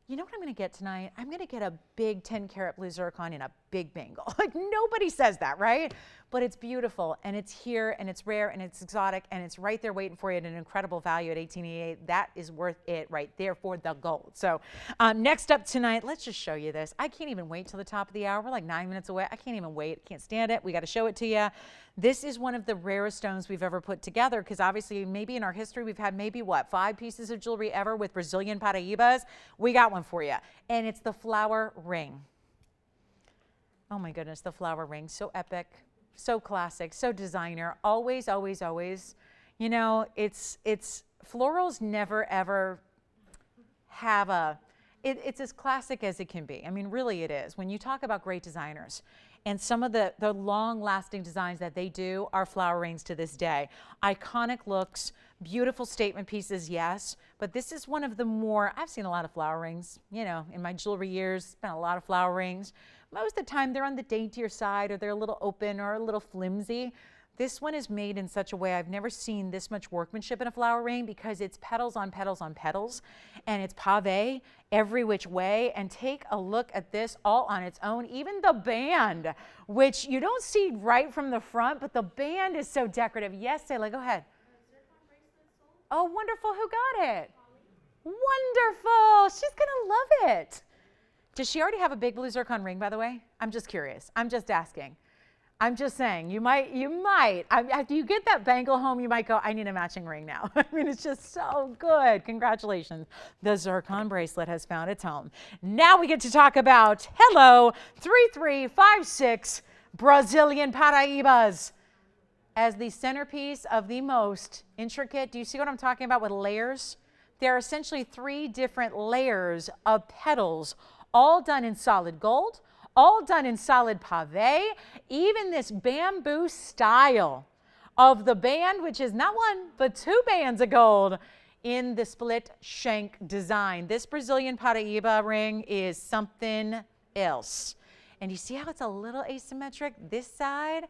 you know what I'm going to get tonight? I'm going to get a big 10 karat blue zircon in a big bangle. Like, nobody says that, right? But it's beautiful, and it's here, and it's rare, and it's exotic, and it's right there waiting for you at an incredible value at $18.88. That is worth it right there for the gold. So next up tonight, let's just show you this. I can't even wait till the top of the hour. We're like 9 minutes away. I can't even wait. Can't stand it. We got to show it to you. This is one of the rarest stones we've ever put together, because obviously maybe in our history we've had maybe, 5 pieces of jewelry ever with Brazilian Paraíbas. We got one for you, and it's the flower ring. Oh my goodness, the flower ring, so epic, so classic, so designer, always, always, always. You know, it's florals never ever have it's as classic as it can be. I mean, really it is. When you talk about great designers, and some of the long-lasting designs that they do are flower rings to this day. Iconic looks, beautiful statement pieces, yes, but this is one of the more, I've seen a lot of flower rings, you know, in my jewelry years, spent a lot of flower rings. Most of the time they're on the daintier side, or they're a little open or a little flimsy. This one is made in such a way, I've never seen this much workmanship in a flower ring, because it's petals on petals on petals, and it's pave every which way. And take a look at this all on its own. Even the band, which you don't see right from the front, but the band is so decorative. Yes, Sayla, go ahead. Oh, wonderful. Who got it? Wonderful. She's going to love it. Does she already have a big blue zircon ring, by the way? I'm just curious. I'm just asking. I'm just saying, you might. After you get that bangle home, you might go, I need a matching ring now. I mean, it's just so good. Congratulations. The zircon bracelet has found its home. Now we get to talk about, hello, 3356 Brazilian Paraíbas as the centerpiece of the most intricate. Do you see what I'm talking about with layers? There are essentially 3 different layers of petals, all done in solid gold, all done in solid pave, even this bamboo style of the band, which is not 1, but 2 bands of gold in the split shank design. This Brazilian Paraíba ring is something else. And you see how it's a little asymmetric this side?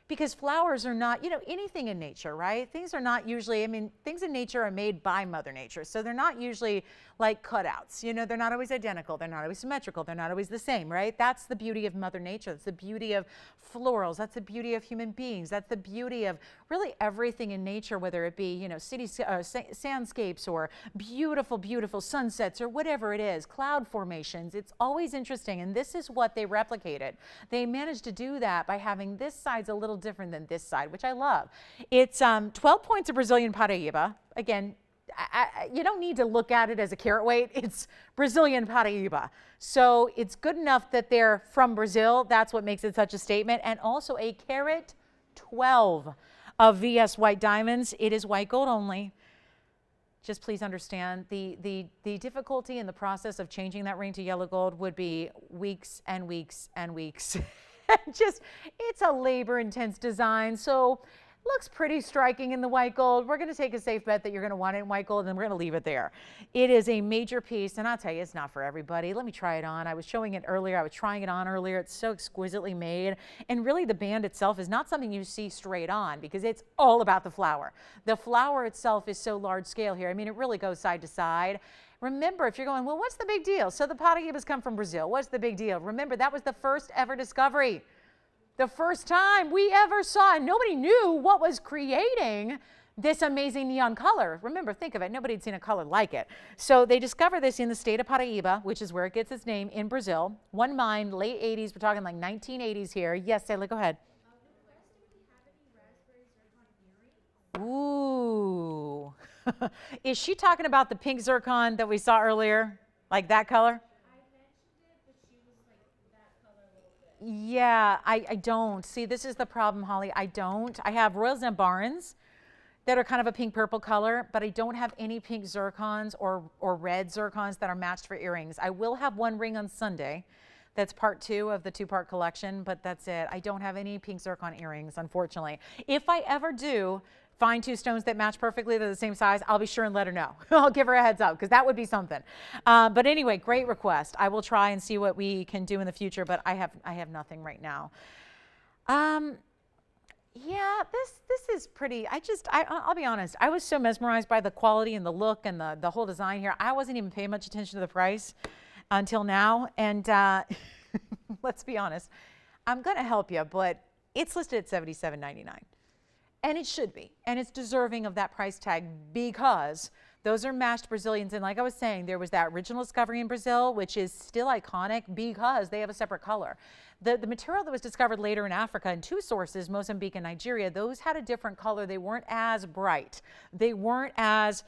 Because flowers are not, you know, anything in nature, right? Things are not usually, I mean, things in nature are made by Mother Nature. So they're not usually like cutouts. You know, they're not always identical. They're not always symmetrical. They're not always the same, right? That's the beauty of Mother Nature. That's the beauty of florals. That's the beauty of human beings. That's the beauty of really everything in nature, whether it be, you know, sandscapes or beautiful, beautiful sunsets or whatever it is, cloud formations. It's always interesting. And this is what they replicated. They managed to do that by having this side's a little different than this side, which I love. It's 12 points of Brazilian Paraíba. Again, you don't need to look at it as a carat weight. It's Brazilian Paraíba. So it's good enough that they're from Brazil. That's what makes it such a statement. And also a carat 12 of VS white diamonds. It is white gold only. Just please understand the difficulty in the process of changing that ring to yellow gold would be weeks and weeks and weeks. Just, it's a labor intense design. So looks pretty striking in the white gold. We're going to take a safe bet that you're going to want it in white gold, and then we're going to leave it there. It is a major piece, and I'll tell you, it's not for everybody. Let me try it on. I was showing it earlier. I was trying it on earlier. It's so exquisitely made, and really the band itself is not something you see straight on, because it's all about the flower. The flower itself is so large scale here. I mean, it really goes side to side. Remember, if you're going, well, what's the big deal? So the Paraíbas come from Brazil. What's the big deal? Remember, that was the first ever discovery. The first time we ever saw, and nobody knew what was creating this amazing neon color. Remember, think of it, nobody had seen a color like it. So they discovered this in the state of Paraíba, which is where it gets its name, in Brazil. One mine, late 80s, we're talking like 1980s here. Yes, Sayla, go ahead. Ooh. Is she talking about the pink zircon that we saw earlier? Like that color? Yeah, I don't. See, this is the problem, Holly. I don't. I have Royal Zambarans that are kind of a pink purple color, but I don't have any pink zircons or red zircons that are matched for earrings. I will have one ring on Sunday. That's part 2 of the 2-part collection, but that's it. I don't have any pink zircon earrings, unfortunately. If I ever do find 2 stones that match perfectly, they're the same size, I'll be sure and let her know. I'll give her a heads up, because that would be something. But anyway, great request. I will try and see what we can do in the future, but I have nothing right now. Yeah, this is pretty. I'll be honest. I was so mesmerized by the quality and the look and the whole design here. I wasn't even paying much attention to the price until now. And let's be honest, I'm going to help you, but it's listed at $77.99. And it should be. And it's deserving of that price tag, because those are mashed Brazilians. And like I was saying, there was that original discovery in Brazil, which is still iconic because they have a separate color. The material that was discovered later in Africa in 2 sources, Mozambique and Nigeria, those had a different color. They weren't as bright. They weren't as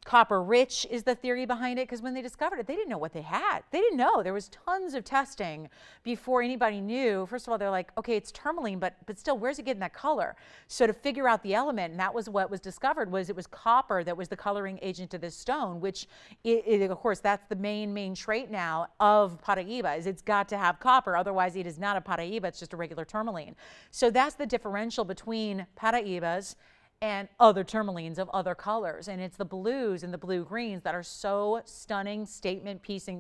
copper rich is the theory behind it, because when they discovered it, they didn't know what they had. They didn't know. There was tons of testing before anybody knew. First of all, they're like, okay, it's tourmaline, but still, where's it getting that color? So to figure out the element, and that was what was discovered, was it was copper that was the coloring agent to this stone, which of course, that's the main trait now of Paraíba, is it's got to have copper. Otherwise, it is not a Paraíba, it's just a regular tourmaline. So that's the differential between Paraíbas and other tourmalines of other colors. And it's the blues and the blue greens that are so stunning statement piece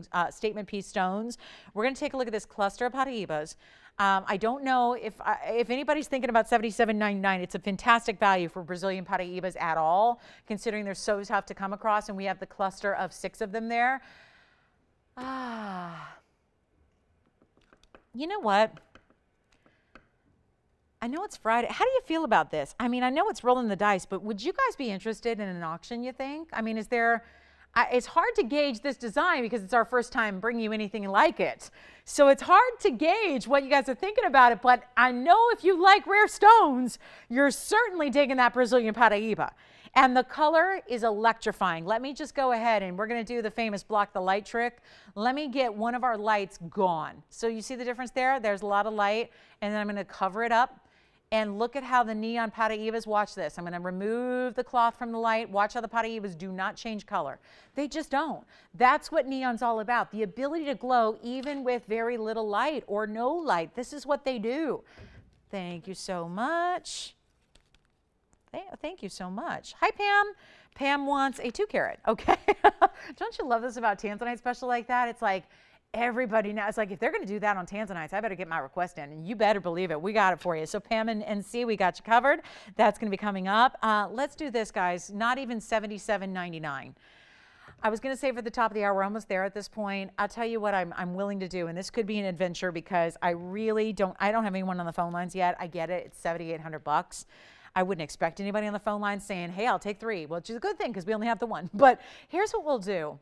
stones. We're gonna take a look at this cluster of Paraíbas. I don't know if anybody's thinking about $77.99, it's a fantastic value for Brazilian Paraíbas at all, considering they're so tough to come across, and we have the cluster of 6 of them there. You know what? I know it's Friday. How do you feel about this? I mean, I know it's rolling the dice, but would you guys be interested in an auction, you think? I mean, is there, it's hard to gauge this design because it's our first time bringing you anything like it. So it's hard to gauge what you guys are thinking about it, but I know if you like rare stones, you're certainly digging that Brazilian Paraíba. And the color is electrifying. Let me just go ahead, and we're gonna do the famous block the light trick. Let me get one of our lights gone. So you see the difference there? There's a lot of light, and then I'm gonna cover it up. And look at how the neon Paraíbas, watch this. I'm gonna remove the cloth from the light. Watch how the Paraíbas do not change color. They just don't. That's what neon's all about. The ability to glow even with very little light or no light. This is what they do. Thank you so much. Thank you so much. Hi, Pam. Pam wants a 2-carat, okay. Don't you love this about Tanzanite special like that? It's like, everybody now, it's like, if they're going to do that on Tanzanites, I better get my request in, and you better believe it. We got it for you. So Pam and C, we got you covered. That's going to be coming up. Let's do this, guys. Not even $77.99. I was going to say for the top of the hour, we're almost there at this point. I'll tell you what I'm willing to do, and this could be an adventure because I don't have anyone on the phone lines yet. I get it. It's $7,800. I wouldn't expect anybody on the phone line saying, hey, I'll take 3, which is a good thing because we only have the 1. But here's what we'll do.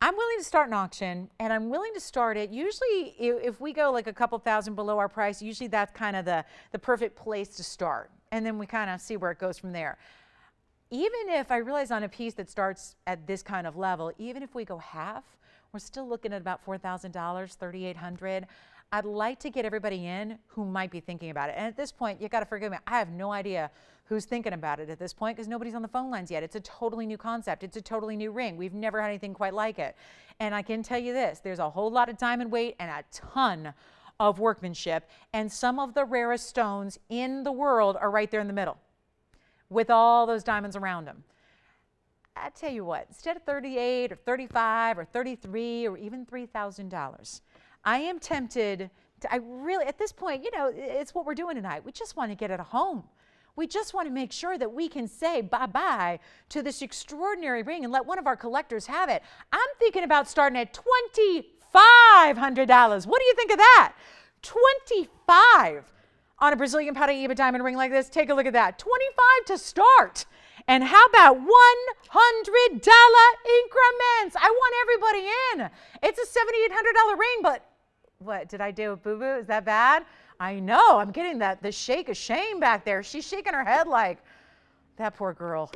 I'm willing to start an auction, and I'm willing to start it. Usually, if we go like a couple thousand below our price, usually that's kind of the perfect place to start. And then we kind of see where it goes from there. Even if I realize on a piece that starts at this kind of level, even if we go half, we're still looking at about $4,000, $3,800. I'd like to get everybody in who might be thinking about it. And at this point, you got to forgive me. I have no idea who's thinking about it at this point because nobody's on the phone lines yet. It's a totally new concept. It's a totally new ring. We've never had anything quite like it. And I can tell you this, there's a whole lot of diamond weight and a ton of workmanship. And some of the rarest stones in the world are right there in the middle with all those diamonds around them. I tell you what, instead of $38 or $35 or $33 or even $3,000, I am tempted to, at this point, you know, it's what we're doing tonight. We just want to get it home. We just want to make sure that we can say bye-bye to this extraordinary ring and let one of our collectors have it. I'm thinking about starting at $2,500. What do you think of that? $25 on a Brazilian Paraíba diamond ring like this. Take a look at that. $25 to start. And how about $100 increments? I want everybody in. It's a $7,800 ring, but what, did I do a boo-boo? Is that bad? I know, I'm getting the shake of shame back there. She's shaking her head like, that poor girl.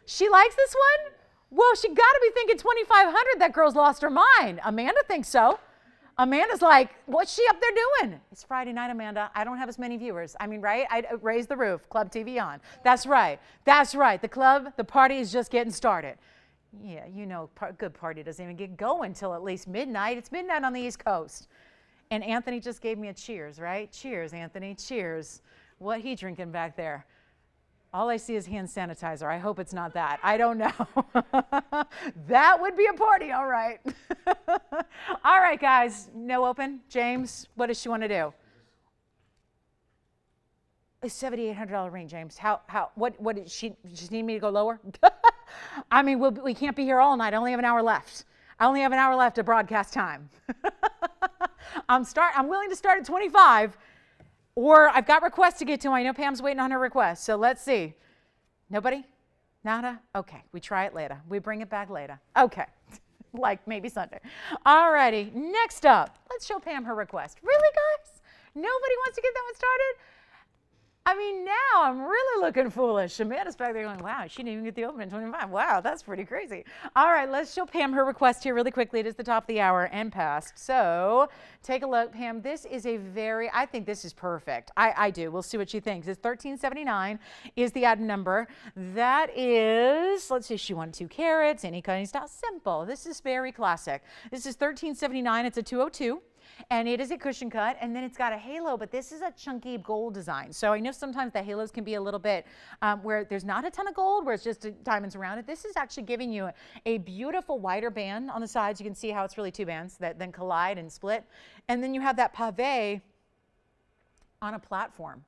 She likes this one? Well, she got to be thinking $2,500. That girl's lost her mind. Amanda thinks so. Amanda's like, what's she up there doing? It's Friday night, Amanda. I don't have as many viewers. I mean, right? I raise the roof. Club TVON. That's right. That's right. The party is just getting started. Yeah, you know, good party doesn't even get going till at least midnight. It's midnight on the East Coast. And Anthony just gave me a cheers, right? Cheers, Anthony. Cheers. What he drinking back there? All I see is hand sanitizer. I hope it's not that. I don't know. That would be a party, all right. All right, guys. No open. James, what does she want to do? A $7,800 ring, James. What did she just need me to go lower? I mean, we can't be here all night. I only have an hour left. I only have an hour left of broadcast time. I'm willing to start at 25. Or I've got requests to get to. I know Pam's waiting on her request. So let's see. Nobody? Nada? Okay. We try it later. We bring it back later. Okay. Like maybe Sunday. All righty. Next up, let's show Pam her request. Really, guys? Nobody wants to get that one started? I mean, now I'm really looking foolish. Amanda's back there going, wow, she didn't even get the open at 25. Wow, that's pretty crazy. All right, let's show Pam her request here really quickly. It is the top of the hour and past. So take a look, Pam. This is I think this is perfect. I do. We'll see what she thinks. It's $13.79 is the item number. That is, let's see, she wanted 2 carats, any kind of style, simple. This is very classic. This is $13.79. It's a 202. And it is a cushion cut, and then it's got a halo, but this is a chunky gold design. So I know sometimes the halos can be a little bit where there's not a ton of gold, where it's just diamonds around it. This is actually giving you a beautiful wider band on the sides. You can see how it's really 2 bands that then collide and split. And then you have that pave on a platform.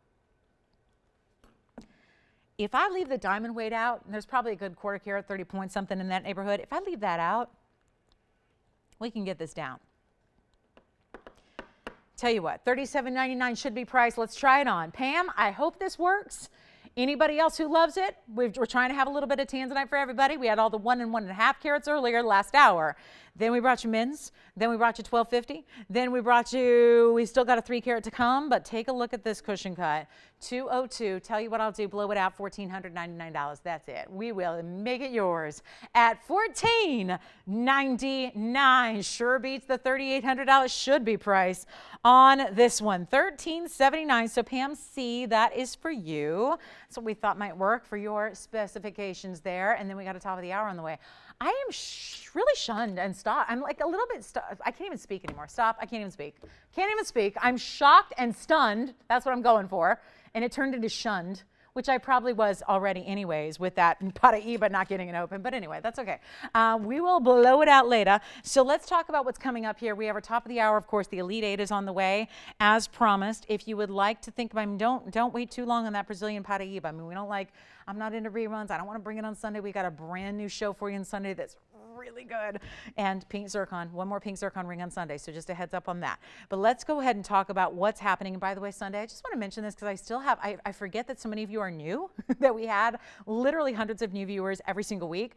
If I leave the diamond weight out, and there's probably a good 1/4 carat, 30 point something in that neighborhood. If I leave that out, we can get this down. Tell you what, $37.99 should be priced. Let's try it on. Pam, I hope this works. Anybody else who loves it? We're trying to have a little bit of tanzanite for everybody. We had all the 1 and 1.5 carats earlier last hour. Then we brought you men's. Then we brought you $12.50. Then we still got a 3 carat to come, but take a look at this cushion cut. 202. Tell you what I'll do, blow it out, $1,499. That's it. We will make it yours at $1,499. Sure beats the $3,800 should be price on this one. $13.79. So Pam C, that is for you. That's what we thought might work for your specifications there. And then we got a top of the hour on the way. I am really shunned and stop. I'm like a little bit I can't even speak anymore. Stop. I can't even speak. Can't even speak. I'm shocked and stunned. That's what I'm going for. And it turned into shunned, which I probably was already anyways with that Paraíba not getting it open. But anyway, that's okay. We will blow it out later. So let's talk about what's coming up here. We have our top of the hour. Of course, the Elite 8 is on the way as promised. If you would like to think about, don't wait too long on that Brazilian Paraíba. I mean, I'm not into reruns. I don't want to bring it on Sunday. We got a brand new show for you on Sunday that's really good. And pink zircon, one more pink zircon ring on Sunday. So just a heads up on that. But let's go ahead and talk about what's happening. And by the way, Sunday, I just want to mention this because I still have, I forget that so many of you are new, that we had literally hundreds of new viewers every single week.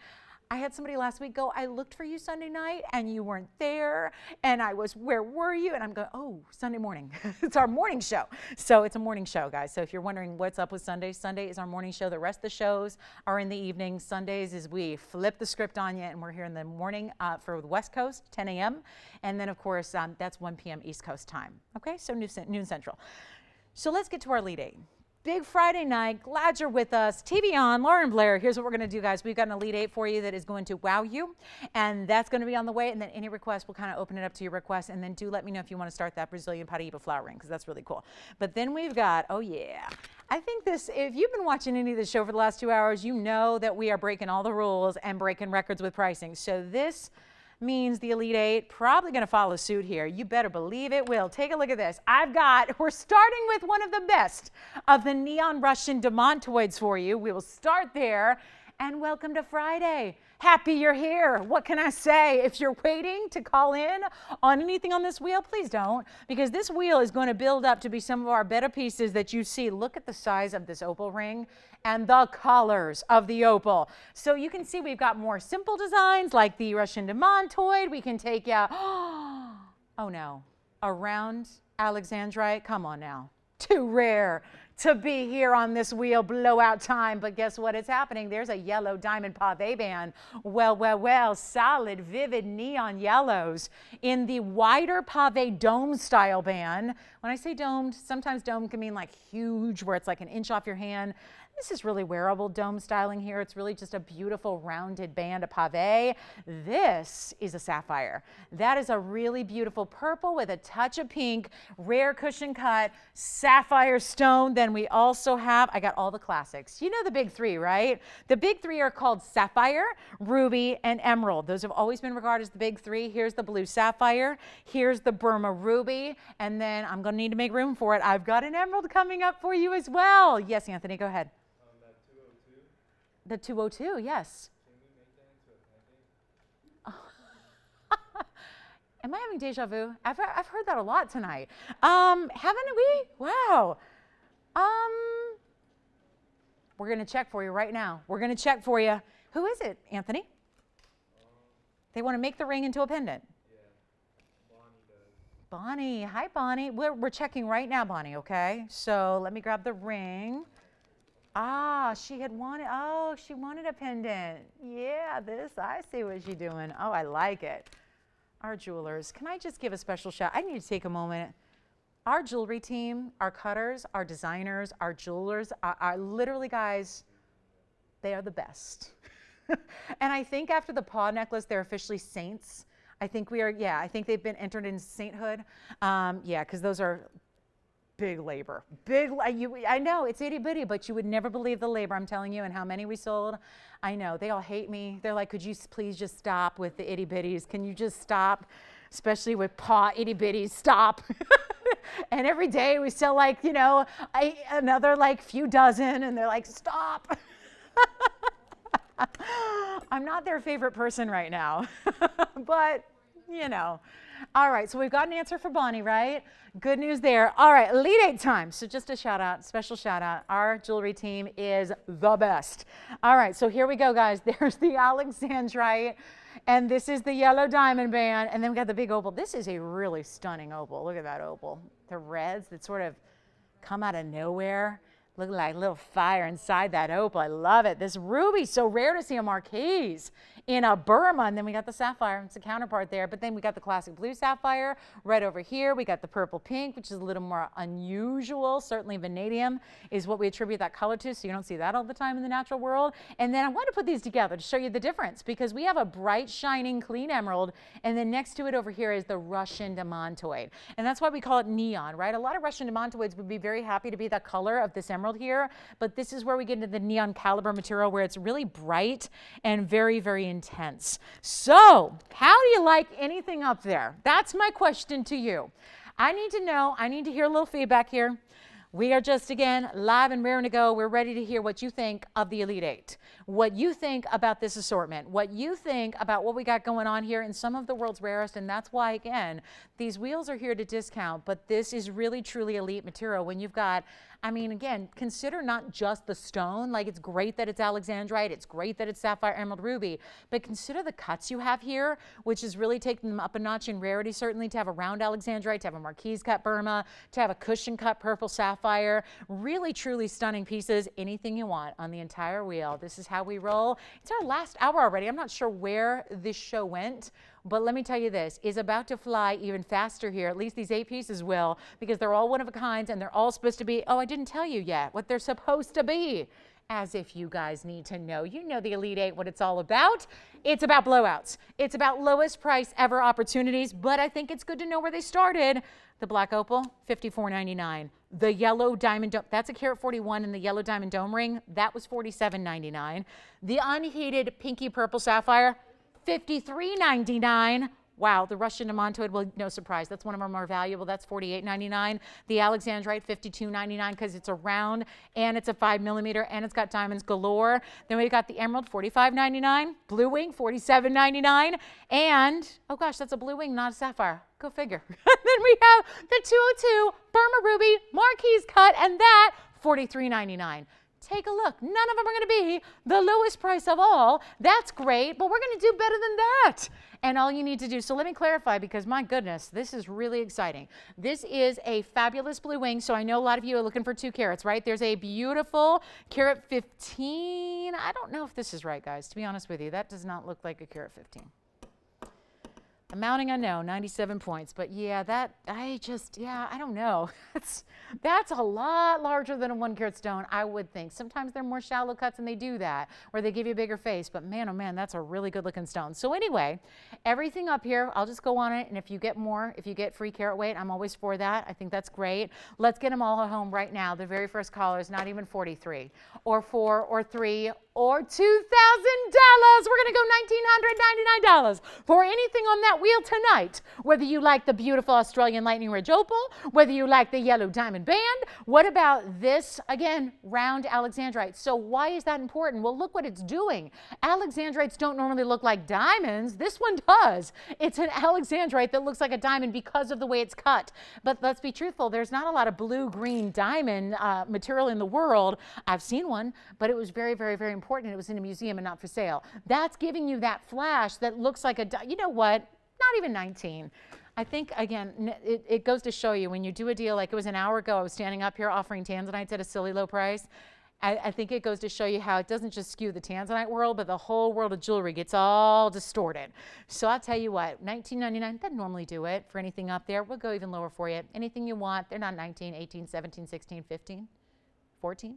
I had somebody last week go, I looked for you Sunday night and you weren't there. And where were you? And I'm going, oh, Sunday morning. It's our morning show. So it's a morning show, guys. So if you're wondering what's up with Sunday, Sunday is our morning show. The rest of the shows are in the evening. Sundays is we flip the script on you and we're here in the morning for the West Coast, 10 a.m. And then, of course, that's 1 p.m. East Coast time. Okay, so noon Central. So let's get to our Elite 8. Big Friday night. Glad you're with us. TVON, Lauren Blair. Here's what we're going to do, guys. We've got an Elite 8 for you that is going to wow you, and that's going to be on the way. And then any request, we'll kind of open it up to your request. And then do let me know if you want to start that Brazilian Paraíba flower ring, because that's really cool. But then we've got, oh yeah, I think this, if you've been watching any of the show for the last 2 hours, you know that we are breaking all the rules and breaking records with pricing. So this means the Elite 8 probably going to follow suit here. You better believe it will. Take a look at this. We're starting with one of the best of the Neon Russian demontoids for you. We will start there. And welcome to Friday. Happy you're here. What can I say? If you're waiting to call in on anything on this wheel, please don't, because this wheel is going to build up to be some of our better pieces that you see. Look at the size of this opal ring and the colors of the opal. So you can see we've got more simple designs like the Russian demontoid. We can take out, oh no, a round Alexandrite. Come on now. Too rare to be here on this wheel blowout time, but guess what is happening? There's a yellow diamond pave band. Well, solid, vivid neon yellows in the wider pave dome style band. When I say domed, sometimes dome can mean like huge, where it's like an inch off your hand. This is really wearable dome styling here. It's really just a beautiful rounded band of pave. This is a sapphire. That is a really beautiful purple with a touch of pink, rare cushion cut, sapphire stone. Then we also have, I got all the classics. You know the big 3, right? The big 3 are called sapphire, ruby, and emerald. Those have always been regarded as the big 3. Here's the blue sapphire. Here's the Burma ruby. And then I'm going to need to make room for it. I've got an emerald coming up for you as well. Yes, Anthony, go ahead. The 202, yes. Can we make that into a pendant? Am I having deja vu? I've heard that a lot tonight. Haven't we? Wow. We're going to check for you right now. We're going to check for you. Who is it, Anthony? They want to make the ring into a pendant. Yeah, Bonnie does. Bonnie. Hi, Bonnie. We're checking right now, Bonnie, okay? So let me grab the ring. Ah, she wanted a pendant. Yeah, I see what she's doing. Oh, I like it. Our jewelers. Can I just give a special shout? I need to take a moment. Our jewelry team, our cutters, our designers, our jewelers, are literally, guys, they are the best. And I think after the paw necklace, they're officially saints. I think I think they've been entered in sainthood. Yeah, because those are big labor. I know it's itty bitty, but you would never believe the labor, I'm telling you, and how many we sold. I know, they all hate me. They're like, could you please just stop with the itty bitties? Can you just stop? Especially with paw itty bitties, stop. And every day we sell like, another like few dozen, and they're like, stop. I'm not their favorite person right now, but All right, so we've got an answer for Bonnie, right? Good news there. All right, Elite 8 time. So just a shout out, special shout out. Our jewelry team is the best. All right, so here we go, guys. There's the Alexandrite, and this is the yellow diamond band, and then we got the big opal. This is a really stunning opal. Look at that opal. The reds that sort of come out of nowhere. Look like a little fire inside that opal. I love it. This ruby, so rare to see a marquise in a Burma. And then we got the sapphire. It's a counterpart there. But then we got the classic blue sapphire right over here. We got the purple pink, which is a little more unusual. Certainly vanadium is what we attribute that color to. So you don't see that all the time in the natural world. And then I want to put these together to show you the difference, because we have a bright, shining, clean emerald. And then next to it over here is the Russian demantoid. And that's why we call it neon, right? A lot of Russian demantoids would be very happy to be the color of this emerald here, but this is where we get into the neon caliber material, where it's really bright and very, very intense. So how do you like anything up there? That's my question to you. I need to know, I need to hear a little feedback here. We are just, again, live and raring to go. We're ready to hear what you think of the Elite 8, what you think about this assortment, what you think about what we got going on here in some of the world's rarest. And that's why, again, these wheels are here to discount, but this is really, truly elite material. When you've got, I mean, again, consider not just the stone. Like, it's great that it's Alexandrite. It's great that it's sapphire, emerald, ruby. But consider the cuts you have here, which is really taking them up a notch in rarity, certainly, to have a round Alexandrite, to have a marquise cut Burma, to have a cushion cut purple sapphire. Really, truly stunning pieces. Anything you want on the entire wheel. This is how we roll. It's our last hour already. I'm not sure where this show went, but let me tell you, this is about to fly even faster here. At least these 8 pieces will, because they're all one of a kind, and they're all supposed to be, oh, I didn't tell you yet what they're supposed to be. As if you guys need to know. You know the Elite 8, what it's all about. It's about blowouts. It's about lowest price ever opportunities, but I think it's good to know where they started. The black opal, $54.99. The yellow diamond dome, that's a carat 41, and the yellow diamond dome ring, that was $47.99. The unheated pinky purple sapphire, $53.99. Wow, the Russian demantoid, well, no surprise, that's one of our more valuable. That's $48.99. The Alexandrite, $52.99, because it's a round and it's a 5mm and it's got diamonds galore. Then we got the emerald, $45.99. Blue wing, $47.99. And, oh gosh, that's a blue wing, not a sapphire. Go figure. Then we have the 202 Burma ruby marquise cut, and that, $43.99. Take a look. None of them are going to be the lowest price of all. That's great, but we're going to do better than that. And all you need to do, so let me clarify, because my goodness, this is really exciting. This is a fabulous blue wing. So I know a lot of you are looking for 2 carats, right? There's a beautiful carat 15. I don't know if this is right, guys, to be honest with you. That does not look like a carat 15. The mounting, I know, 97 points, but yeah, I don't know. That's a lot larger than a 1 carat stone, I would think. Sometimes they're more shallow cuts and they do that, where they give you a bigger face, but man, oh man, that's a really good looking stone. So anyway, everything up here, I'll just go on it, and if you get more, if you get free carat weight, I'm always for that. I think that's great. Let's get them all at home right now. The very first caller is not even 43, or 4, or 3, or $2,000. We're going to go $1,999 for anything on that wheel tonight. Whether you like the beautiful Australian Lightning Ridge opal, whether you like the yellow diamond band. What about this, again, round Alexandrite? So why is that important? Well, look what it's doing. Alexandrites don't normally look like diamonds. This one does. It's an Alexandrite that looks like a diamond because of the way it's cut. But let's be truthful, there's not a lot of blue-green diamond material in the world. I've seen one, but it was very, very, very important. It was in a museum and not for sale. That's giving you that flash that looks like a, you know what? Not even 19. I think, again, it goes to show you when you do a deal, like it was an hour ago, I was standing up here offering tanzanites at a silly low price. I think it goes to show you how it doesn't just skew the tanzanite world, but the whole world of jewelry gets all distorted. So I'll tell you what, $19.99 doesn't normally do it for anything up there. We'll go even lower for you. Anything you want, they're not 19, 18, 17, 16, 15, 14,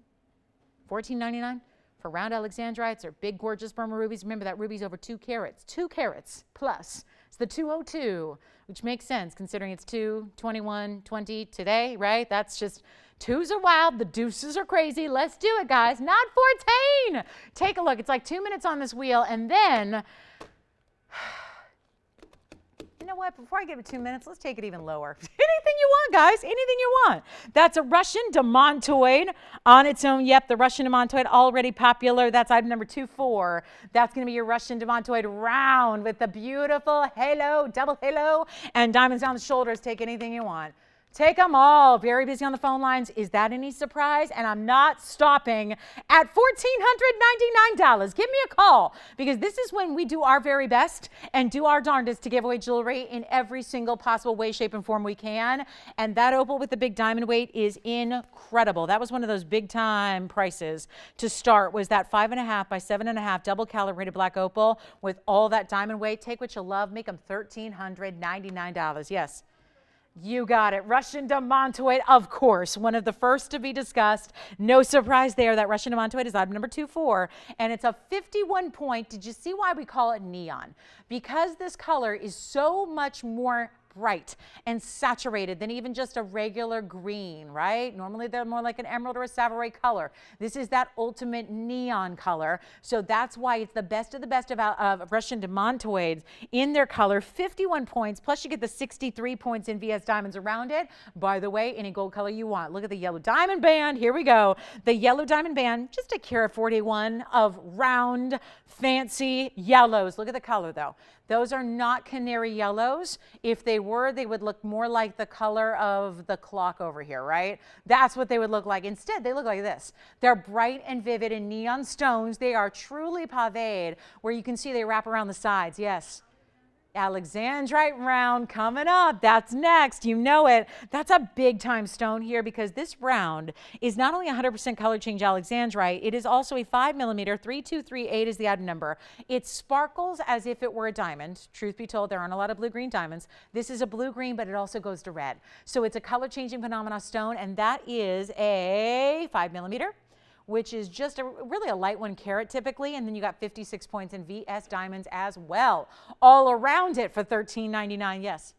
$14.99 for round alexandrites or big gorgeous Burma rubies. Remember that ruby's over 2 carats plus. It's the 202, which makes sense considering it's 2, 21, 20 today, right? That's just, 2s are wild, the deuces are crazy. Let's do it, guys. Not 14. Take a look. It's like 2 minutes on this wheel, and then, you know what? Before I give it 2 minutes, let's take it even lower. Anything you want, guys. Anything you want. That's a Russian demontoid on its own. Yep, the Russian demontoid already popular. That's item number 24. That's going to be your Russian demontoid round with the beautiful halo, double halo, and diamonds down the shoulders. Take anything you want. Take them all. Very busy on the phone lines. Is that any surprise? And I'm not stopping at $1,499. Give me a call, because this is when we do our very best and do our darndest to give away jewelry in every single possible way, shape, and form we can. And that opal with the big diamond weight is incredible. That was one of those big time prices to start, was that 5.5 by 7.5 double calibrated black opal with all that diamond weight. Take what you love. Make them $1,399. Yes. You got it. Russian demontoid, of course, one of the first to be discussed. No surprise there. That Russian demontoid is item number 24, and it's a 51 point. Did you see why we call it neon? Because this color is so much more bright and saturated than even just a regular green, right? Normally they're more like an emerald or a Savoy color. This is that ultimate neon color. So that's why it's the best of the best of Russian demontoids in their color. 51 points, plus you get the 63 points in VS diamonds around it. By the way, any gold color you want. Look at the yellow diamond band. Here we go. The yellow diamond band, just a carat 41 of round, fancy yellows. Look at the color though. Those are not canary yellows. If they were, they would look more like the color of the clock over here, right? That's what they would look like. Instead, they look like this. They're bright and vivid in neon stones. They are truly paved, where you can see they wrap around the sides. Yes. Alexandrite round coming up. That's next. You know it. That's a big time stone here, because this round is not only 100% color change Alexandrite, it is also a 5mm. 3238 is the item number. It sparkles as if it were a diamond. Truth be told, there aren't a lot of blue-green diamonds. This is a blue-green, but it also goes to red. So it's a color changing phenomena stone, and that is a 5mm. Which is just really a light 1 carat typically, and then you got 56 points in VS diamonds as well. All around it for $13.99, yes.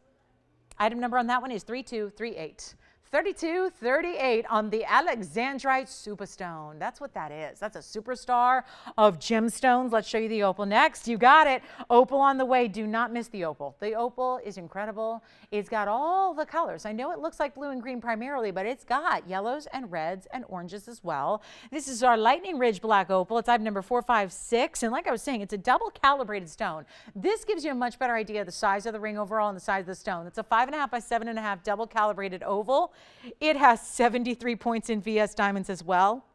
Item number on that one is 3238. 3238 on the Alexandrite Superstone. That's what that is. That's a superstar of gemstones. Let's show you the opal next. You got it. Opal on the way. Do not miss the opal. The opal is incredible. It's got all the colors. I know it looks like blue and green primarily, but it's got yellows and reds and oranges as well. This is our Lightning Ridge black opal. It's item number 456. And like I was saying, it's a double calibrated stone. This gives you a much better idea of the size of the ring overall and the size of the stone. It's a 5.5 by 7.5 double calibrated oval. It has 73 points in VS diamonds as well.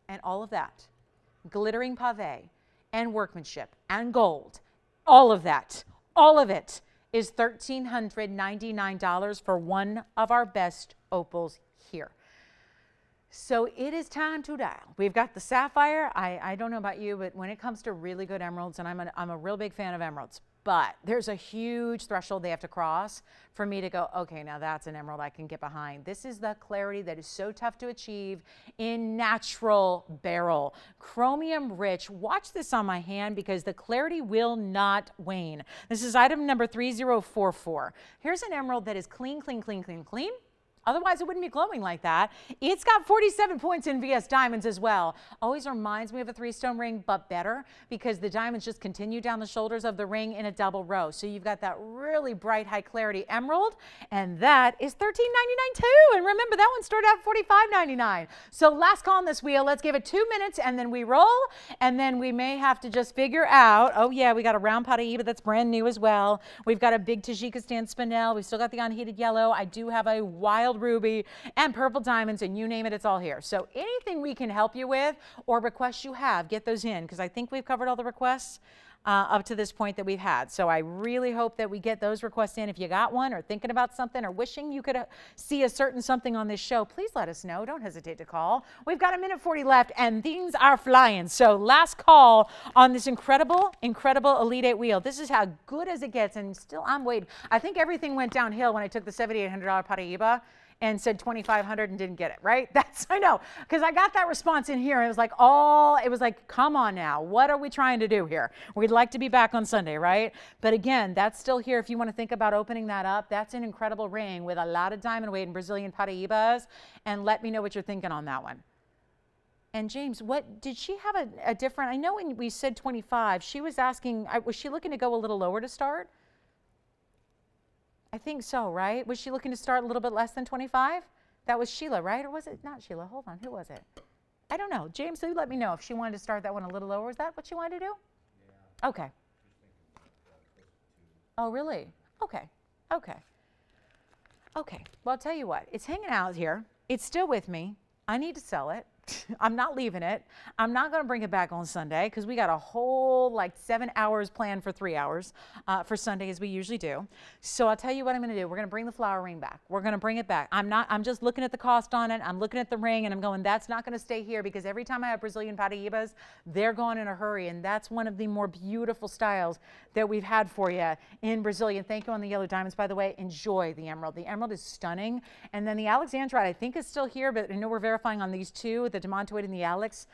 And all of that, glittering pave and workmanship and gold, all of that, all of it is $1,399 for one of our best opals here. So it is time to dial. We've got the sapphire. I don't know about you, but when it comes to really good emeralds, and I'm a real big fan of emeralds, but there's a huge threshold they have to cross for me to go, okay, now that's an emerald I can get behind. This is the clarity that is so tough to achieve in natural beryl. Chromium rich. Watch this on my hand, because the clarity will not wane. This is item number 3044. Here's an emerald that is clean, clean, clean, clean, clean. Otherwise, it wouldn't be glowing like that. It's got 47 points in VS diamonds as well. Always reminds me of a 3-stone ring, but better, because the diamonds just continue down the shoulders of the ring in a double row. So you've got that really bright, high clarity emerald, and that is $13.99 too. And remember, that one started out $45.99. So last call on this wheel. Let's give it 2 minutes, and then we roll, and then we may have to just figure out, oh yeah, we got a round pot of Eva that's brand new as well. We've got a big Tajikistan spinel. We've still got the unheated yellow. I do have a wild ruby and purple diamonds, and you name it, it's all here. So anything we can help you with or requests you have, get those in, because I think we've covered all the requests. up to this point that we've had. So I really hope that we get those requests in. If you got one or thinking about something or wishing you could see a certain something on this show, please let us know. Don't hesitate to call. We've got 1:40 left and things are flying. So last call on this incredible Elite 8 wheel. This is how good as it gets, and still I'm waiting. I think everything went downhill when I took the $7,800 Paraíba and said 2,500 and didn't get it, right? I know, because I got that response in here. It was like, come on now, what are we trying to do here? We'd like to be back on Sunday, right? But again, that's still here. If you want to think about opening that up, that's an incredible ring with a lot of diamond weight and Brazilian Paraíbas, and let me know what you're thinking on that one. And James, what did she have a different, I know when we said 25, she was asking, was she looking to go a little lower to start? I think so, right? Was she looking to start a little bit less than 25? That was Sheila, right? Or was it not Sheila? Hold on, who was it? I don't know. James, you let me know if she wanted to start that one a little lower. Was that what she wanted to do? Yeah. Okay. Oh, really? Okay. Okay. Okay. Well, I'll tell you what. It's hanging out here. It's still with me. I need to sell it. I'm not leaving it. I'm not going to bring it back on Sunday because we got a whole like 7 hours planned for 3 hours for Sunday as we usually do. So I'll tell you what I'm going to do. We're going to bring the flower ring back. We're going to bring it back. I'm just looking at the cost on it. I'm looking at the ring and I'm going, that's not going to stay here because every time I have Brazilian Paraíbas, they're gone in a hurry. And that's one of the more beautiful styles that we've had for you in Brazilian. Thank you on the yellow diamonds, by the way. Enjoy the emerald. The emerald is stunning. And then the Alexandrite, I think is still here, but I know we're verifying on these two, the Demontoid and the Alex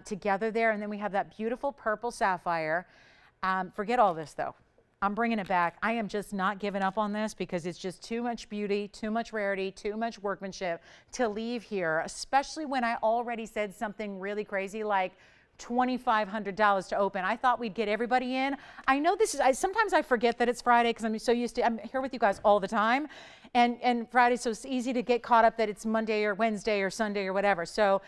together there. And then we have that beautiful purple sapphire. Forget all this though. I'm bringing it back. I am just not giving up on this because it's just too much beauty, too much rarity, too much workmanship to leave here, especially when I already said something really crazy like $2,500 to open. I thought we'd get everybody in. I know this is, sometimes I forget that it's Friday because I'm so used to, I'm here with you guys all the time. And Friday, so it's easy to get caught up that it's Monday or Wednesday or Sunday or whatever. So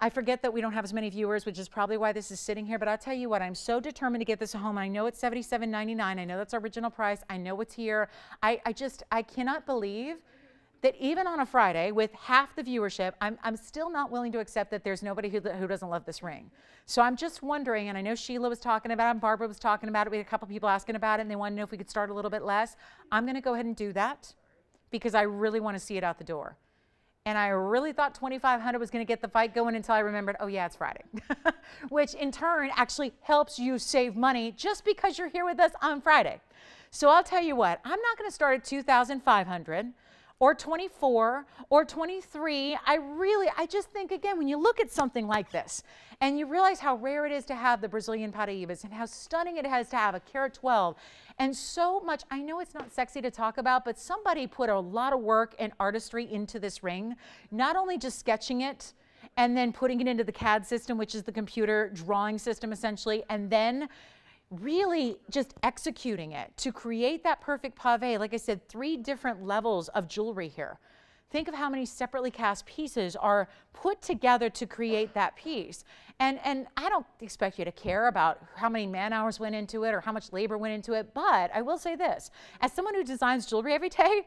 I forget that we don't have as many viewers, which is probably why this is sitting here. But I'll tell you what, I'm so determined to get this home. I know it's $77.99. I know that's our original price. I know it's here. I cannot believe that even on a Friday with half the viewership, I'm still not willing to accept that there's nobody who doesn't love this ring. So I'm just wondering, and I know Sheila was talking about it, and Barbara was talking about it. We had a couple people asking about it, and they want to know if we could start a little bit less. I'm going to go ahead and do that because I really want to see it out the door. And I really thought 2,500 was going to get the fight going until I remembered, oh yeah, it's Friday, which in turn actually helps you save money just because you're here with us on Friday. So I'll tell you what, I'm not going to start at 2,500 or 24 or 23. I just think, again, when you look at something like this and you realize how rare it is to have the Brazilian Paraíbas and how stunning it is to have a carat 12 and so much, I know it's not sexy to talk about, but somebody put a lot of work and artistry into this ring, not only just sketching it and then putting it into the CAD system, which is the computer drawing system essentially, and then really just executing it to create that perfect pave. Like I said, 3 different levels of jewelry here. Think of how many separately cast pieces are put together to create that piece. And I don't expect you to care about how many man hours went into it or how much labor went into it, but I will say this, as someone who designs jewelry every day,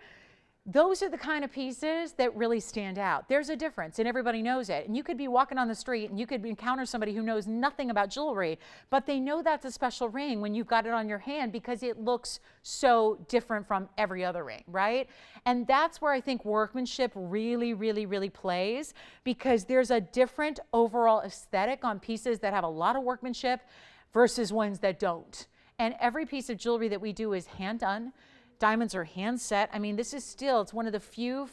those are the kind of pieces that really stand out. There's a difference and everybody knows it. And you could be walking on the street and you could encounter somebody who knows nothing about jewelry, but they know that's a special ring when you've got it on your hand because it looks so different from every other ring, right? And that's where I think workmanship really, really, really plays because there's a different overall aesthetic on pieces that have a lot of workmanship versus ones that don't. And every piece of jewelry that we do is hand done. Diamonds are hand set. I mean, this is still, it's one of the few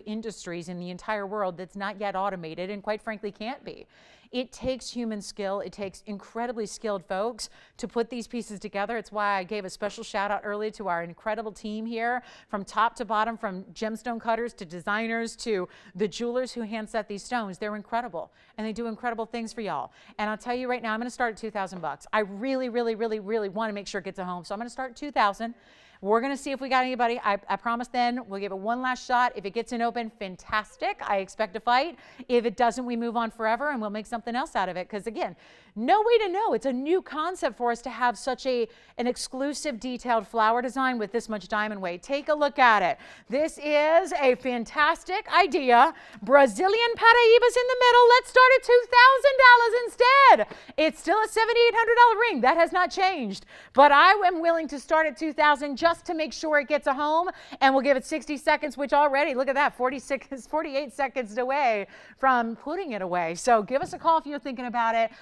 industries in the entire world that's not yet automated and quite frankly can't be. It takes human skill. It takes incredibly skilled folks to put these pieces together. It's why I gave a special shout out earlier to our incredible team here from top to bottom, from gemstone cutters to designers to the jewelers who hand set these stones. They're incredible and they do incredible things for y'all. And I'll tell you right now, I'm going to start at $2,000. I really, really, really, really want to make sure it gets a home. So I'm going to start at $2,000. We're going to see if we got anybody. I promise then we'll give it one last shot. If it gets an open, fantastic. I expect a fight. If it doesn't, we move on forever and we'll make something else out of it. Because again, no way to know. It's a new concept for us to have such an exclusive detailed flower design with this much diamond weight. Take a look at it. This is a fantastic idea. Brazilian Paraíbas in the middle. Let's start at $2,000 instead. It's still a $7,800 ring. That has not changed. But I am willing to start at $2,000 just to make sure it gets a home. And we'll give it 60 seconds, which already, look at that, 48 seconds away from putting it away. So give us a call if you're thinking about it.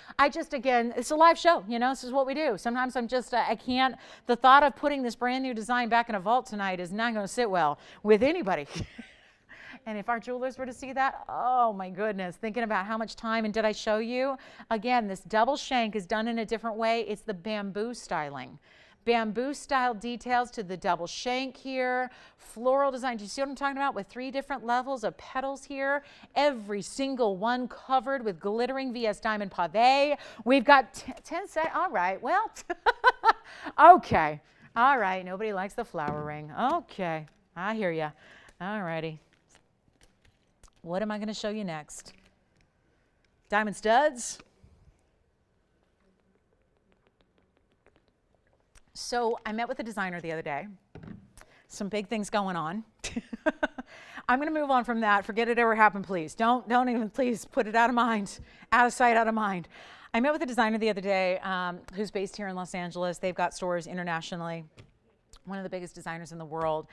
Again, it's a live show. You know, this is what we do. Sometimes I'm just, I can't, the thought of putting this brand new design back in a vault tonight is not going to sit well with anybody. And if our jewelers were to see that, oh my goodness, thinking about how much time, and did I show you? Again, this double shank is done in a different way. It's the bamboo styling. Bamboo style details to the double shank here, floral design. Do you see what I'm talking about? With 3 different levels of petals here, every single one covered with glittering VS diamond pave. We've got 10 seconds. All right, well, okay. All right, nobody likes the flower ring. Okay, I hear you. All righty. What am I going to show you next? Diamond studs. So I met with a designer the other day. Some big things going on. I'm going to move on from that. Forget it ever happened, please. Don't even, please, put it out of mind. Out of sight, out of mind. I met with a designer the other day who's based here in Los Angeles. They've got stores internationally. One of the biggest designers in the world.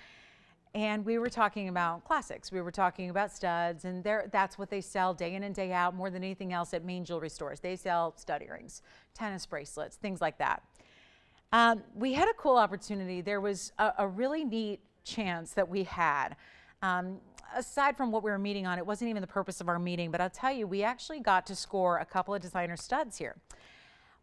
And we were talking about classics. We were talking about studs, and that's what they sell day in and day out more than anything else at main jewelry stores. They sell stud earrings, tennis bracelets, things like that. We had a cool opportunity. There was a really neat chance that we had. Aside from what we were meeting on, it wasn't even the purpose of our meeting, but I'll tell you, we actually got to score a couple of designer studs here.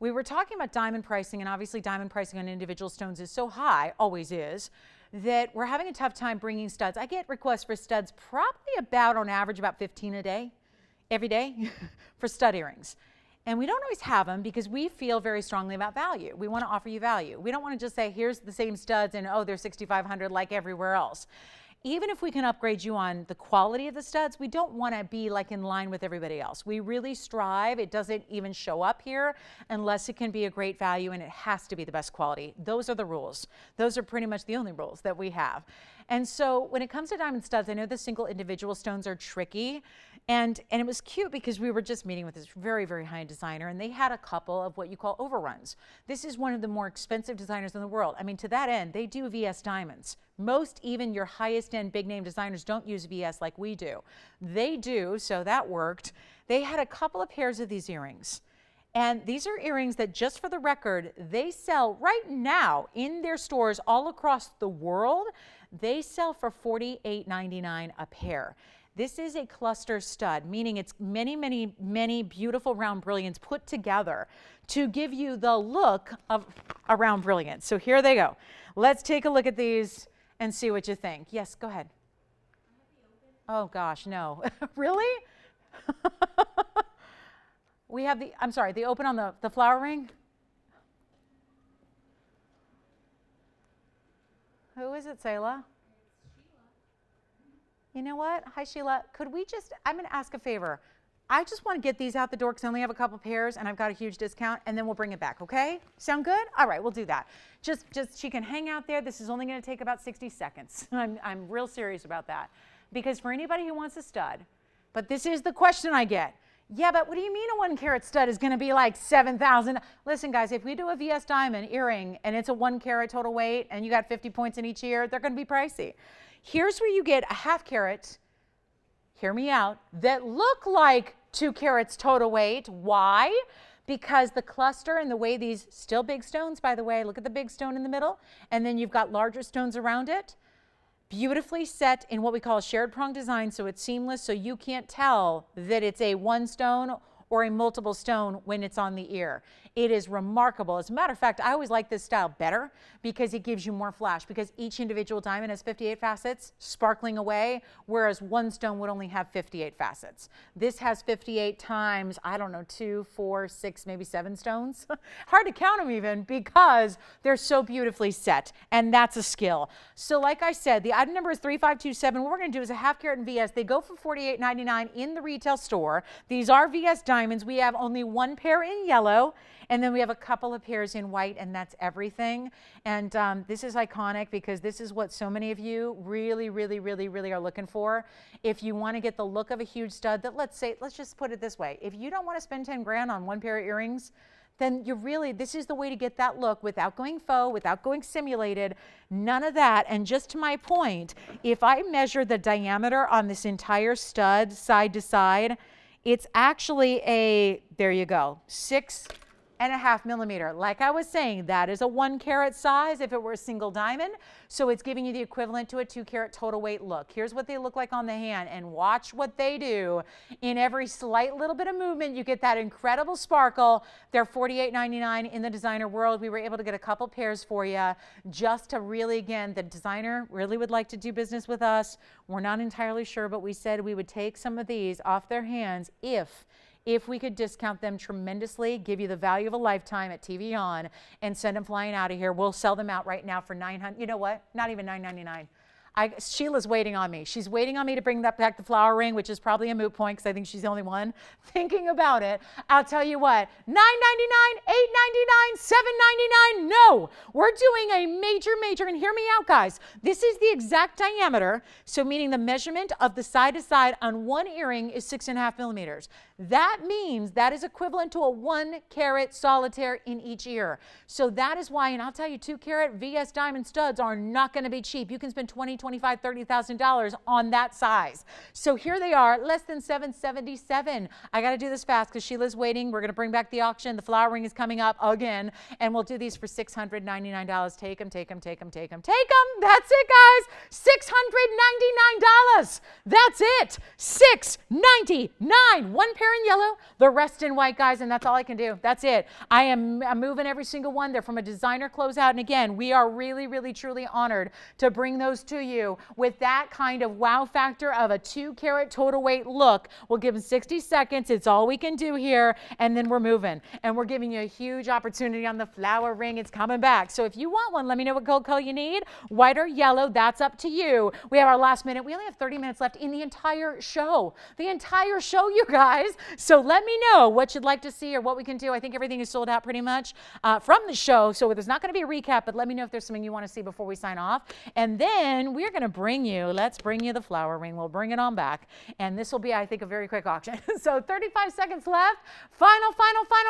We were talking about diamond pricing, and obviously diamond pricing on individual stones is so high, always is, that we're having a tough time bringing studs. I get requests for studs probably about, on average, about 15 a day, every day, for stud earrings. And we don't always have them because we feel very strongly about value. We want to offer you value. We don't want to just say, here's the same studs and, oh, they're $6,500 like everywhere else. Even if we can upgrade you on the quality of the studs, we don't want to be like in line with everybody else. We really strive. It doesn't even show up here unless it can be a great value, and it has to be the best quality. Those are the rules. Those are pretty much the only rules that we have. And so when it comes to diamond studs, I know the single individual stones are tricky. And it was cute because we were just meeting with this very, very high-end designer, and they had a couple of what you call overruns. This is one of the more expensive designers in the world. I mean, to that end, they do VS diamonds. Most, even your highest-end big-name designers don't use VS like we do. They do, so that worked. They had a couple of pairs of these earrings. And these are earrings that, just for the record, they sell right now in their stores all across the world. They sell for $48.99 a pair. This is a cluster stud, meaning it's many, many, many beautiful round brilliants put together to give you the look of a round brilliant. So here they go. Let's take a look at these and see what you think. Yes, go ahead. Oh gosh, no. Really? We have the, I'm sorry, the open on the flower ring? Who is it, Selah? You know what? Hi, Sheila. Could we just, I'm going to ask a favor. I just want to get these out the door because I only have a couple pairs and I've got a huge discount, and then we'll bring it back, okay? Sound good? All right, we'll do that. Just she can hang out there. This is only going to take about 60 seconds. I'm real serious about that. Because for anybody who wants a stud, but this is the question I get. Yeah, but what do you mean a 1 carat stud is going to be like $7,000? Listen, guys, if we do a VS diamond earring and it's a 1 carat total weight and you got 50 points in each ear, they're going to be pricey. Here's where you get a 1/2 carat, hear me out, that look like 2 carats total weight. Why? Because the cluster and the way these, still big stones, by the way, look at the big stone in the middle, and then you've got larger stones around it, beautifully set in what we call a shared prong design, so it's seamless, so you can't tell that it's a 1 stone or a multiple stone when it's on the ear. It is remarkable. As a matter of fact, I always like this style better because it gives you more flash, because each individual diamond has 58 facets sparkling away, whereas one stone would only have 58 facets. This has 58 times, I don't know, 2, 4, 6, maybe 7 stones. Hard to count them even because they're so beautifully set, and that's a skill. So like I said, the item number is 3527. What we're going to do is a half carat in VS. They go for $48.99 in the retail store. These are VS diamonds. We have only one pair in yellow, and then we have a couple of pairs in white, and that's everything. And this is iconic because this is what so many of you really are looking for. If you want to get the look of a huge stud, that let's just put it this way. If you don't want to spend 10 grand on one pair of earrings, then this is the way to get that look without going faux, without going simulated, none of that. And just to my point, if I measure the diameter on this entire stud side to side, it's actually there you go, 6.5 millimeter. Like I was saying, that is a 1 carat size if it were a single diamond. So it's giving you the equivalent to a 2 carat total weight look. Here's what they look like on the hand, and watch what they do. In every slight little bit of movement, you get that incredible sparkle. They're $48.99 in the designer world. We were able to get a couple pairs for you just to really, again, the designer really would like to do business with us. We're not entirely sure, but we said we would take some of these off their hands if we could discount them tremendously, give you the value of a lifetime at TVON, and send them flying out of here. We'll sell them out right now for $900. You know what? Not even $9.99. Sheila's waiting on me. She's waiting on me to bring back the flower ring, which is probably a moot point because I think she's the only one thinking about it. I'll tell you what, $9.99, $8.99, $7.99. No, we're doing a major, and hear me out, guys. This is the exact diameter, so meaning the measurement of the side to side on one earring is 6.5 millimeters. That means that is equivalent to a 1 carat solitaire in each ear. So that is why, and I'll tell you, 2 carat VS diamond studs are not going to be cheap. You can spend $20,000, $25,000, $30,000 on that size. So here they are, less than $777. I got to do this fast because Sheila's waiting. We're going to bring back the auction. The flower ring is coming up again, and we'll do these for $699. Take them. That's it, guys. $699. That's it. $699. One pair in yellow, the rest in white, guys, and that's all I can do. That's it. I'm moving every single one. They're from a designer closeout, and again, we are really, truly honored to bring those to you with that kind of wow factor of a 2 carat total weight look. We'll give them 60 seconds. It's all we can do here, and then we're moving, and we're giving you a huge opportunity on the flower ring. It's coming back. So if you want one, let me know what gold color you need, white or yellow. That's up to you. We have our last minute. We only have 30 minutes left in the entire show. You guys. So let me know what you'd like to see or what we can do. I think everything is sold out pretty much from the show. So there's not going to be a recap, but let me know if there's something you want to see before we sign off. And then we're going to let's bring you the flower ring. We'll bring it on back. And this will be, I think, a very quick auction. So 35 seconds left. Final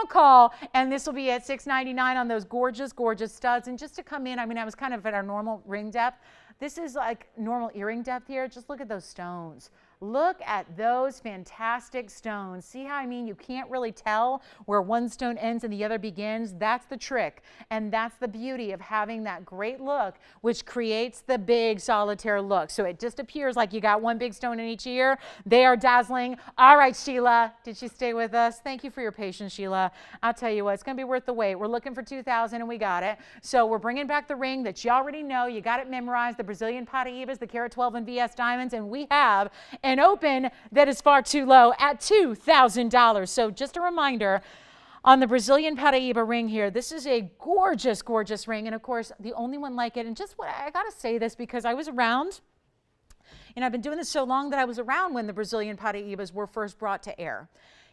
call. And this will be at $699 on those gorgeous studs. And just to come in, I mean, I was kind of at our normal ring depth. This is like normal earring depth here. Just look at those stones. Look at those fantastic stones. See how I mean? You can't really tell where one stone ends and the other begins. That's the trick. And that's the beauty of having that great look, which creates the big solitaire look. So it just appears like you got one big stone in each ear. They are dazzling. All right, Sheila, did she stay with us? Thank you for your patience, Sheila. I'll tell you what, it's going to be worth the wait. We're looking for 2,000 and we got it. So we're bringing back the ring that you already know. You got it memorized, the Brazilian Paraíbas, the carat 12 and VS diamonds, and we have an open that is far too low at $2,000. So just a reminder on the Brazilian Paraíba ring here, this is a gorgeous ring, and of course the only one like it. And just what I gotta say this because I was around, and I've been doing this so long that I was around when the Brazilian Paraíbas were first brought to air.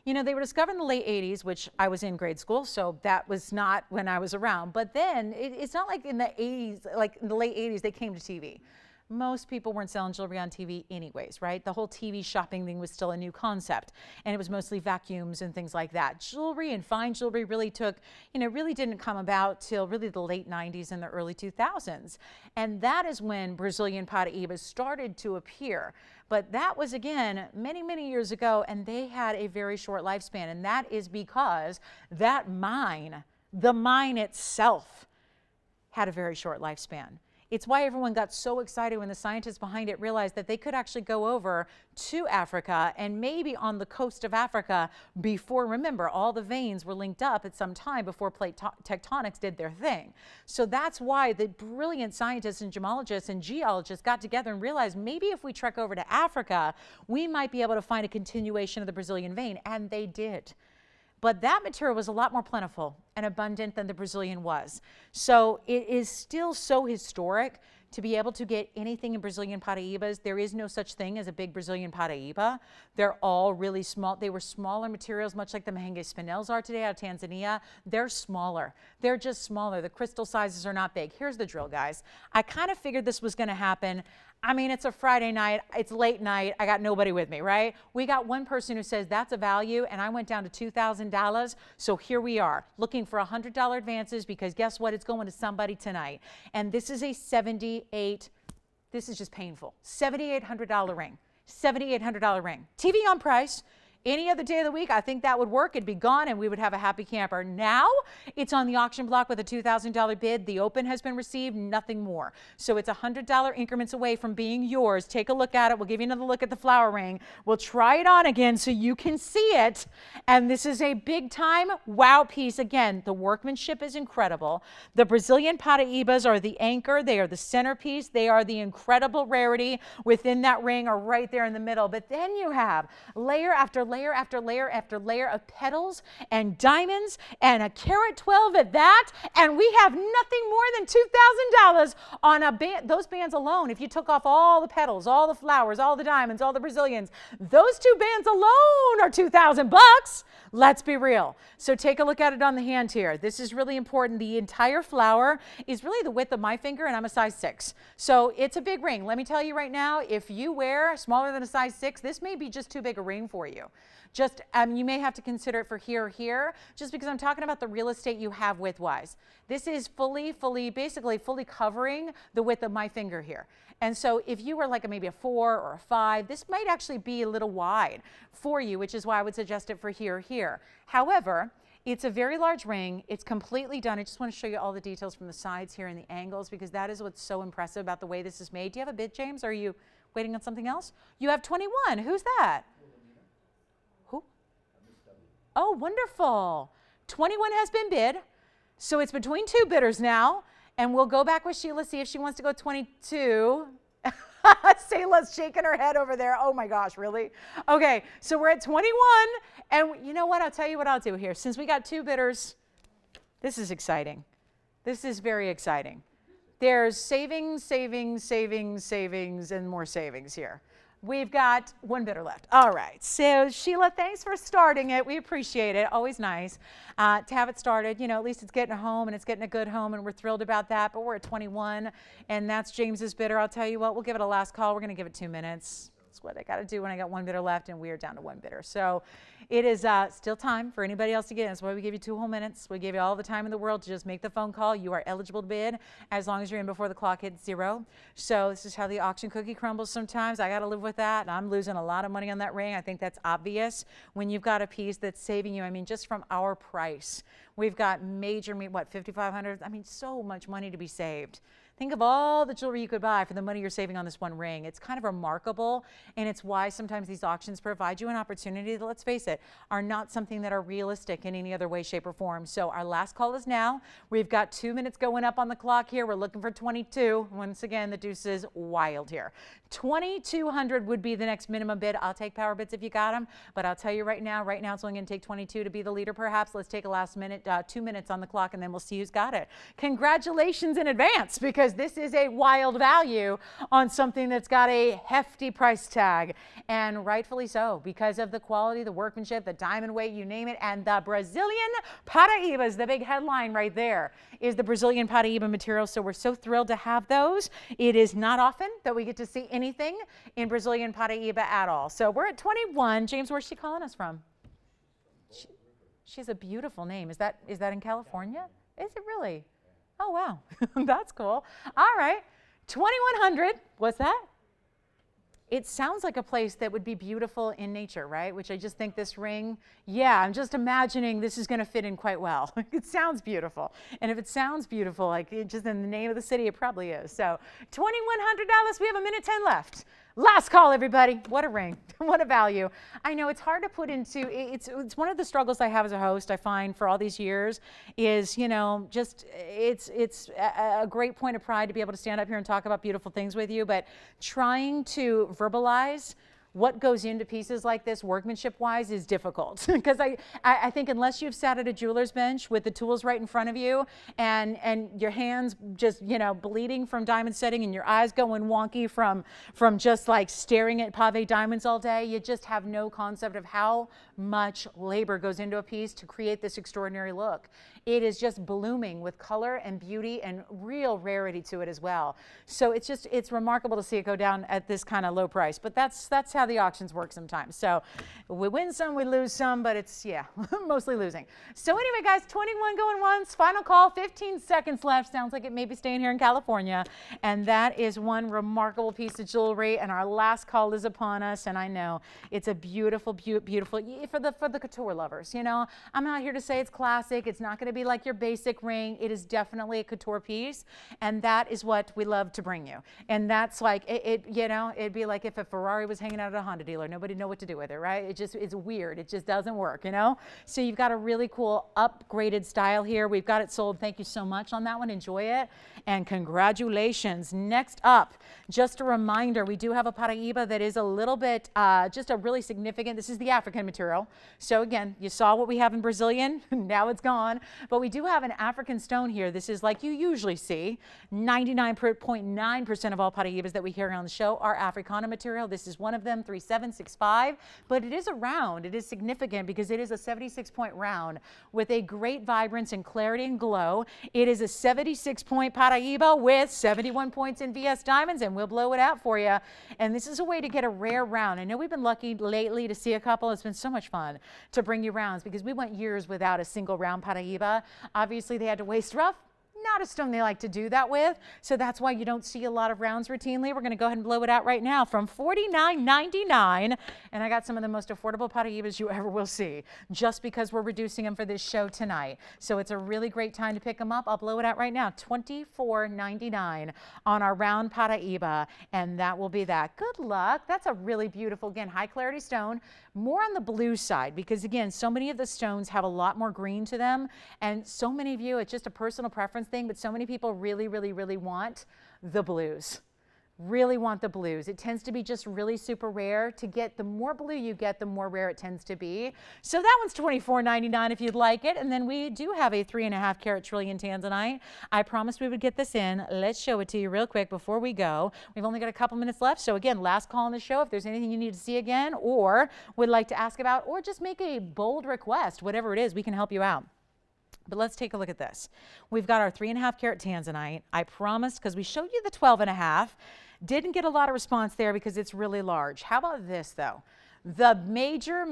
You know, they were discovered in the late 80s, which I was in grade school, so that was not when I was around. But then it's not like in the 80s, like in the late 80s, they came to TV. Most people weren't selling jewelry on TV anyways, right? The whole TV shopping thing was still a new concept, and it was mostly vacuums and things like that. Jewelry and fine jewelry really really didn't come about till really the late 90s and the early 2000s. And that is when Brazilian Paraíbas started to appear. But that was, again, many years ago, and they had a very short lifespan. And that is because that mine, the mine itself, had a very short lifespan. It's why everyone got so excited when the scientists behind it realized that they could actually go over to Africa and maybe on the coast of Africa before, remember, all the veins were linked up at some time before plate tectonics did their thing. So that's why the brilliant scientists and gemologists and geologists got together and realized maybe if we trek over to Africa, we might be able to find a continuation of the Brazilian vein, and they did. But that material was a lot more plentiful and abundant than the Brazilian was. So it is still so historic to be able to get anything in Brazilian Paraíbas. There is no such thing as a big Brazilian Paraíba. They're all really small. They were smaller materials, much like the Mahenge spinels are today out of Tanzania. They're smaller. They're just smaller. The crystal sizes are not big. Here's the drill, guys. I kind of figured this was going to happen. I mean, it's a Friday night, it's late night, I got nobody with me, right? We got one person who says that's a value, and I went down to $2,000, so here we are, looking for $100 advances, because guess what? It's going to somebody tonight. And this is a this is just painful, $7,800 ring, $7,800 ring. TVON price. Any other day of the week, I think that would work. It'd be gone and we would have a happy camper. Now it's on the auction block with a $2,000 bid. The open has been received, nothing more. So it's $100 increments away from being yours. Take a look at it. We'll give you another look at the flower ring. We'll try it on again so you can see it. And this is a big time wow piece. Again, the workmanship is incredible. The Brazilian Paraíbas are the anchor. They are the centerpiece. They are the incredible rarity within that ring, or right there in the middle. But then you have layer after layer after layer after layer of petals and diamonds, and a carat 12 at that, and we have nothing more than $2,000 on a band. Those bands alone, if you took off all the petals, all the flowers, all the diamonds, all the Brazilians, those two bands alone are $2,000 bucks. Let's be real. So take a look at it on the hand here. This is really important. The entire flower is really the width of my finger, and I'm a size 6. So it's a big ring. Let me tell you right now, if you wear smaller than a size 6, this may be just too big a ring for you. Just, you may have to consider it for here or here, just because I'm talking about the real estate you have width-wise. This is basically fully covering the width of my finger here. And so if you were like maybe a 4 or a 5, this might actually be a little wide for you, which is why I would suggest it for here or here. However, it's a very large ring. It's completely done. I just want to show you all the details from the sides here and the angles, because that is what's so impressive about the way this is made. Do you have a bid, James? Or are you waiting on something else? You have 21. Who's that? Who? Oh, wonderful. 21 has been bid. So it's between two bidders now. And we'll go back with Sheila, see if she wants to go 22. Sheila's shaking her head over there. Oh my gosh, really? Okay, so we're at 21. And you know what? I'll tell you what I'll do here. Since we got two bidders, this is exciting. This is very exciting. There's savings, savings, savings, savings, and more savings here. We've got one bidder left. All right. So Sheila, thanks for starting it. We appreciate it. Always nice to have it started. You know, at least it's getting a home, and it's getting a good home, and we're thrilled about that. But we're at 21, and that's James's bidder. I'll tell you what, we'll give it a last call. We're going to give it 2 minutes. That's what I got to do when I got one bidder left, and we are down to one bidder. So it is still time for anybody else to get in. That's why we give you 2 whole minutes. We give you all the time in the world to just make the phone call. You are eligible to bid as long as you're in before the clock hits 0. So this is how the auction cookie crumbles sometimes. I got to live with that. And I'm losing a lot of money on that ring. I think that's obvious when you've got a piece that's saving you. I mean, just from our price, we've got major, what, $5,500? I mean, so much money to be saved. Think of all the jewelry you could buy for the money you're saving on this one ring. It's kind of remarkable, and it's why sometimes these auctions provide you an opportunity that, let's face it, are not something that are realistic in any other way, shape, or form. So our last call is now. We've got 2 minutes going up on the clock here. We're looking for 22. Once again, the deuce is wild here. 2,200 would be the next minimum bid. I'll take power bids if you got them, but I'll tell you right now it's only going to take 22 to be the leader perhaps. Let's take a last minute, 2 minutes on the clock, and then we'll see who's got it. Congratulations in advance, because this is a wild value on something that's got a hefty price tag, and rightfully so, because of the quality, the workmanship, the diamond weight, you name it, and the Brazilian Paraíbas. The big headline right there is the Brazilian Paraíba material, so we're so thrilled to have those. It is not often that we get to see anything in Brazilian Paraíba at all. So we're at 21. James, where's she calling us from? She has a beautiful name. Is that in California? Is it really? Oh, wow. That's cool. All right. 2,100. What's that? it sounds like a place that would be beautiful in nature, right? Which I just think this ring, yeah, I'm just imagining this is going to fit in quite well. It sounds beautiful. And if it sounds beautiful, like it just in the name of the city, it probably is. So $2,100, we have a minute 10 left. Last call, everybody. What a ring. What a value. I know it's hard to put into, it's one of the struggles I have as a host, I find, for all these years is, you know, just it's a great point of pride to be able to stand up here and talk about beautiful things with you, but trying to verbalize what goes into pieces like this workmanship-wise is difficult because I think unless you've sat at a jeweler's bench with the tools right in front of you and your hands just, you know, bleeding from diamond setting and your eyes going wonky from just like staring at pave diamonds all day, you just have no concept of how much labor goes into a piece to create this extraordinary look. It is just blooming with color and beauty and real rarity to it as well. So it's remarkable to see it go down at this kind of low price, but that's how the auctions work sometimes. So we win some, we lose some, but it's, yeah, mostly losing. So anyway, guys, 21 going once, final call, 15 seconds left. Sounds like it may be staying here in California. And that is one remarkable piece of jewelry. And our last call is upon us. And I know it's a beautiful, beautiful, for the couture lovers, you know, I'm not here to say it's classic. It's not going to be like your basic ring. It is definitely a couture piece. And that is what we love to bring you. And that's like, you know, it'd be like if a Ferrari was hanging out at a Honda dealer, nobody know what to do with it, right? It's weird. It just doesn't work, you know? So you've got a really cool upgraded style here. We've got it sold. Thank you so much on that one. Enjoy it. And congratulations. Next up, just a reminder, we do have a Paraíba that is a little bit, just a really significant, this is the African material. So again, you saw what we have in Brazilian, now it's gone. But we do have an African stone here. This is like you usually see. 99.9% of all Paraíbas that we carry on the show are Africana material. This is one of them, 3765, but it is a round. It is significant because it is a 76-point round with a great vibrance and clarity and glow. It is a 76-point Paraíba with 71 points in VS diamonds, and we'll blow it out for you. And this is a way to get a rare round. I know we've been lucky lately to see a couple. It's been so much fun to bring you rounds because we went years without a single round Paraíba. Obviously, they had to waste rough. Not a stone they like to do that with, so that's why you don't see a lot of rounds routinely. We're going to go ahead and blow it out right now from $49.99, and I got some of the most affordable Paraíbas you ever will see, just because we're reducing them for this show tonight. So it's a really great time to pick them up. I'll blow it out right now, $24.99 on our round Paraíba, and that will be that. Good luck. That's a really beautiful, again, high clarity stone. More on the blue side, because again, so many of the stones have a lot more green to them, and so many of you, it's just a personal preference thing, but so many people really, really, really want the blues. Really want the blues. It tends to be just really super rare. To get, the more blue you get, the more rare it tends to be. So that one's $24.99 if you'd like it. And then we do have a 3.5 carat trillion tanzanite. I promised we would get this in. Let's show it to you real quick before we go. We've only got a couple minutes left. So again, last call on the show. If there's anything you need to see again or would like to ask about, or just make a bold request, whatever it is, we can help you out. But let's take a look at this. We've got our 3.5 carat tanzanite. I promised, because we showed you the 12.5. Didn't get a lot of response there because it's really large. How about this though? The major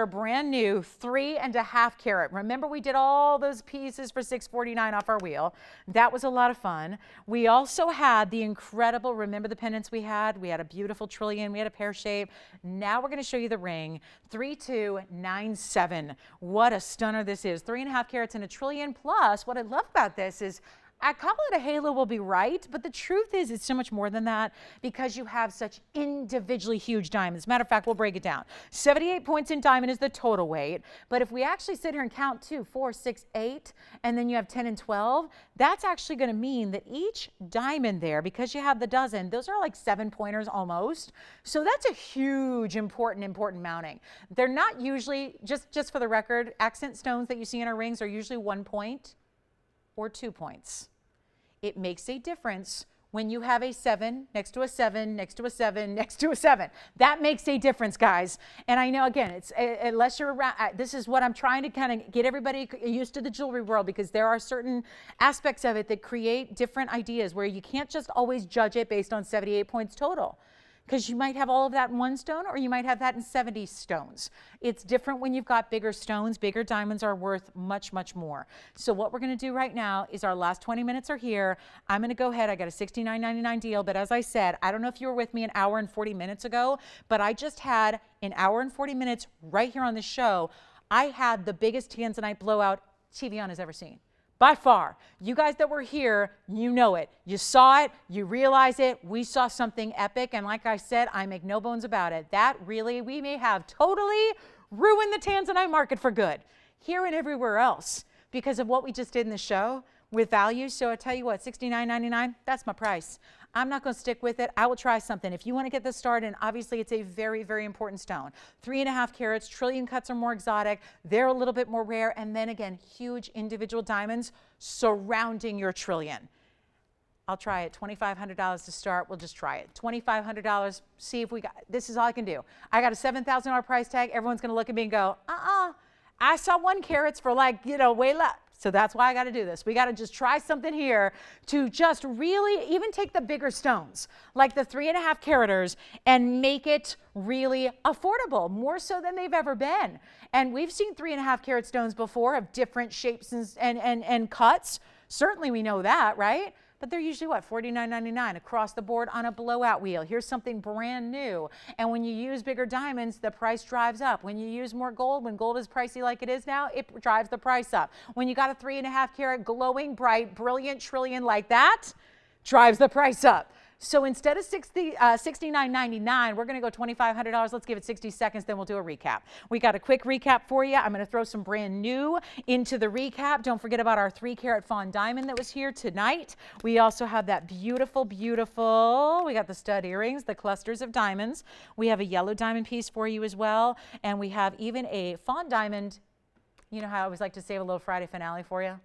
brand new 3.5 carat. Remember we did all those pieces for $649 off our wheel. That was a lot of fun. We also had the incredible, remember the pendants we had? We had a beautiful trillion, we had a pear shape. Now we're gonna show you the ring, 3297. What a stunner this is. 3.5 carats and a trillion, plus what I love about this is I call it a halo will be right, but the truth is it's so much more than that because you have such individually huge diamonds. Matter of fact, we'll break it down. 78 points in diamond is the total weight, but if we actually sit here and count 2, 4, 6, 8, and then you have 10 and 12, that's actually going to mean that each diamond there, because you have the dozen, those are like 7-pointers almost. So that's a huge, important mounting. They're not usually, just for the record, accent stones that you see in our rings are usually 1 point or 2 points. It makes a difference when you have a 7 next to a 7 next to a 7 next to a 7. That makes a difference, guys. And I know, again, it's unless you're around, this is what I'm trying to kind of get everybody used to the jewelry world, because there are certain aspects of it that create different ideas where you can't just always judge it based on 78 points total. because you might have all of that in one stone or you might have that in 70 stones. It's different when you've got bigger stones. Bigger diamonds are worth much, much more. So what we're going to do right now is our last 20 minutes are here. I'm going to go ahead. I got a $69.99 deal, but as I said, I don't know if you were with me an hour and 40 minutes ago, but I just had an hour and 40 minutes right here on the show. I had the biggest tanzanite blowout TVON has ever seen. By far. You guys that were here, you know it. You saw it, you realize it. We saw something epic, and like I said, I make no bones about it. That really, we may have totally ruined the tanzanite market for good, here and everywhere else, because of what we just did in the show with value. So I tell you what, $69.99, that's my price. I'm not going to stick with it. I will try something. If you want to get this started, and obviously it's a very, very important stone. 3.5 carats, trillion cuts are more exotic. They're a little bit more rare. And then again, huge individual diamonds surrounding your trillion. I'll try it. $2,500 to start. We'll just try it. $2,500. See if we got, this is all I can do. I got a $7,000 price tag. Everyone's going to look at me and go, I saw 1 carats for like, way less. So that's why I got to do this. We got to just try something here to just really even take the bigger stones, like the 3.5 caraters, and make it really affordable, more so than they've ever been. And we've seen 3.5 carat stones before of different shapes and cuts. Certainly we know that, right? But they're usually what, $49.99 across the board on a blowout wheel. Here's something brand new. And when you use bigger diamonds, the price drives up. When you use more gold, when gold is pricey like it is now, it drives the price up. When you got a 3.5 carat glowing, bright, brilliant trillion like that, drives the price up. So instead of $69.99, we're going to go $2,500. Let's give it 60 seconds, then we'll do a recap. We got a quick recap for you. I'm going to throw some brand new into the recap. Don't forget about our 3-carat fawn diamond that was here tonight. We also have that beautiful, beautiful, we got the stud earrings, the clusters of diamonds. We have a yellow diamond piece for you as well. And we have even a fawn diamond. You know how I always like to save a little Friday finale for you?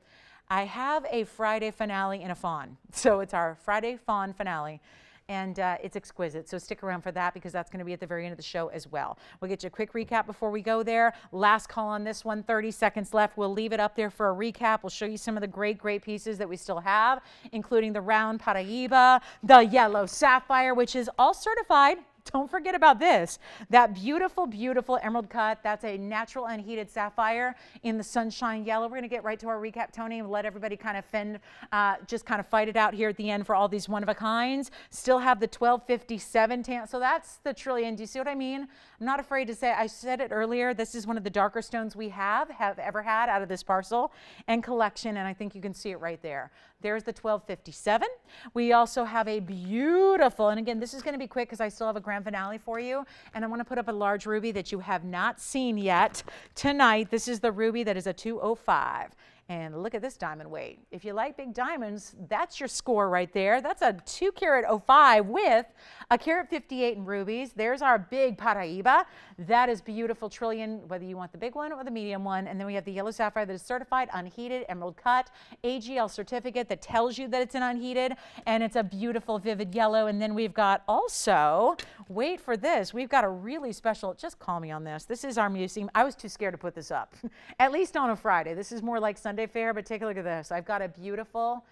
I have a Friday finale in a fawn. So it's our Friday fawn finale. And it's exquisite. So stick around for that because that's going to be at the very end of the show as well. We'll get you a quick recap before we go there. Last call on this one, 30 seconds left. We'll leave it up there for a recap. We'll show you some of the great, great pieces that we still have, including the round Paraíba, the yellow sapphire, which is all certified. Don't forget about this. That beautiful, beautiful emerald cut. That's a natural unheated sapphire in the sunshine yellow. We're going to get right to our recap, Tony, and let everybody kind of just kind of fight it out here at the end for all these one-of-a-kinds. Still have the 1257 tan. So that's the trillion. Do you see what I mean? I'm not afraid to say, I said it earlier, this is one of the darker stones we have ever had out of this parcel and collection, and I think you can see it right there. There's the 1257. We also have a beautiful, and again, this is going to be quick because I still have a grand finale for you, and I want to put up a large ruby that you have not seen yet tonight. This is the ruby that is a 205. And look at this diamond weight. If you like big diamonds, that's your score right there. That's a 2-carat 05 with a carat 58 in rubies. There's our big Paraíba. That is beautiful trillion, whether you want the big one or the medium one. And then we have the yellow sapphire that is certified, unheated, emerald cut, AGL certificate that tells you that it's an unheated, and it's a beautiful vivid yellow. And then we've got also, wait for this, we've got a really special, just call me on this. This is our museum. I was too scared to put this up, at least on a Friday. This is more like Sunday Fair, but take a look at this. I've got a beautiful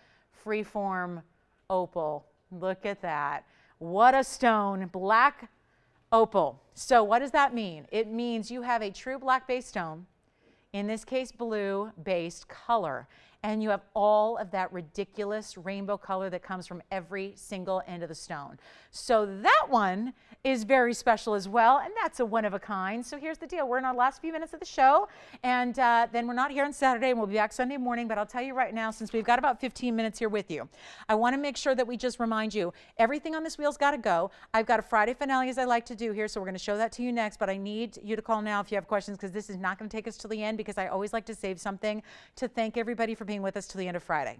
freeform opal. Look at that. What a stone. Black opal. So what does that mean? It means you have a true black base stone, in this case blue based color, and you have all of that ridiculous rainbow color that comes from every single end of the stone. So that one is very special as well, and that's a one of a kind. So here's the deal. We're in our last few minutes of the show, and then we're not here on Saturday, and we'll be back Sunday morning, but I'll tell you right now, since we've got about 15 minutes here with you, I want to make sure that we just remind you, everything on this wheel's got to go. I've got a Friday finale as I like to do here, so we're going to show that to you next, but I need you to call now if you have questions, because this is not going to take us to the end, because I always like to save something to thank everybody for being with us till the end of Friday.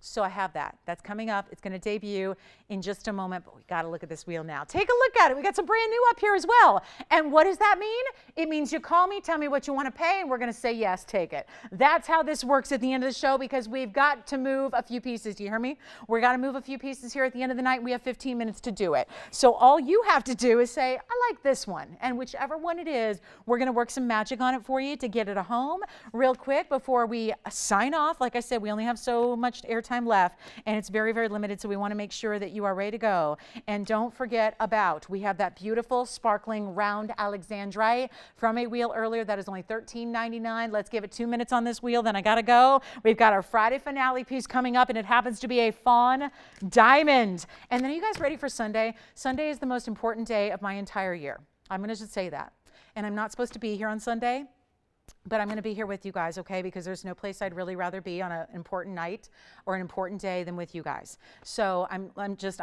So I have that. That's coming up. It's going to debut in just a moment, but we got to look at this wheel now. Take a look at it. We got some brand new up here as well. And what does that mean? It means you call me, tell me what you want to pay, and we're going to say yes, take it. That's how this works at the end of the show, because we've got to move a few pieces. Do you hear me? We're got to move a few pieces here at the end of the night. We have 15 minutes to do it. So all you have to do is say, I like this one. And whichever one it is, we're going to work some magic on it for you to get it a home real quick before we sign off. Like I said, we only have so much airtime time left, and it's very, very limited, so we want to make sure that you are ready to go. And don't forget about, we have that beautiful sparkling round alexandrite from a wheel earlier that is only $13.99. Let's give it 2 minutes on this wheel, then I gotta go. We've got our Friday finale piece coming up, and it happens to be a fawn diamond. And then are you guys ready for Sunday? Sunday is the most important day of my entire year. I'm gonna just say that. And I'm not supposed to be here on Sunday, but I'm going to be here with you guys, okay? Because there's no place I'd really rather be on an important night or an important day than with you guys. So I'm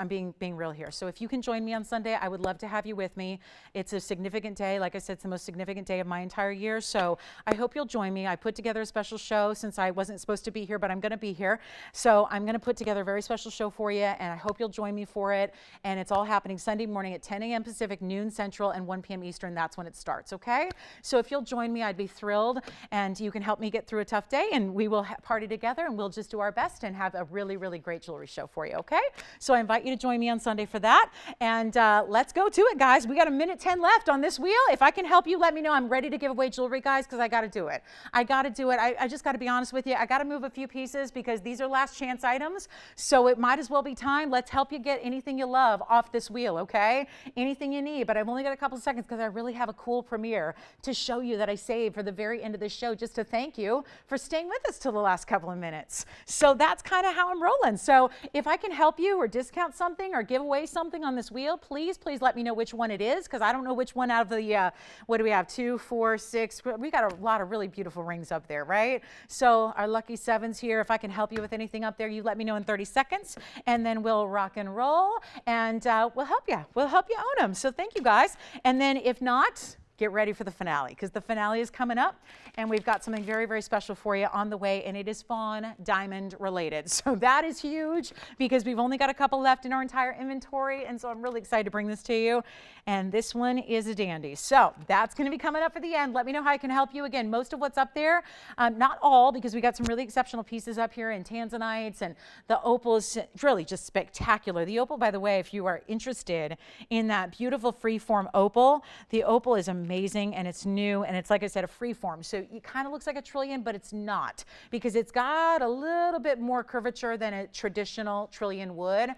being real here. So if you can join me on Sunday, I would love to have you with me. It's a significant day. Like I said, it's the most significant day of my entire year. So I hope you'll join me. I put together a special show since I wasn't supposed to be here, but I'm going to be here. So I'm going to put together a very special show for you, and I hope you'll join me for it. And it's all happening Sunday morning at 10 a.m. Pacific, noon Central, and 1 p.m. Eastern. That's when it starts, okay? So if you'll join me, I'd be thrilled. And you can help me get through a tough day, and we will party together, and we'll just do our best and have a really, really great jewelry show for you, okay? So I invite you to join me on Sunday for that. And let's go to it, guys. We got 1:10 left on this wheel. If I can help you, let me know. I'm ready to give away jewelry, guys, because I got to do it. I got to do it. I just got to be honest with you. I got to move a few pieces because these are last chance items. So it might as well be time. Let's help you get anything you love off this wheel, okay? Anything you need. But I've only got a couple seconds because I really have a cool premiere to show you that I saved for the very end of the show, just to thank you for staying with us till the last couple of minutes. So that's kind of how I'm rolling. So if I can help you or discount something or give away something on this wheel, please let me know which one it is, because I don't know which one out of the, what do we have, 2, 4, 6, we got a lot of really beautiful rings up there, right? So our lucky 7s here, if I can help you with anything up there, you let me know in 30 seconds, and then we'll rock and roll, and we'll help you own them. So thank you, guys. And then if not, get ready for the finale, because the finale is coming up, and we've got something very, very special for you on the way, and it is fawn diamond related. So that is huge, because we've only got a couple left in our entire inventory, and so I'm really excited to bring this to you. And this one is a dandy. So that's going to be coming up for the end. Let me know how I can help you. Again, most of what's up there, not all, because we got some really exceptional pieces up here in tanzanites, and the opal is really just spectacular. The opal, by the way, if you are interested in that beautiful freeform opal, the opal is amazing, and it's new, and it's, like I said, a freeform. So it kind of looks like a trillion, but it's not, because it's got a little bit more curvature than a traditional trillion would.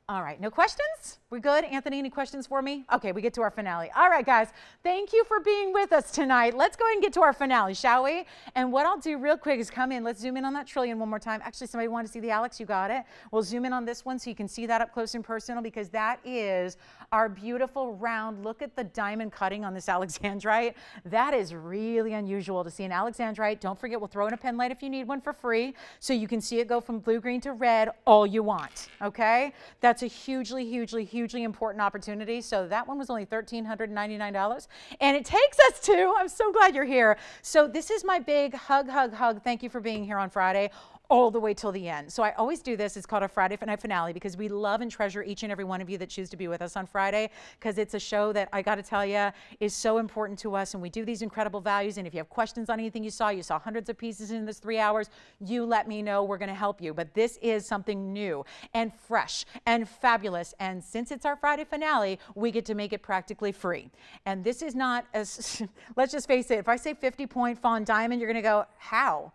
All right, no questions? We good? Anthony, any questions for me? Okay, we get to our finale. All right, guys, thank you for being with us tonight. Let's go ahead and get to our finale, shall we? And what I'll do real quick is come in. Let's zoom in on that trillion one more time. Actually, somebody wanted to see the Alex. You got it. We'll zoom in on this one so you can see that up close and personal, because that is our beautiful round. Look at the diamond cutting on this alexandrite. That is really unusual to see an alexandrite. Don't forget, we'll throw in a pen light if you need one for free, so you can see it go from blue, green to red all you want, okay? That's a hugely, hugely, hugely important opportunity. So that one was only $1,399. And it takes us to, I'm so glad you're here. So this is my big hug, hug, hug. Thank you for being here on Friday, all the way till the end. So I always do this. It's called a Friday night finale, because we love and treasure each and every one of you that choose to be with us on Friday, because it's a show that I got to tell you is so important to us, and we do these incredible values. And if you have questions on anything you saw hundreds of pieces in this 3 hours, you let me know. We're going to help you. But this is something new and fresh and fabulous. And since it's our Friday finale, we get to make it practically free. And this is not as, let's just face it, if I say 50-point fawn diamond, you're going to go, how?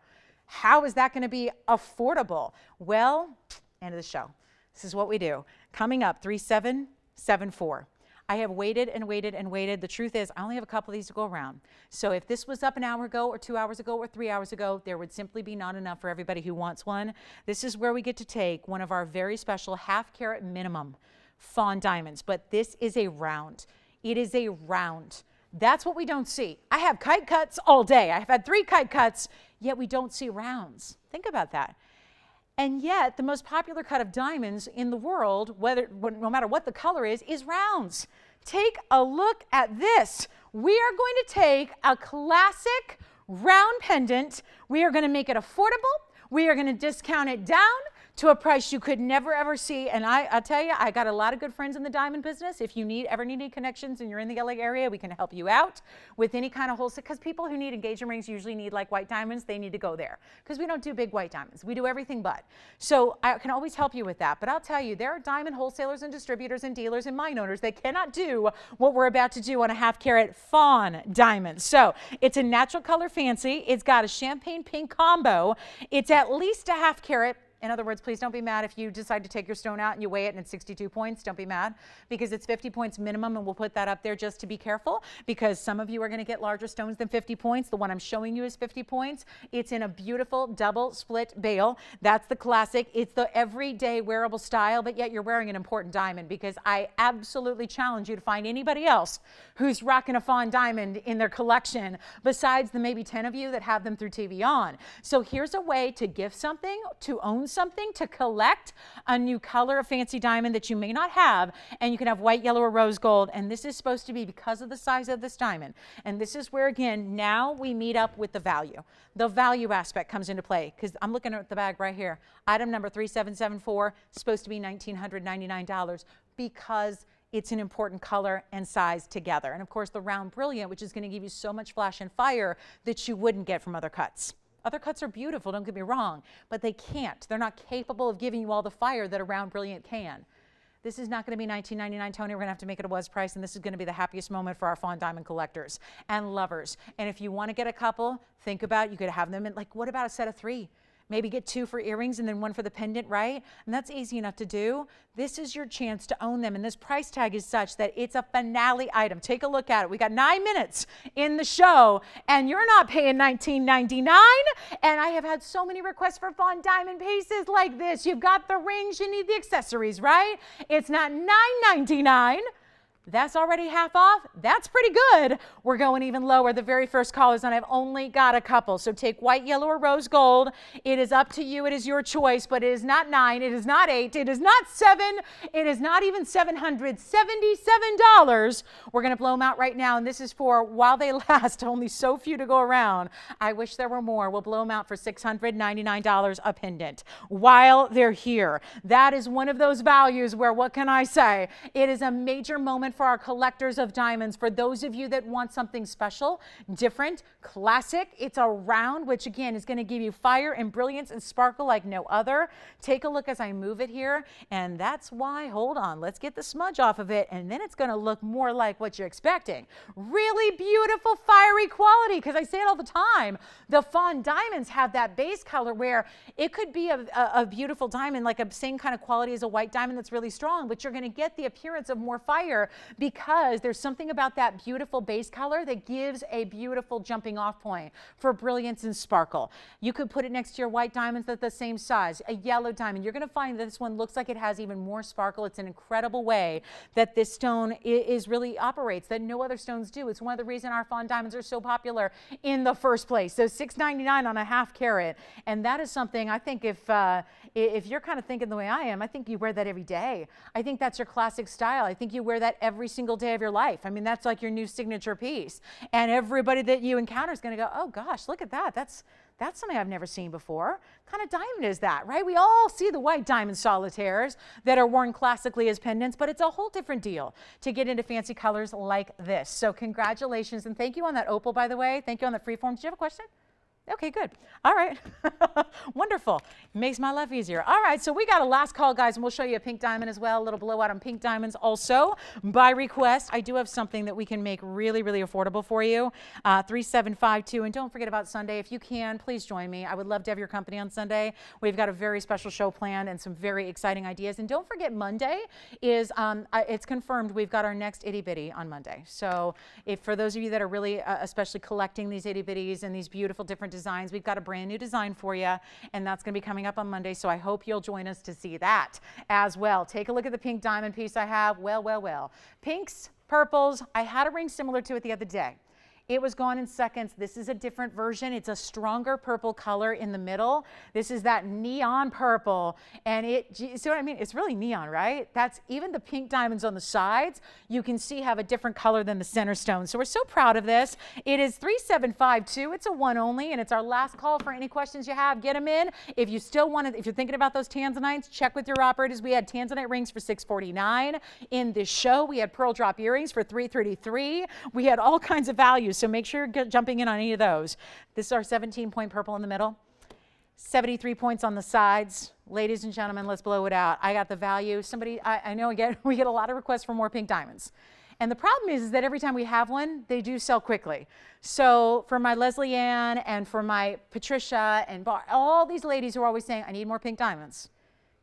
How is that going to be affordable? Well, end of the show. This is what we do. Coming up, 3774. I have waited and waited and waited. The truth is, I only have a couple of these to go around. So if this was up an hour ago or 2 hours ago or 3 hours ago, there would simply be not enough for everybody who wants one. This is where we get to take one of our very special 1/2 carat minimum fawn diamonds. But this is a round. It is a round. That's what we don't see. I have kite cuts all day. I've had 3 kite cuts, yet we don't see rounds. Think about that. And yet, the most popular cut of diamonds in the world, no matter what the color is rounds. Take a look at this. We are going to take a classic round pendant. We are going to make it affordable. We are going to discount it down to a price you could never, ever see. And I'll tell you, I got a lot of good friends in the diamond business. If you ever need any connections and you're in the LA area, we can help you out with any kind of wholesale, because people who need engagement rings usually need like white diamonds. They need to go there, because we don't do big white diamonds. We do everything but. So I can always help you with that. But I'll tell you, there are diamond wholesalers and distributors and dealers and mine owners that cannot do what we're about to do on a 1/2 carat fawn diamond. So it's a natural color fancy. It's got a champagne pink combo. It's at least a 1/2 carat. In other words, please don't be mad if you decide to take your stone out and you weigh it and it's 62 points. Don't be mad, because it's 50 points minimum, and we'll put that up there just to be careful, because some of you are going to get larger stones than 50 points. The one I'm showing you is 50 points. It's in a beautiful double split bail. That's the classic. It's the everyday wearable style, but yet you're wearing an important diamond, because I absolutely challenge you to find anybody else who's rocking a fawn diamond in their collection besides the maybe 10 of you that have them through TVON. So here's a way to gift something, to own something, to collect a new color of fancy diamond that you may not have, and you can have white, yellow, or rose gold. And this is supposed to be because of the size of this diamond. And this is where, again, now we meet up with the value. The value aspect comes into play, because I'm looking at the bag right here. Item number 3774, supposed to be $1,999, because it's an important color and size together. And of course, the round brilliant, which is going to give you so much flash and fire that you wouldn't get from other cuts. Other cuts are beautiful, don't get me wrong, but they can't. They're not capable of giving you all the fire that a round brilliant can. This is not going to be $19.99, Tony. We're going to have to make it a was price, and this is going to be the happiest moment for our fawn diamond collectors and lovers. And if you want to get a couple, think about, you could have them in, like, what about a set of 3? Maybe get 2 for earrings and then 1 for the pendant, right? And that's easy enough to do. This is your chance to own them. And this price tag is such that it's a finale item. Take a look at it. We got 9 minutes in the show, and you're not paying $19.99. And I have had so many requests for fawn diamond pieces like this. You've got the rings, you need the accessories, right? It's not $9.99. That's already half off. That's pretty good. We're going even lower. The very first callers, and I've only got a couple. So take white, yellow, or rose gold. It is up to you. It is your choice, but it is not 9. It is not 8. It is not 7. It is not even $777. We're going to blow them out right now, and this is for while they last. Only so few to go around. I wish there were more. We'll blow them out for $699 a pendant while they're here. That is one of those values where, what can I say? It is a major moment for our collectors of diamonds. For those of you that want something special, different, classic, it's a round, which again is going to give you fire and brilliance and sparkle like no other. Take a look as I move it here, and that's why, hold on, let's get the smudge off of it, and then it's going to look more like what you're expecting. Really beautiful fiery quality, because I say it all the time. The fawn diamonds have that base color where it could be a beautiful diamond, like a same kind of quality as a white diamond that's really strong, but you're going to get the appearance of more fire, because there's something about that beautiful base color that gives a beautiful jumping off point for brilliance and sparkle. You could put it next to your white diamonds that's the same size, a yellow diamond. You're going to find that this one looks like it has even more sparkle. It's an incredible way that this stone is really operates that no other stones do. It's one of the reasons our fawn diamonds are so popular in the first place. So $6.99 on a half carat, and that is something I think if you're kind of thinking the way I am, I think you wear that every day. I think that's your classic style. I think you wear that every single day of your life. I mean, that's like your new signature piece. And everybody that you encounter is going to go, oh gosh, look at that. That's something I've never seen before. What kind of diamond is that, right? We all see the white diamond solitaires that are worn classically as pendants, but it's a whole different deal to get into fancy colors like this. So congratulations, and thank you on that opal, by the way. Thank you on the freeform. Did you have a question? Okay, good. All right. Wonderful. Makes my life easier. All right, so we got a last call, guys, and we'll show you a pink diamond as well, a little blowout on pink diamonds also. By request, I do have something that we can make really, really affordable for you. 3752, and don't forget about Sunday. If you can, please join me. I would love to have your company on Sunday. We've got a very special show planned and some very exciting ideas. And don't forget, Monday is, it's confirmed, we've got our next itty bitty on Monday. So if for those of you that are really especially collecting these itty bitties and these beautiful different designs, we've got a brand new design for you, and that's going to be coming up on Monday, so I hope you'll join us to see that as well. Take a look at the pink diamond piece I have. Well. Pinks, purples, I had a ring similar to it the other day. It was gone in seconds. This is a different version. It's a stronger purple color in the middle. This is that neon purple. And you see what I mean? It's really neon, right? That's even the pink diamonds on the sides, you can see have a different color than the center stone. So we're so proud of this. It is 3752. It's a one only, and it's our last call for any questions you have. Get them in. If you still want to, if you're thinking about those tanzanites, check with your operators. We had tanzanite rings for $649 in this show. We had pearl drop earrings for $333. We had all kinds of values. So make sure you're jumping in on any of those. This is our 17-point purple in the middle, 73 points on the sides. Ladies and gentlemen, let's blow it out. I got the value. Somebody, I know again, we get a lot of requests for more pink diamonds. And the problem is that every time we have one, they do sell quickly. So for my Leslie Ann and for my Patricia and all these ladies who are always saying, I need more pink diamonds,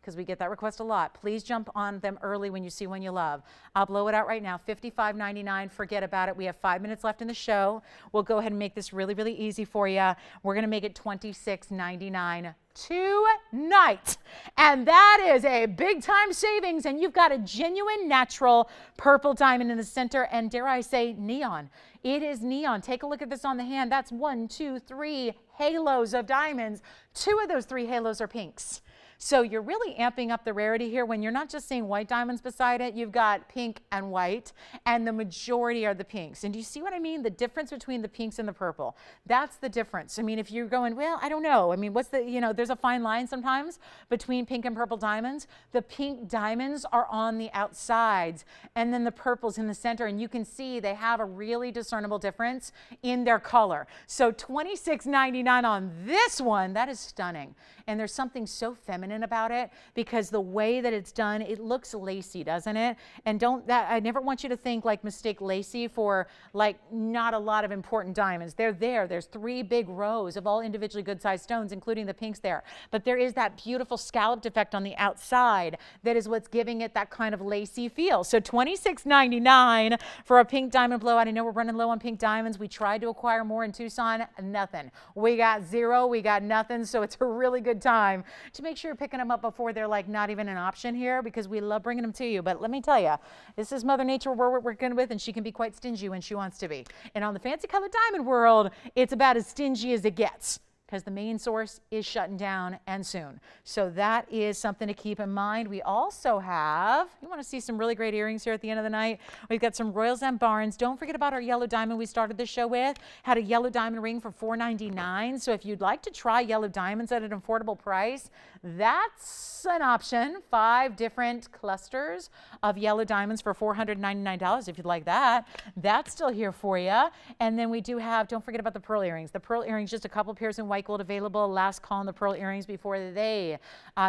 because we get that request a lot. Please jump on them early when you see one you love. I'll blow it out right now, $55.99. Forget about it. We have 5 minutes left in the show. We'll go ahead and make this really, really easy for you. We're going to make it $26.99 tonight. And that is a big time savings. And you've got a genuine natural purple diamond in the center. And dare I say neon. It is neon. Take a look at this on the hand. That's 1, 2, 3 halos of diamonds. 2 of those 3 halos are pinks. So you're really amping up the rarity here when you're not just seeing white diamonds beside it. You've got pink and white, and the majority are the pinks. And do you see what I mean? The difference between the pinks and the purple. That's the difference. I mean, if you're going, well, I don't know. I mean, what's the, there's a fine line sometimes between pink and purple diamonds. The pink diamonds are on the outsides, and then the purple's in the center. And you can see they have a really discernible difference in their color. So $26.99 on this one, that is stunning. And there's something so feminine about it because the way that it's done, it looks lacy, doesn't it? And I never want you to think like mistake lacy for like not a lot of important diamonds. They're there. There's 3 big rows of all individually good sized stones, including the pinks there. But there is that beautiful scalloped effect on the outside that is what's giving it that kind of lacy feel. So $26.99 for a pink diamond blowout. I know we're running low on pink diamonds. We tried to acquire more in Tucson, nothing. We got 0, we got nothing. So it's a really good time to make sure you're picking them up before they're like not even an option here, because we love bringing them to you. But let me tell you, this is Mother Nature we're working with, and she can be quite stingy when she wants to be. And on the fancy colored diamond world, it's about as stingy as it gets, because the main source is shutting down and soon. So that is something to keep in mind. We also have, you want to see some really great earrings here at the end of the night. We've got some Royals and Barnes. Don't forget about our yellow diamond we started the show with. Had a yellow diamond ring for $4.99. So if you'd like to try yellow diamonds at an affordable price, that's an option. 5 different clusters of yellow diamonds for $499 if you'd like that. That's still here for you. And then we do have, don't forget about the pearl earrings. The pearl earrings, just a couple pairs in white gold available. Last call on the pearl earrings before they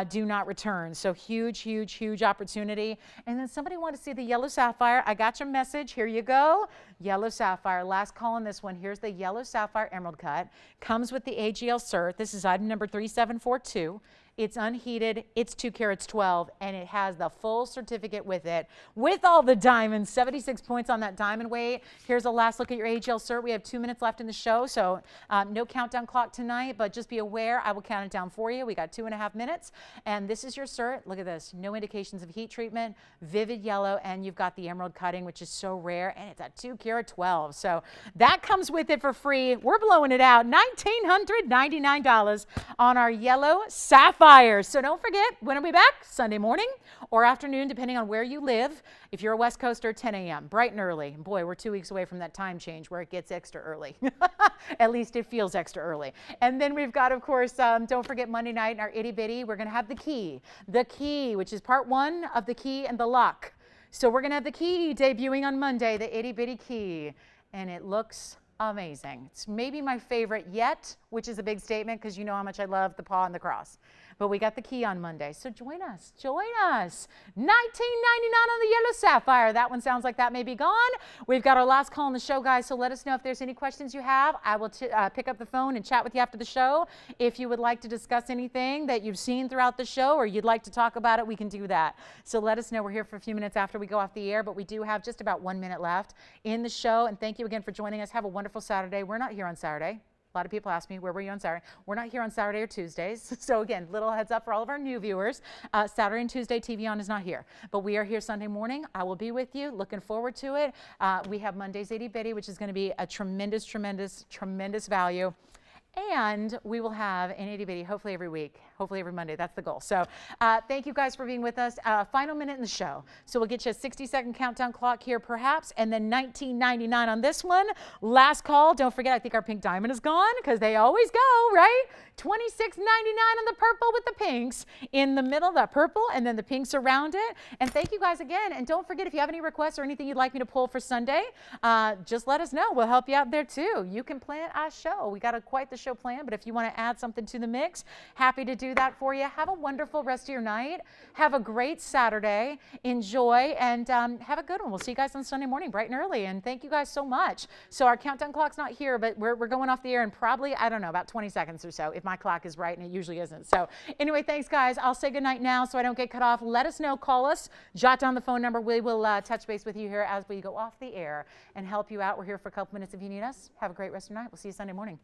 do not return. So huge, huge, huge opportunity. And then somebody wanted to see the yellow sapphire. I got your message. Here you go. Yellow sapphire. Last call on this one. Here's the yellow sapphire emerald cut. Comes with the AGL cert. This is item number 3742. It's unheated, it's 2 carats 12, and it has the full certificate with it, with all the diamonds, 76 points on that diamond weight. Here's a last look at your AGL cert. We have 2 minutes left in the show, so no countdown clock tonight, but just be aware, I will count it down for you. We got 2.5 minutes, and this is your cert. Look at this, no indications of heat treatment, vivid yellow, and you've got the emerald cutting, which is so rare, and it's a 2 carat 12. So that comes with it for free. We're blowing it out, $1,999 on our yellow sapphire. So don't forget, when are we back? Sunday morning or afternoon, depending on where you live. If you're a West Coaster, 10 a.m., bright and early. Boy, we're 2 weeks away from that time change where it gets extra early. At least it feels extra early. And then we've got, of course, don't forget Monday night in our itty bitty, we're going to have the key, which is part 1 of the key and the lock. So we're going to have the key debuting on Monday, the itty bitty key. And it looks amazing. It's maybe my favorite yet, which is a big statement because you know how much I love the paw and the cross. But we got the key on Monday. So join us. Join us. $19.99 on the yellow sapphire. That one sounds like that may be gone. We've got our last call on the show, guys. So let us know if there's any questions you have. I will pick up the phone and chat with you after the show. If you would like to discuss anything that you've seen throughout the show or you'd like to talk about it, we can do that. So let us know. We're here for a few minutes after we go off the air, but we do have just about 1 minute left in the show. And thank you again for joining us. Have a wonderful Saturday. We're not here on Saturday. A lot of people ask me, where were you on Saturday? We're not here on Saturday or Tuesdays. So again, little heads up for all of our new viewers. Saturday and Tuesday, TVON is not here. But we are here Sunday morning. I will be with you. Looking forward to it. We have Monday's Itty Bitty, which is going to be a tremendous, tremendous, tremendous value. And we will have an itty bitty hopefully every week, hopefully every Monday. That's the goal. So thank you guys for being with us. Final minute in the show. So we'll get you a 60-second countdown clock here perhaps, and then $19.99 on this one. Last call. Don't forget, I think our pink diamond is gone because they always go, right? $26.99 on the purple with the pinks in the middle, the purple, and then the pinks around it. And thank you guys again. And don't forget, if you have any requests or anything you'd like me to pull for Sunday, just let us know. We'll help you out there too. You can plan a show. We got quite the show planned, but if you want to add something to the mix, happy to do do that for you. Have a wonderful rest of your night. Have a great Saturday. Enjoy and have a good one. We'll see you guys on Sunday morning, bright and early. And thank you guys so much. So our countdown clock's not here, but we're going off the air in probably, I don't know, about 20 seconds or so, if my clock is right, and it usually isn't. So anyway, thanks, guys. I'll say goodnight now so I don't get cut off. Let us know. Call us. Jot down the phone number. We will touch base with you here as we go off the air and help you out. We're here for a couple minutes if you need us. Have a great rest of your night. We'll see you Sunday morning.